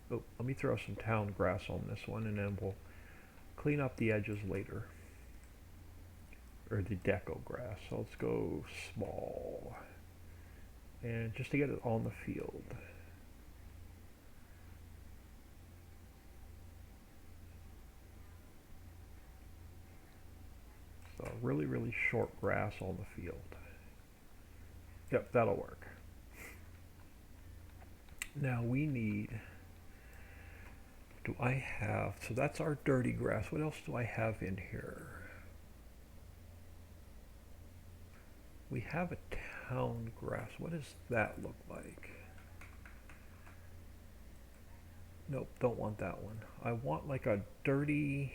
Oh, let me throw some town grass on this one and then we'll clean up the edges later. Or the deco grass. So let's go small. And just to get it on the field. So really, really short grass on the field. Yep, that'll work. Now we need, do I have, so that's our dirty grass. What else do I have in here? We have a town grass. What does that look like? Nope, don't want that one. I want like a dirty,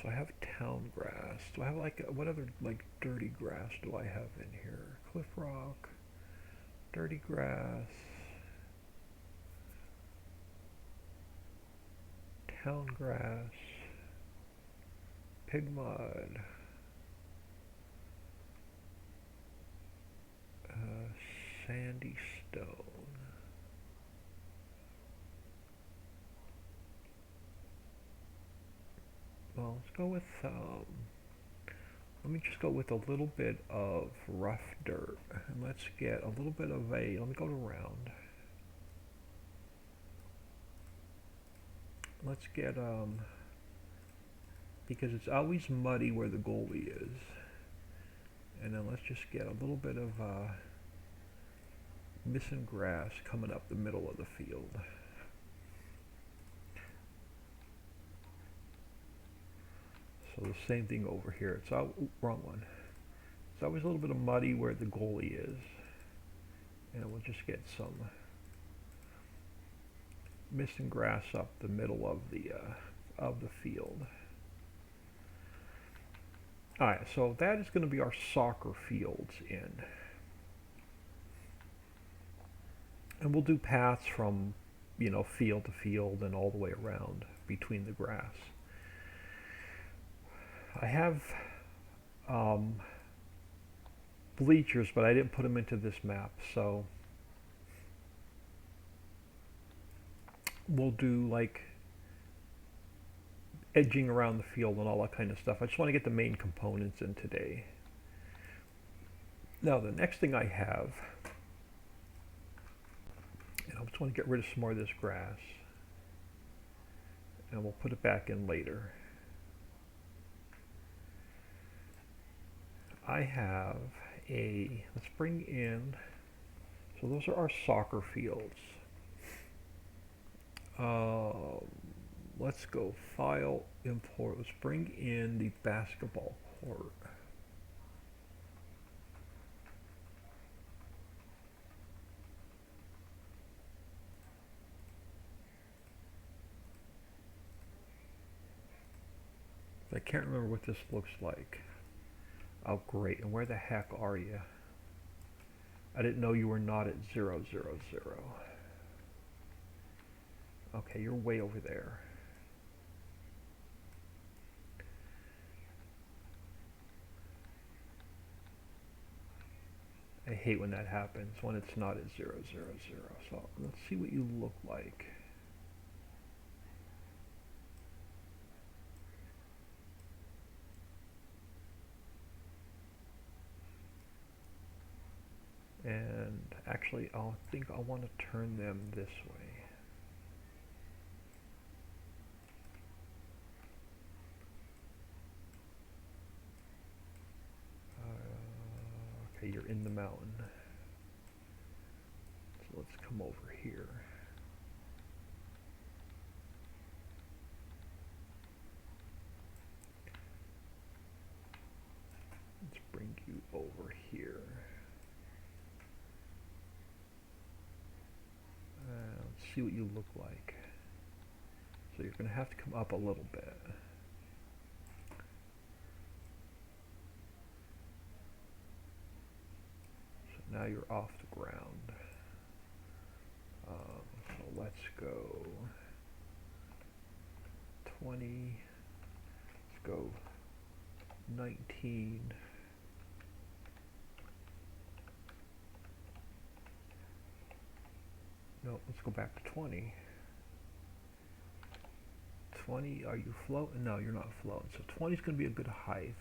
so I have town grass. Do I have like, what other like dirty grass do I have in here? Cliff Rock. Dirty grass, town grass, pig mud, sandy stone. Well, let's go with, let me just go with a little bit of rough dirt. And let's get a little bit of a, let me go to round. Let's get, because it's always muddy where the goalie is. And then let's just get a little bit of missing grass coming up the middle of the field. So the same thing over here. It's wrong one. It's always a little bit of muddy where the goalie is. And we'll just get some missing grass up the middle of the field. Alright, so that is going to be our soccer fields in. And we'll do paths from, you know, field to field and all the way around between the grass. I have bleachers, but I didn't put them into this map, so we'll do like edging around the field and all that kind of stuff. I just want to get the main components in today. Now the next thing I have, and I just want to get rid of some more of this grass, and we'll put it back in later. I have let's bring in, so those are our soccer fields. Let's go file, import, let's bring in the basketball court. I can't remember what this looks like. Oh great, and where the heck are you? I didn't know you were not at 0, 0, 0. Okay, you're way over there. I hate when that happens, when it's not at 0, 0, 0. So let's see what you look like. And actually, I think I want to turn them this way. Okay, you're in the mountain. So let's come over here. Let's bring you over here. Let's see what you look like. So you're going to have to come up a little bit. So now you're off the ground. So let's go 20. Let's go 19. No, let's go back to 20. 20, are you floating? No, you're not floating. So 20 is going to be a good height.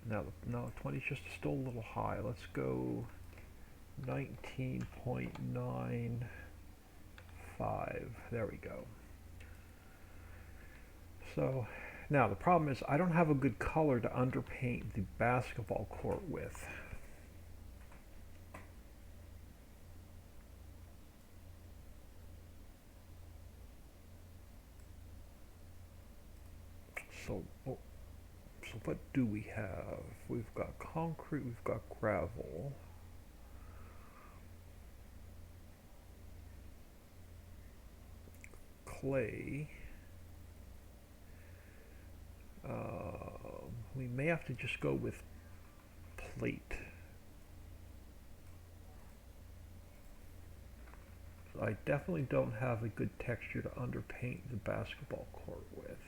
Now, no, 20 is just still a little high. Let's go 19.95. There we go. So now the problem is I don't have a good color to underpaint the basketball court with. So what do we have? We've got concrete, we've got gravel. Clay. We may have to just go with plate. I definitely don't have a good texture to underpaint the basketball court with.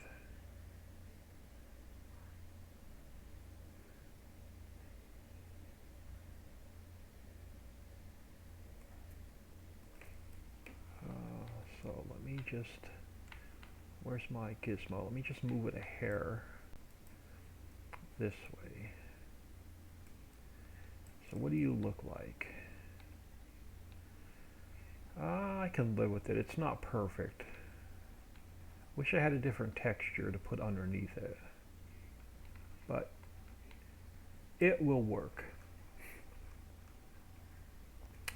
So let me just, where's my gizmo? Let me just move it a hair this way. So what do you look like? I can live with it. It's not perfect. Wish I had a different texture to put underneath it, but it will work.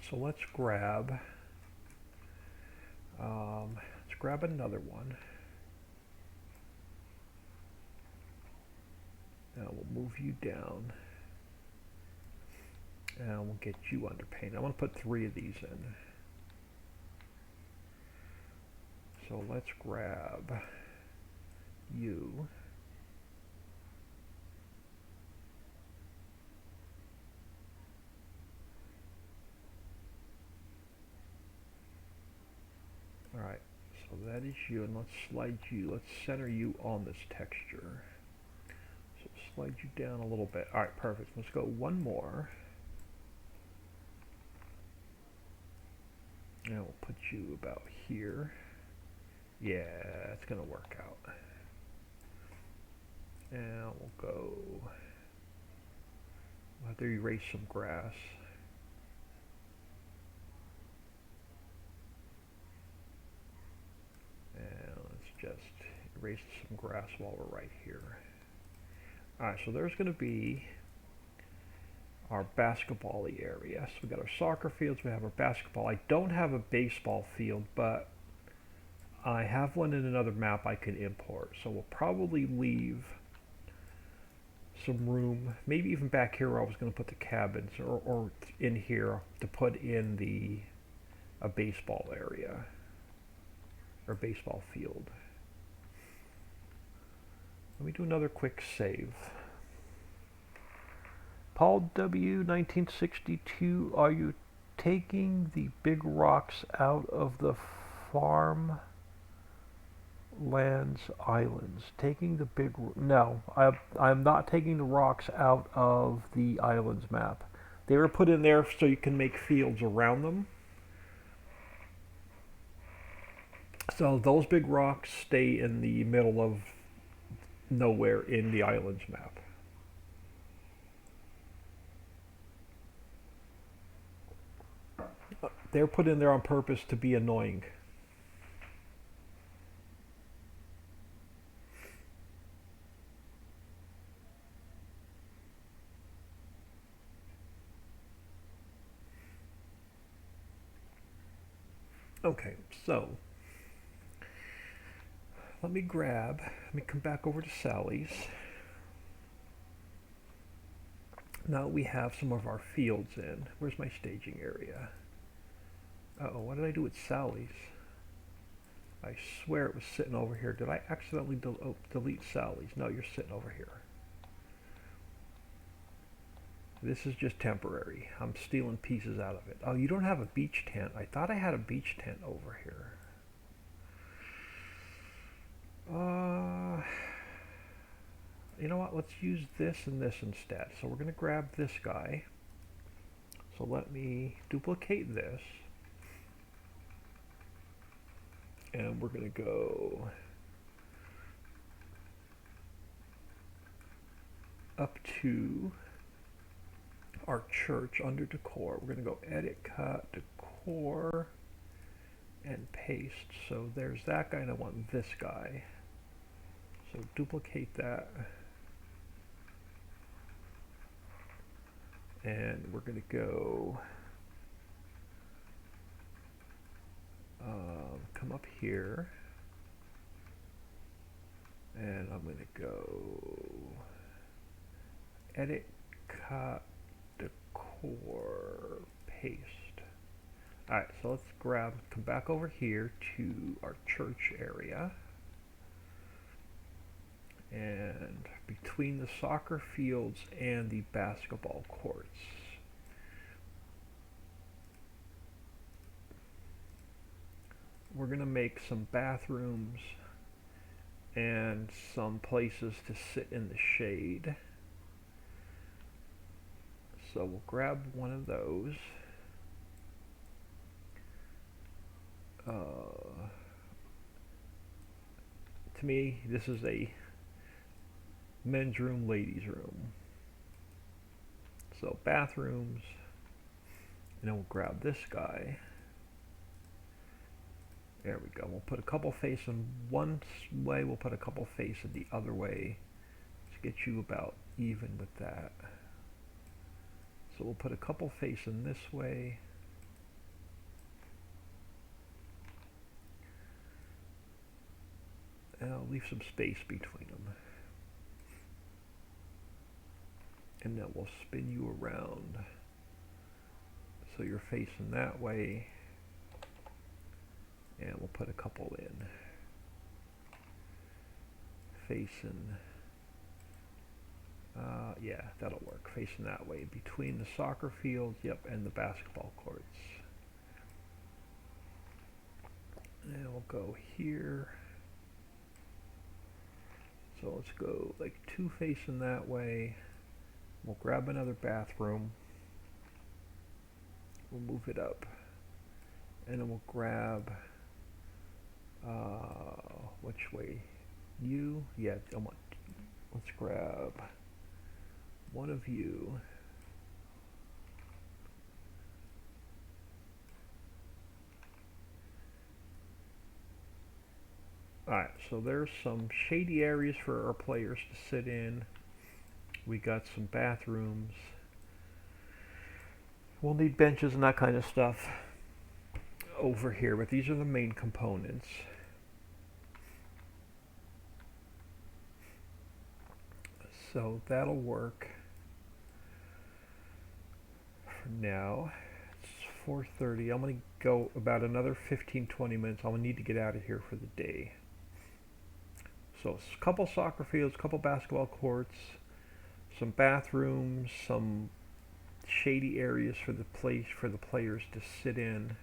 So let's grab another one. Now we'll move you down, and we'll get you underpainted. I want to put 3 of these in. So let's grab you. Alright, so that is you, and let's slide you, let's center you on this texture. So slide you down a little bit. Alright, perfect. Let's go one more. And we'll put you about here. Yeah, it's going to work out. And we'll go, we'll have to erase some grass. And let's just erase some grass while we're right here. Alright, so there's going to be our basketball-y area. So we got our soccer fields, we have our basketball. I don't have a baseball field, but I have one in another map I can import. So we'll probably leave some room, maybe even back here where I was going to put the cabins, or in here to put in a baseball area, or baseball field. Let me do another quick save. Paul W. 1962, are you taking the big rocks out of the farm lands islands? Taking the big... No, I'm not taking the rocks out of the islands map. They were put in there so you can make fields around them. So those big rocks stay in the middle of nowhere in the islands map. They're put in there on purpose to be annoying. Okay, so let me come back over to Sally's. Now we have some of our fields in. Where's my staging area? Uh-oh, what did I do with Sally's? I swear it was sitting over here. Did I accidentally delete Sally's? No, you're sitting over here. This is just temporary. I'm stealing pieces out of it. Oh, you don't have a beach tent. I thought I had a beach tent over here. You know what? Let's use this and this instead. So we're going to grab this guy. So let me duplicate this. And we're going to go up to our church under decor. We're going to go edit, cut, decor, and paste. So there's that guy, and I want this guy. So duplicate that. And we're going to go come up here, and I'm going to go edit, cut, decor, paste. Alright, so let's come back over here to our church area, and between the soccer fields and the basketball courts, we're going to make some bathrooms and some places to sit in the shade. So we'll grab one of those. To me, this is a men's room, ladies' room. So bathrooms, and then we'll grab this guy. There we go. We'll put a couple facing one way, we'll put a couple facing the other way to get you about even with that. So we'll put a couple facing this way. And I'll leave some space between them. And then we'll spin you around so you're facing that way. And we'll put a couple in. Facing, yeah, that'll work. Facing that way between the soccer fields, yep, and the basketball courts. And we'll go here. So let's go like two facing that way. We'll grab another bathroom. We'll move it up. And then we'll grab, which way? You? Yeah, let's grab one of you. Alright, so there's some shady areas for our players to sit in. We got some bathrooms. We'll need benches and that kind of stuff over here, but these are the main components. So that'll work for now. It's 4:30. I'm going to go about another 15-20 minutes. I'm going to need to get out of here for the day. So a couple soccer fields, a couple basketball courts, some bathrooms, some shady areas for the players to sit in.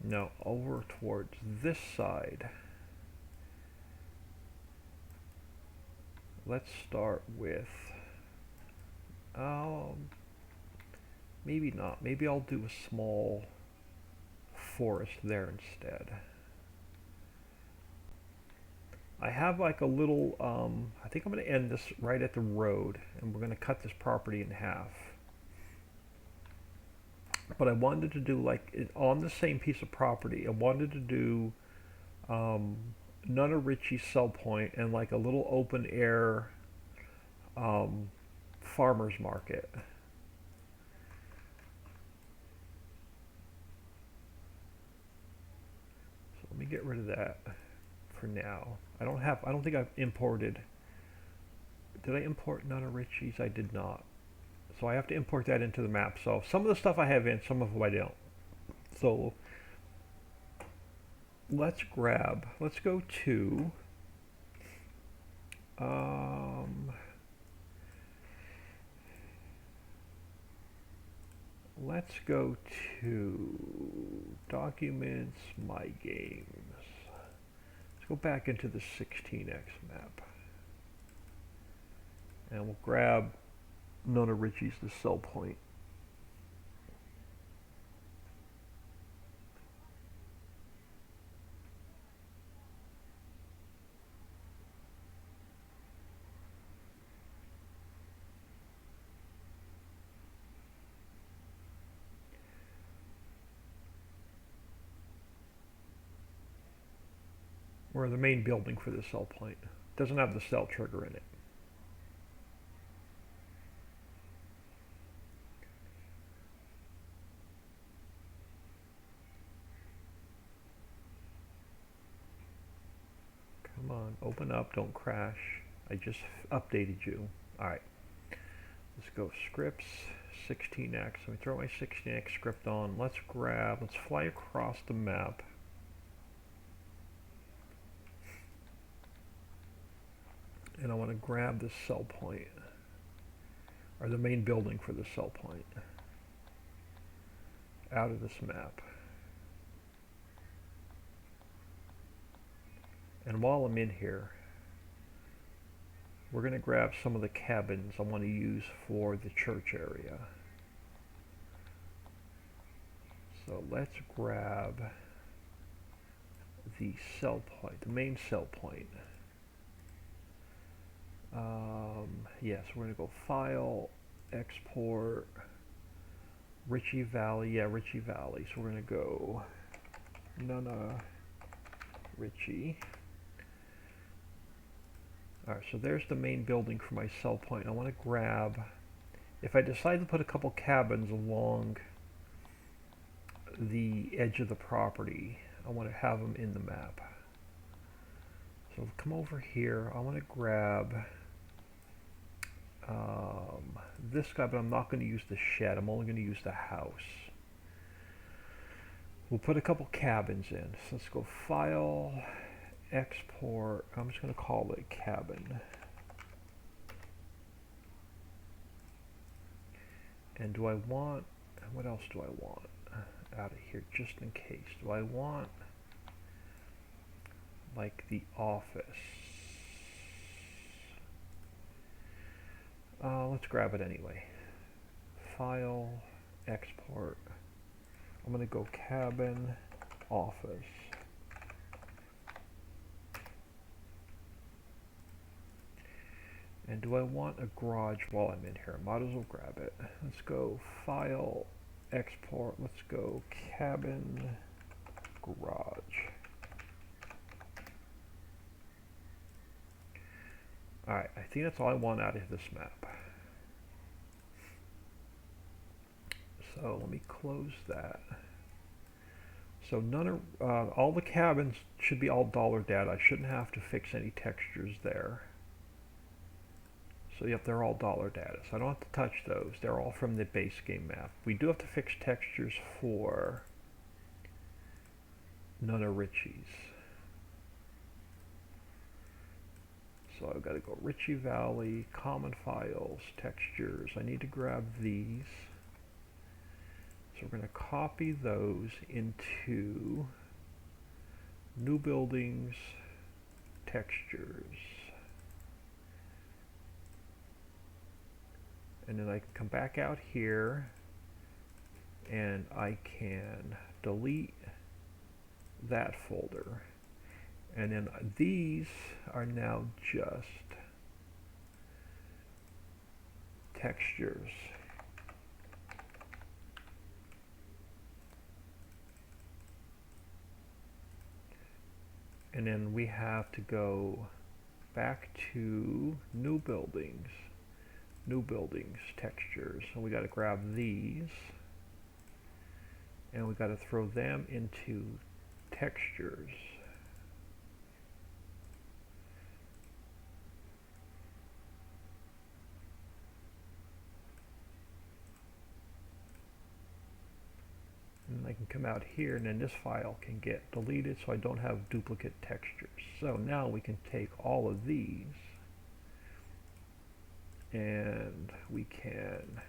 Now over towards this side, let's start with, maybe not. Maybe I'll do a small forest there instead. I have like a little, I think I'm going to end this right at the road, and we're going to cut this property in half. But I wanted to do like, on the same piece of property, I wanted to do Nunna-Ritchie Sell Point and like a little open air farmer's market. So let me get rid of that for now. I don't think I've imported. Did I import Nunna-Ritchie's? I did not. So I have to import that into the map. So some of the stuff I have in, some of them I don't. So let's go to, let's go to Documents, My Games. Let's go back into the 16x map. And we'll grab Nunna-Ritchie's the Sell Point. We're the main building for the Sell Point. Doesn't have the sell trigger in it. Come on, open up, don't crash. I just updated you. Alright, let's go scripts, 16x. Let me throw my 16x script on. Let's fly across the map. And I want to grab the Sell Point, or the main building for the Sell Point, out of this map. And while I'm in here, we're going to grab some of the cabins I want to use for the church area. So let's grab the Sell Point, the main Sell Point. Yes, we're going to go File, export Ritchie Valley. Yeah, Ritchie Valley. So we're going to go Nunna Ritchie. Alright, so there's the main building for my sell point. I want to grab, if I decide to put a couple cabins along the edge of the property, I want to have them in the map. So come over here, I want to grab this guy, but I'm not going to use the shed. I'm only going to use the house. We'll put a couple cabins in. So let's go File, Export. I'm just going to call it Cabin. And do I want, what else do I want out of here just in case? Do I want like the office? Let's grab it anyway. File, Export. I'm going to go Cabin, Office. And do I want a garage while I'm in here? Might as well grab it. Let's go File, Export. Let's go Cabin, Garage. Alright, I think that's all I want out of this map. So let me close that. So none of, all the cabins should be all dollar data. I shouldn't have to fix any textures there. So yep, they're all dollar data. So I don't have to touch those. They're all from the base game map. We do have to fix textures for Nunna Ritchie's. So I've got to go Ritchie Valley, Common Files, Textures. I need to grab these. So we're going to copy those into New Buildings, Textures. And then I can come back out here and I can delete that folder. And then these are now just textures. And then we have to go back to New Buildings, Textures. So we got to grab these and we got to throw them into Textures. And I can come out here and then this file can get deleted so I don't have duplicate textures. So now we can take all of these and we can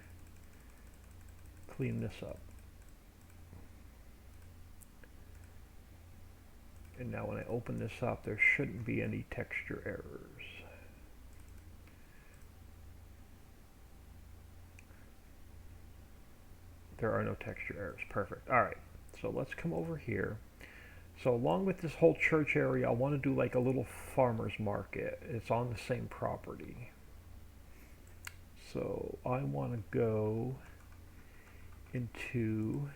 clean this up. And now when I open this up, there shouldn't be any texture errors. There are no texture errors. Perfect. All right. So let's come over here. So along with this whole church area, I want to do like a little farmer's market. It's on the same property. So I want to go into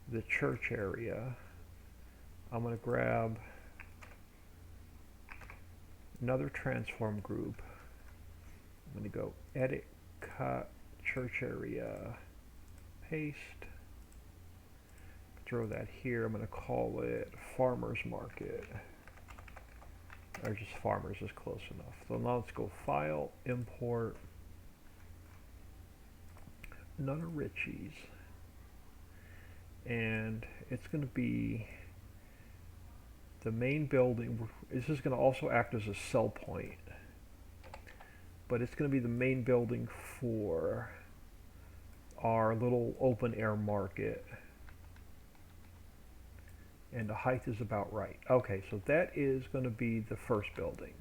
the church area. I'm going to grab another transform group. I'm going to go edit, cut, church area, paste, throw that here. I'm going to call it farmer's market, or just farmers is close enough. So now let's go file, import, Nunna Ritchie's, and it's going to be the main building. This is going to also act as a sell point, but it's going to be the main building for our little open air market. And the height is about right. Okay, so that is going to be the first building.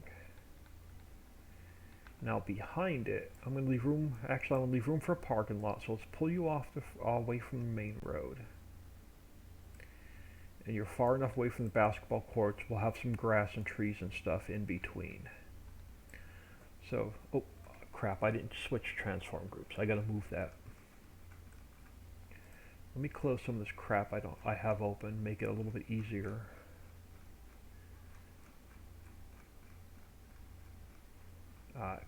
Now behind it, I'm going to leave room, actually I'm going to leave room for a parking lot, so let's pull you off away from the main road. And you're far enough away from the basketball courts, we'll have some grass and trees and stuff in between. So, oh crap, I didn't switch transform groups. I gotta move that. Let me close some of this crap I have open, make it a little bit easier.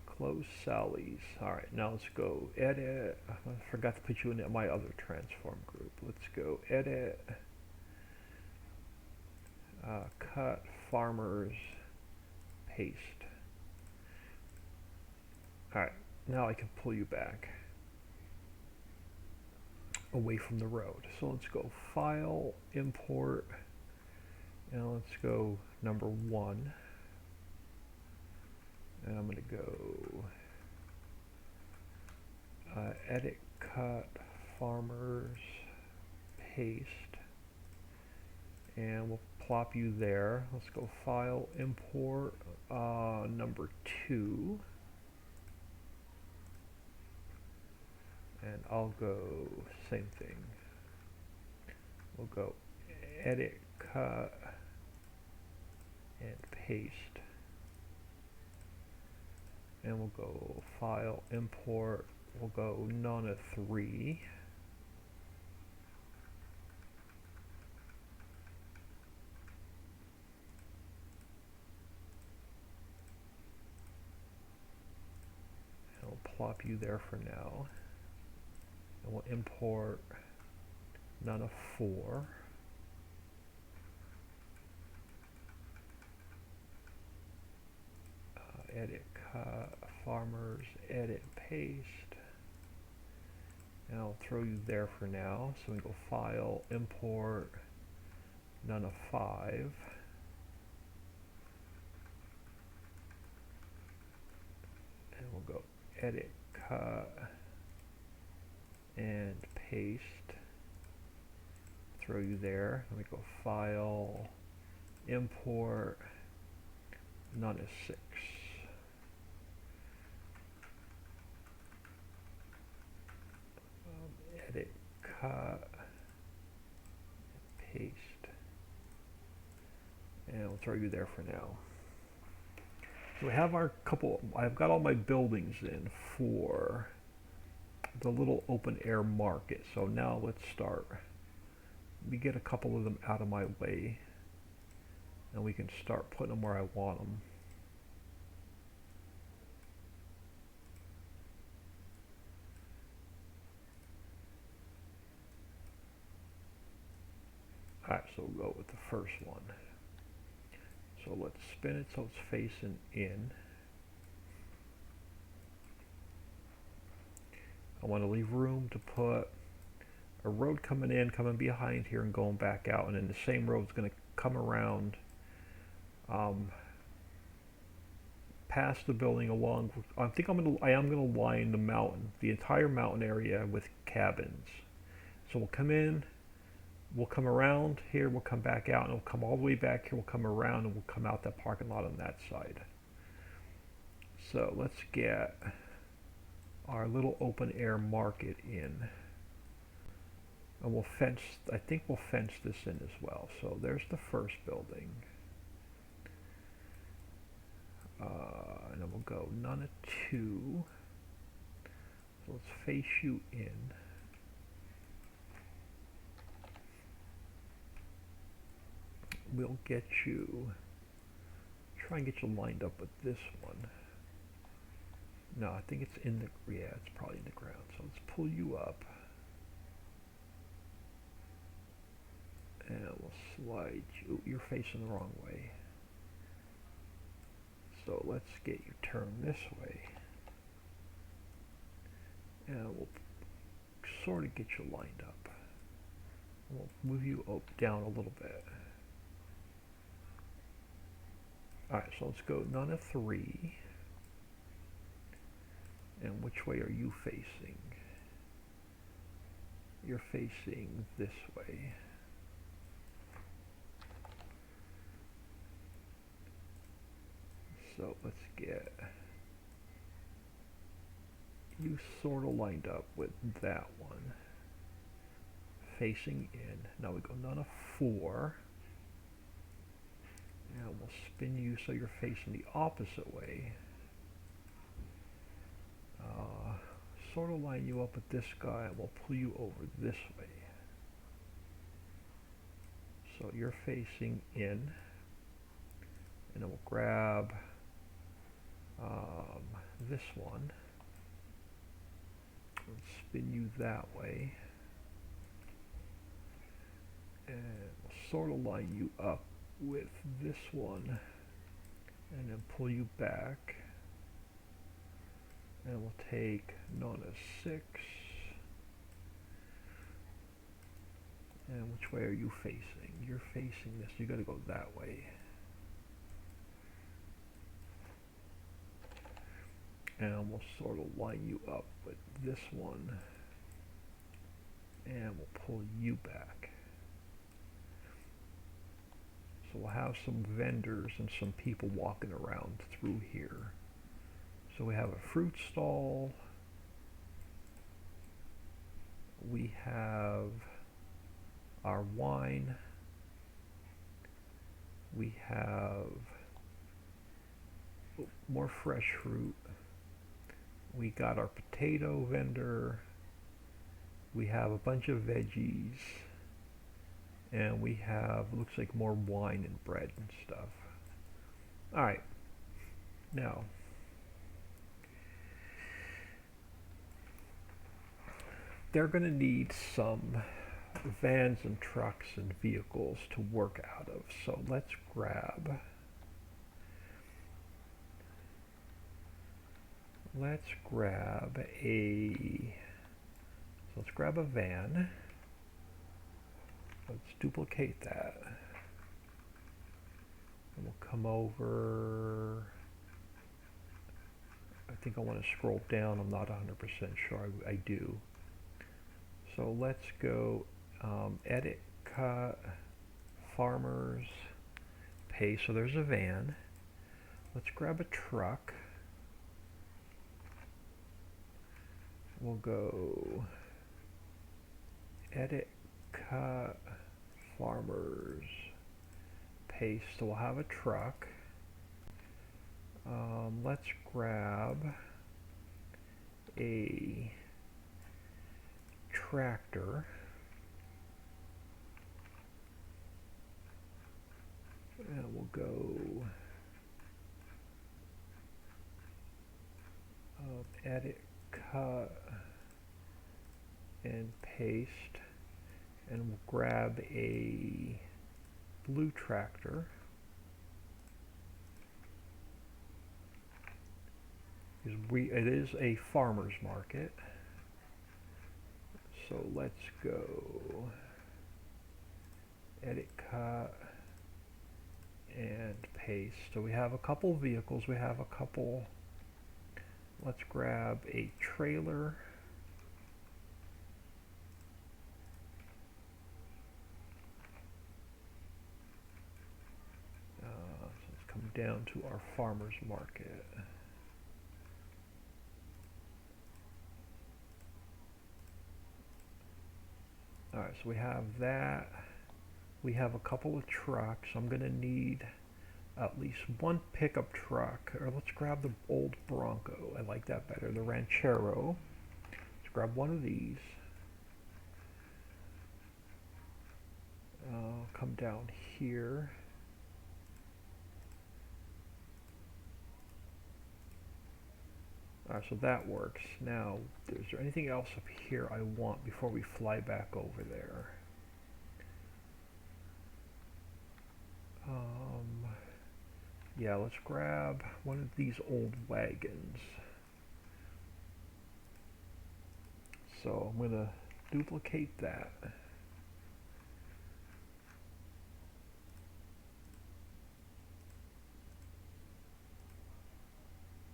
Close Sally's. Alright, now let's go edit. I forgot to put you in my other transform group. Let's go edit. Cut, farmers, paste. Alright, now I can pull you back away from the road. So let's go File, Import, and let's go number 1. And I'm going to go edit, cut, farmers, paste, and we'll plop you there. Let's go File, Import, number 2, and I'll go same thing. We'll go edit, cut, and paste. And we'll go File, Import, we'll go none of 3. And we'll plop you there for now. And we'll import none of 4. Edit, cut, farmers, edit, paste, and I'll throw you there for now. So we go File, Import, none of 5, and we'll go edit, cut, and paste, throw you there. Then we go File, Import, none of 6. Edit, cut, paste, and we'll throw you there for now. So we have our I've got all my buildings in for the little open air market. So now let's start. Let me get a couple of them out of my way, and we can start putting them where I want them. Alright, so we'll go with the first one. So let's spin it so it's facing in. I want to leave room to put a road coming in, coming behind here, and going back out, and then the same road's going to come around past the building along. I am going to line the mountain, the entire mountain area, with cabins. So we'll come in. We'll come around here, we'll come back out, and we'll come all the way back here, we'll come around, and we'll come out that parking lot on that side. So let's get our little open air market in. And we'll fence, I think we'll fence this in as well. So there's the first building. And then we'll go none of 2. So let's face you in. We'll get you, try and get you lined up with this one. No, I think it's in the, yeah, it's probably in the ground. So let's pull you up. And we'll slide you, you're facing the wrong way. So let's get you turned this way. And we'll sort of get you lined up. We'll move you down a little bit. Alright, so let's go none of 3. And which way are you facing? You're facing this way. So let's get you sort of lined up with that one. Facing in. Now we go none of 4. Now we'll spin you so you're facing the opposite way. sort of line you up with this guy and we'll pull you over this way. So you're facing in, and then we'll grab this one and spin you that way, and we'll sort of line you up with this one and then pull you back, and we'll take Nona 6. And which way are you facing? You're facing this. You got to go that way. And we'll sort of line you up with this one. And we'll pull you back. So we'll have some vendors and some people walking around through here. So we have a fruit stall. We have our wine. We have more fresh fruit. We got our potato vendor. We have a bunch of veggies. And we have, looks like, more wine and bread and stuff. Alright. Now, they're going to need some vans and trucks and vehicles to work out of. So let's grab a van. Let's duplicate that. And we'll come over. I think I want to scroll down. I'm not 100% sure I do. So let's go edit, cut, farmers, paste. So there's a van. Let's grab a truck. We'll go edit, cut, farmers, paste. So we'll have a truck. Let's grab a tractor. And we'll go edit, cut, and paste, and we'll grab a blue tractor. It is a farmer's market. So let's go edit, cut, and paste. So we have a couple vehicles. We have a couple. Let's grab a trailer. So let's come down to our farmer's market. Alright, so we have that. We have a couple of trucks. I'm going to need at least one pickup truck. Or let's grab the old Bronco. I like that better. The Ranchero. Let's grab one of these. Come down here. Alright, so that works. Now, is there anything else up here I want before we fly back over there? Yeah, let's grab one of these old wagons. So I'm going to duplicate that.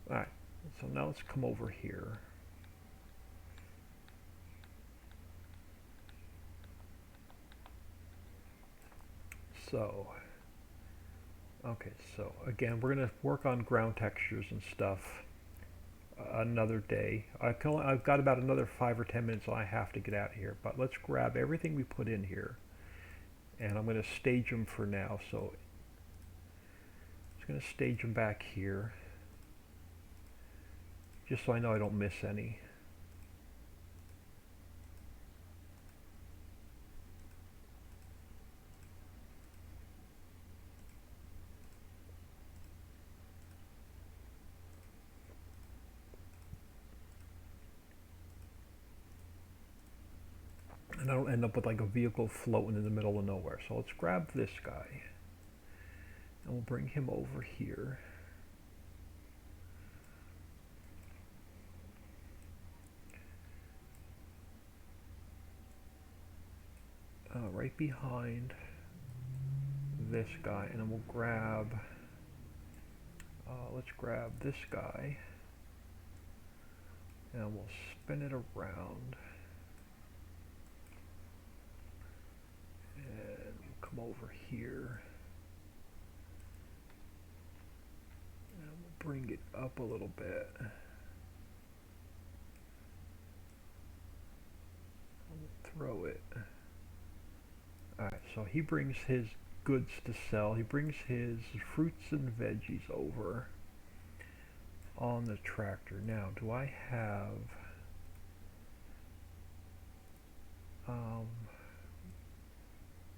Alright, so now let's come over here. So, okay, so again, we're going to work on ground textures and stuff another day. I've got about another 5 or 10 minutes, so I have to get out of here. But let's grab everything we put in here, and I'm going to stage them for now. So I'm going to stage them back here, just so I know I don't miss any. and I don't end up with like a vehicle floating in the middle of nowhere. So let's grab this guy and we'll bring him over here. Right behind this guy, and then we'll grab, let's grab this guy, and we'll spin it around, and we'll come over here, and we'll bring it up a little bit, and we'll throw it. Alright, so he brings his goods to sell. He brings his fruits and veggies over on the tractor. Now, do I have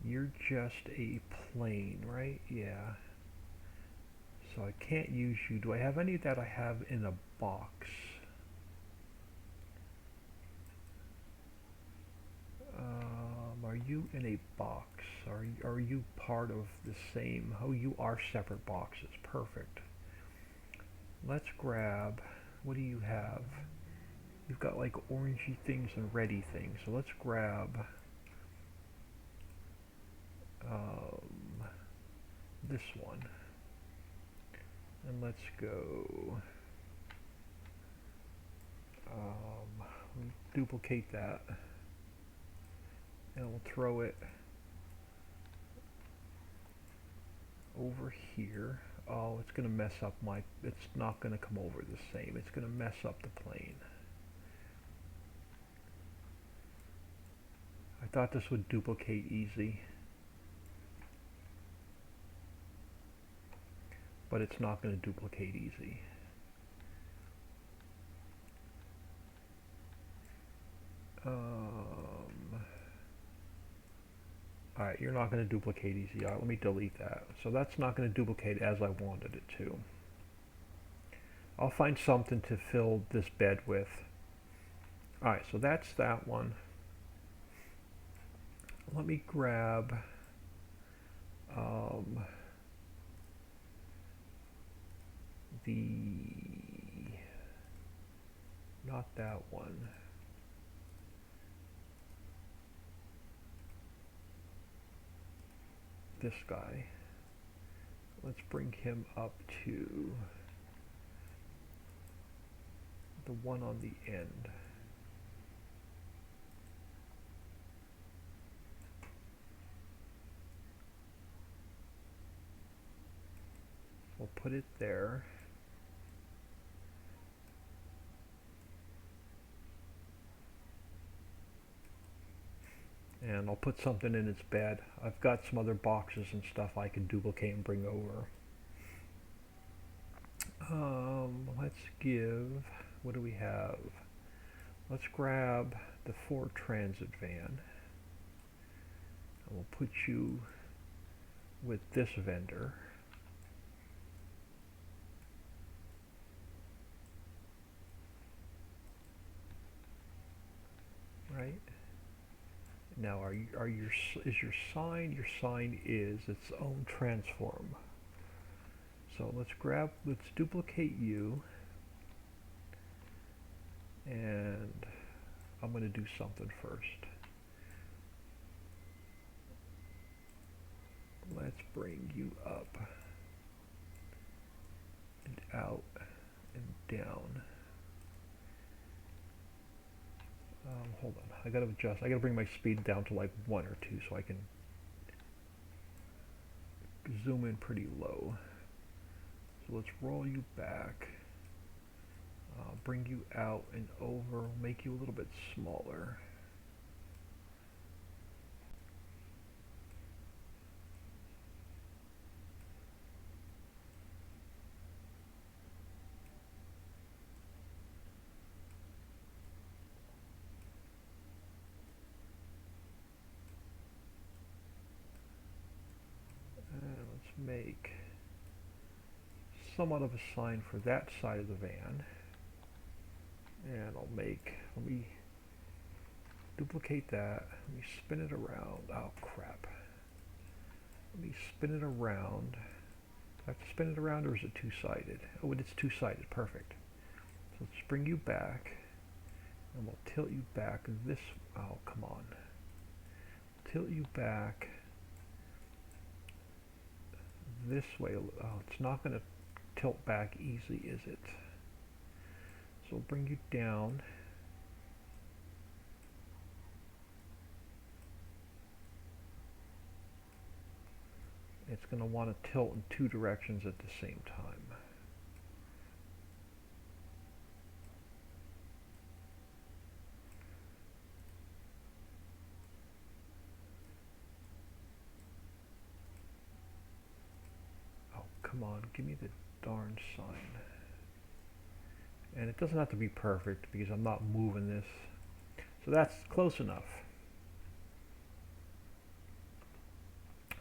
you're just a plane, right? Yeah. So I can't use you. Do I have any that I have in a box? Are you in a box? Are you part of the same? Oh, you are separate boxes. Perfect. Let's grab, what do you have? You've got like orangey things and reddy things. So let's grab this one. And let's go, duplicate that. And we'll throw it over here. Oh, it's going to mess up my, it's not going to come over the same. It's going to mess up the plane. I thought this would duplicate easy, but it's not going to duplicate easy. Alright, you're not going to duplicate easy. Alright, let me delete that. So that's not going to duplicate as I wanted it to. I'll find something to fill this bed with. Alright, so that's that one. Let me grab not that one. This guy. Let's bring him up to the one on the end. We'll put it there. And I'll put something in its bed. I've got some other boxes and stuff I can duplicate and bring over. Let's give, what do we have? Let's grab the Ford Transit van. And we'll put you with this vendor. Right? Now, is your sign? Your sign is its own transform. So let's duplicate you, and I'm going to do something first. Let's bring you up and out and down. Hold on, I gotta adjust. I gotta bring my speed down to like 1 or 2 so I can zoom in pretty low. So let's roll you back, bring you out and over, make you a little bit smaller. Make somewhat of a sign for that side of the van, and I'll make, let me duplicate that. Let me spin it around. Oh crap. Let me spin it around. Do I have to spin it around, or is it two-sided? Oh, it's two-sided. Perfect. So let's bring you back, and we'll tilt you back this. Oh, come on. Tilt you back this way. Oh, it's not going to tilt back easy, is it? So we'll bring you down. It's going to want to tilt in two directions at the same time. Oh, come on, give me the darn sign. And it doesn't have to be perfect because I'm not moving this. So that's close enough.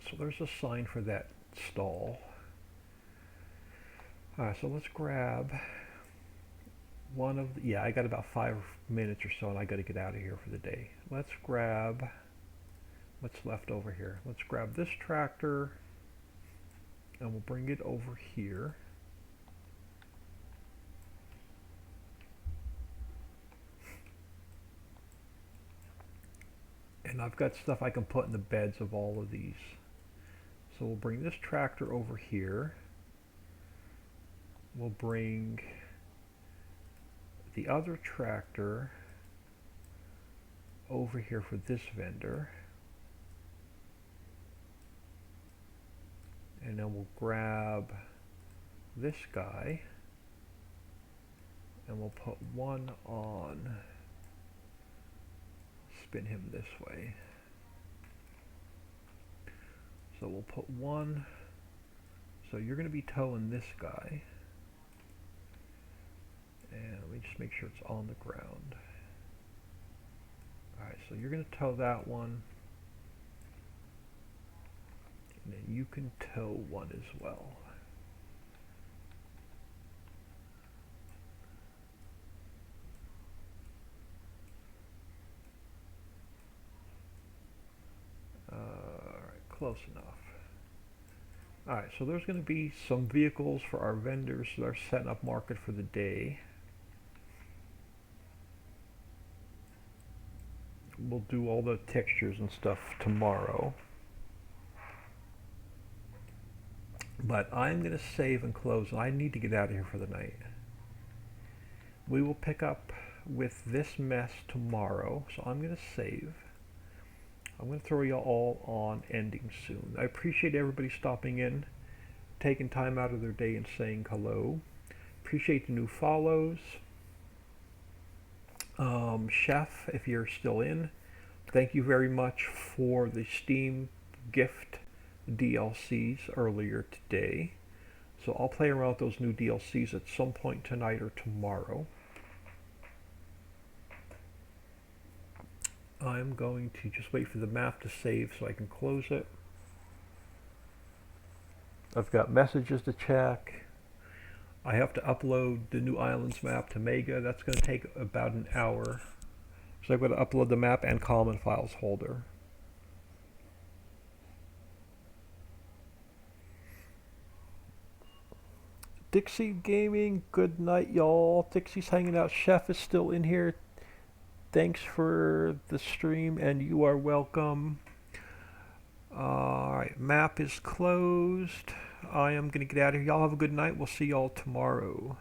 So there's a sign for that stall. Alright, so let's grab one of the, yeah, I got about 5 minutes or so and I got to get out of here for the day. Let's grab what's left over here. Let's grab this tractor and we'll bring it over here. And I've got stuff I can put in the beds of all of these. So we'll bring this tractor over here. We'll bring the other tractor over here for this vendor. And then we'll grab this guy and we'll put one on, spin him this way. So we'll put one, so you're going to be towing this guy. And let me just make sure it's on the ground. Alright, so you're going to tow that one. And then you can tow one as well. Alright, close enough. Alright, so there's going to be some vehicles for our vendors that are setting up market for the day. We'll do all the textures and stuff tomorrow. But I'm going to save and close. I need to get out of here for the night. We will pick up with this mess tomorrow. So I'm going to save. I'm going to throw you all on ending soon. I appreciate everybody stopping in, taking time out of their day and saying hello. Appreciate the new follows. Chef, if you're still in, thank you very much for the Steam gift DLCs earlier today. So I'll play around with those new DLCs at some point tonight or tomorrow. I'm going to just wait for the map to save so I can close it. I've got messages to check. I have to upload the new islands map to Mega. That's going to take about an hour. So I've got to upload the map and common files folder. Dixie Gaming, good night y'all. Dixie's hanging out. Chef is still in here. Thanks for the stream and you are welcome. Alright, map is closed. I am going to get out of here. Y'all have a good night. We'll see y'all tomorrow.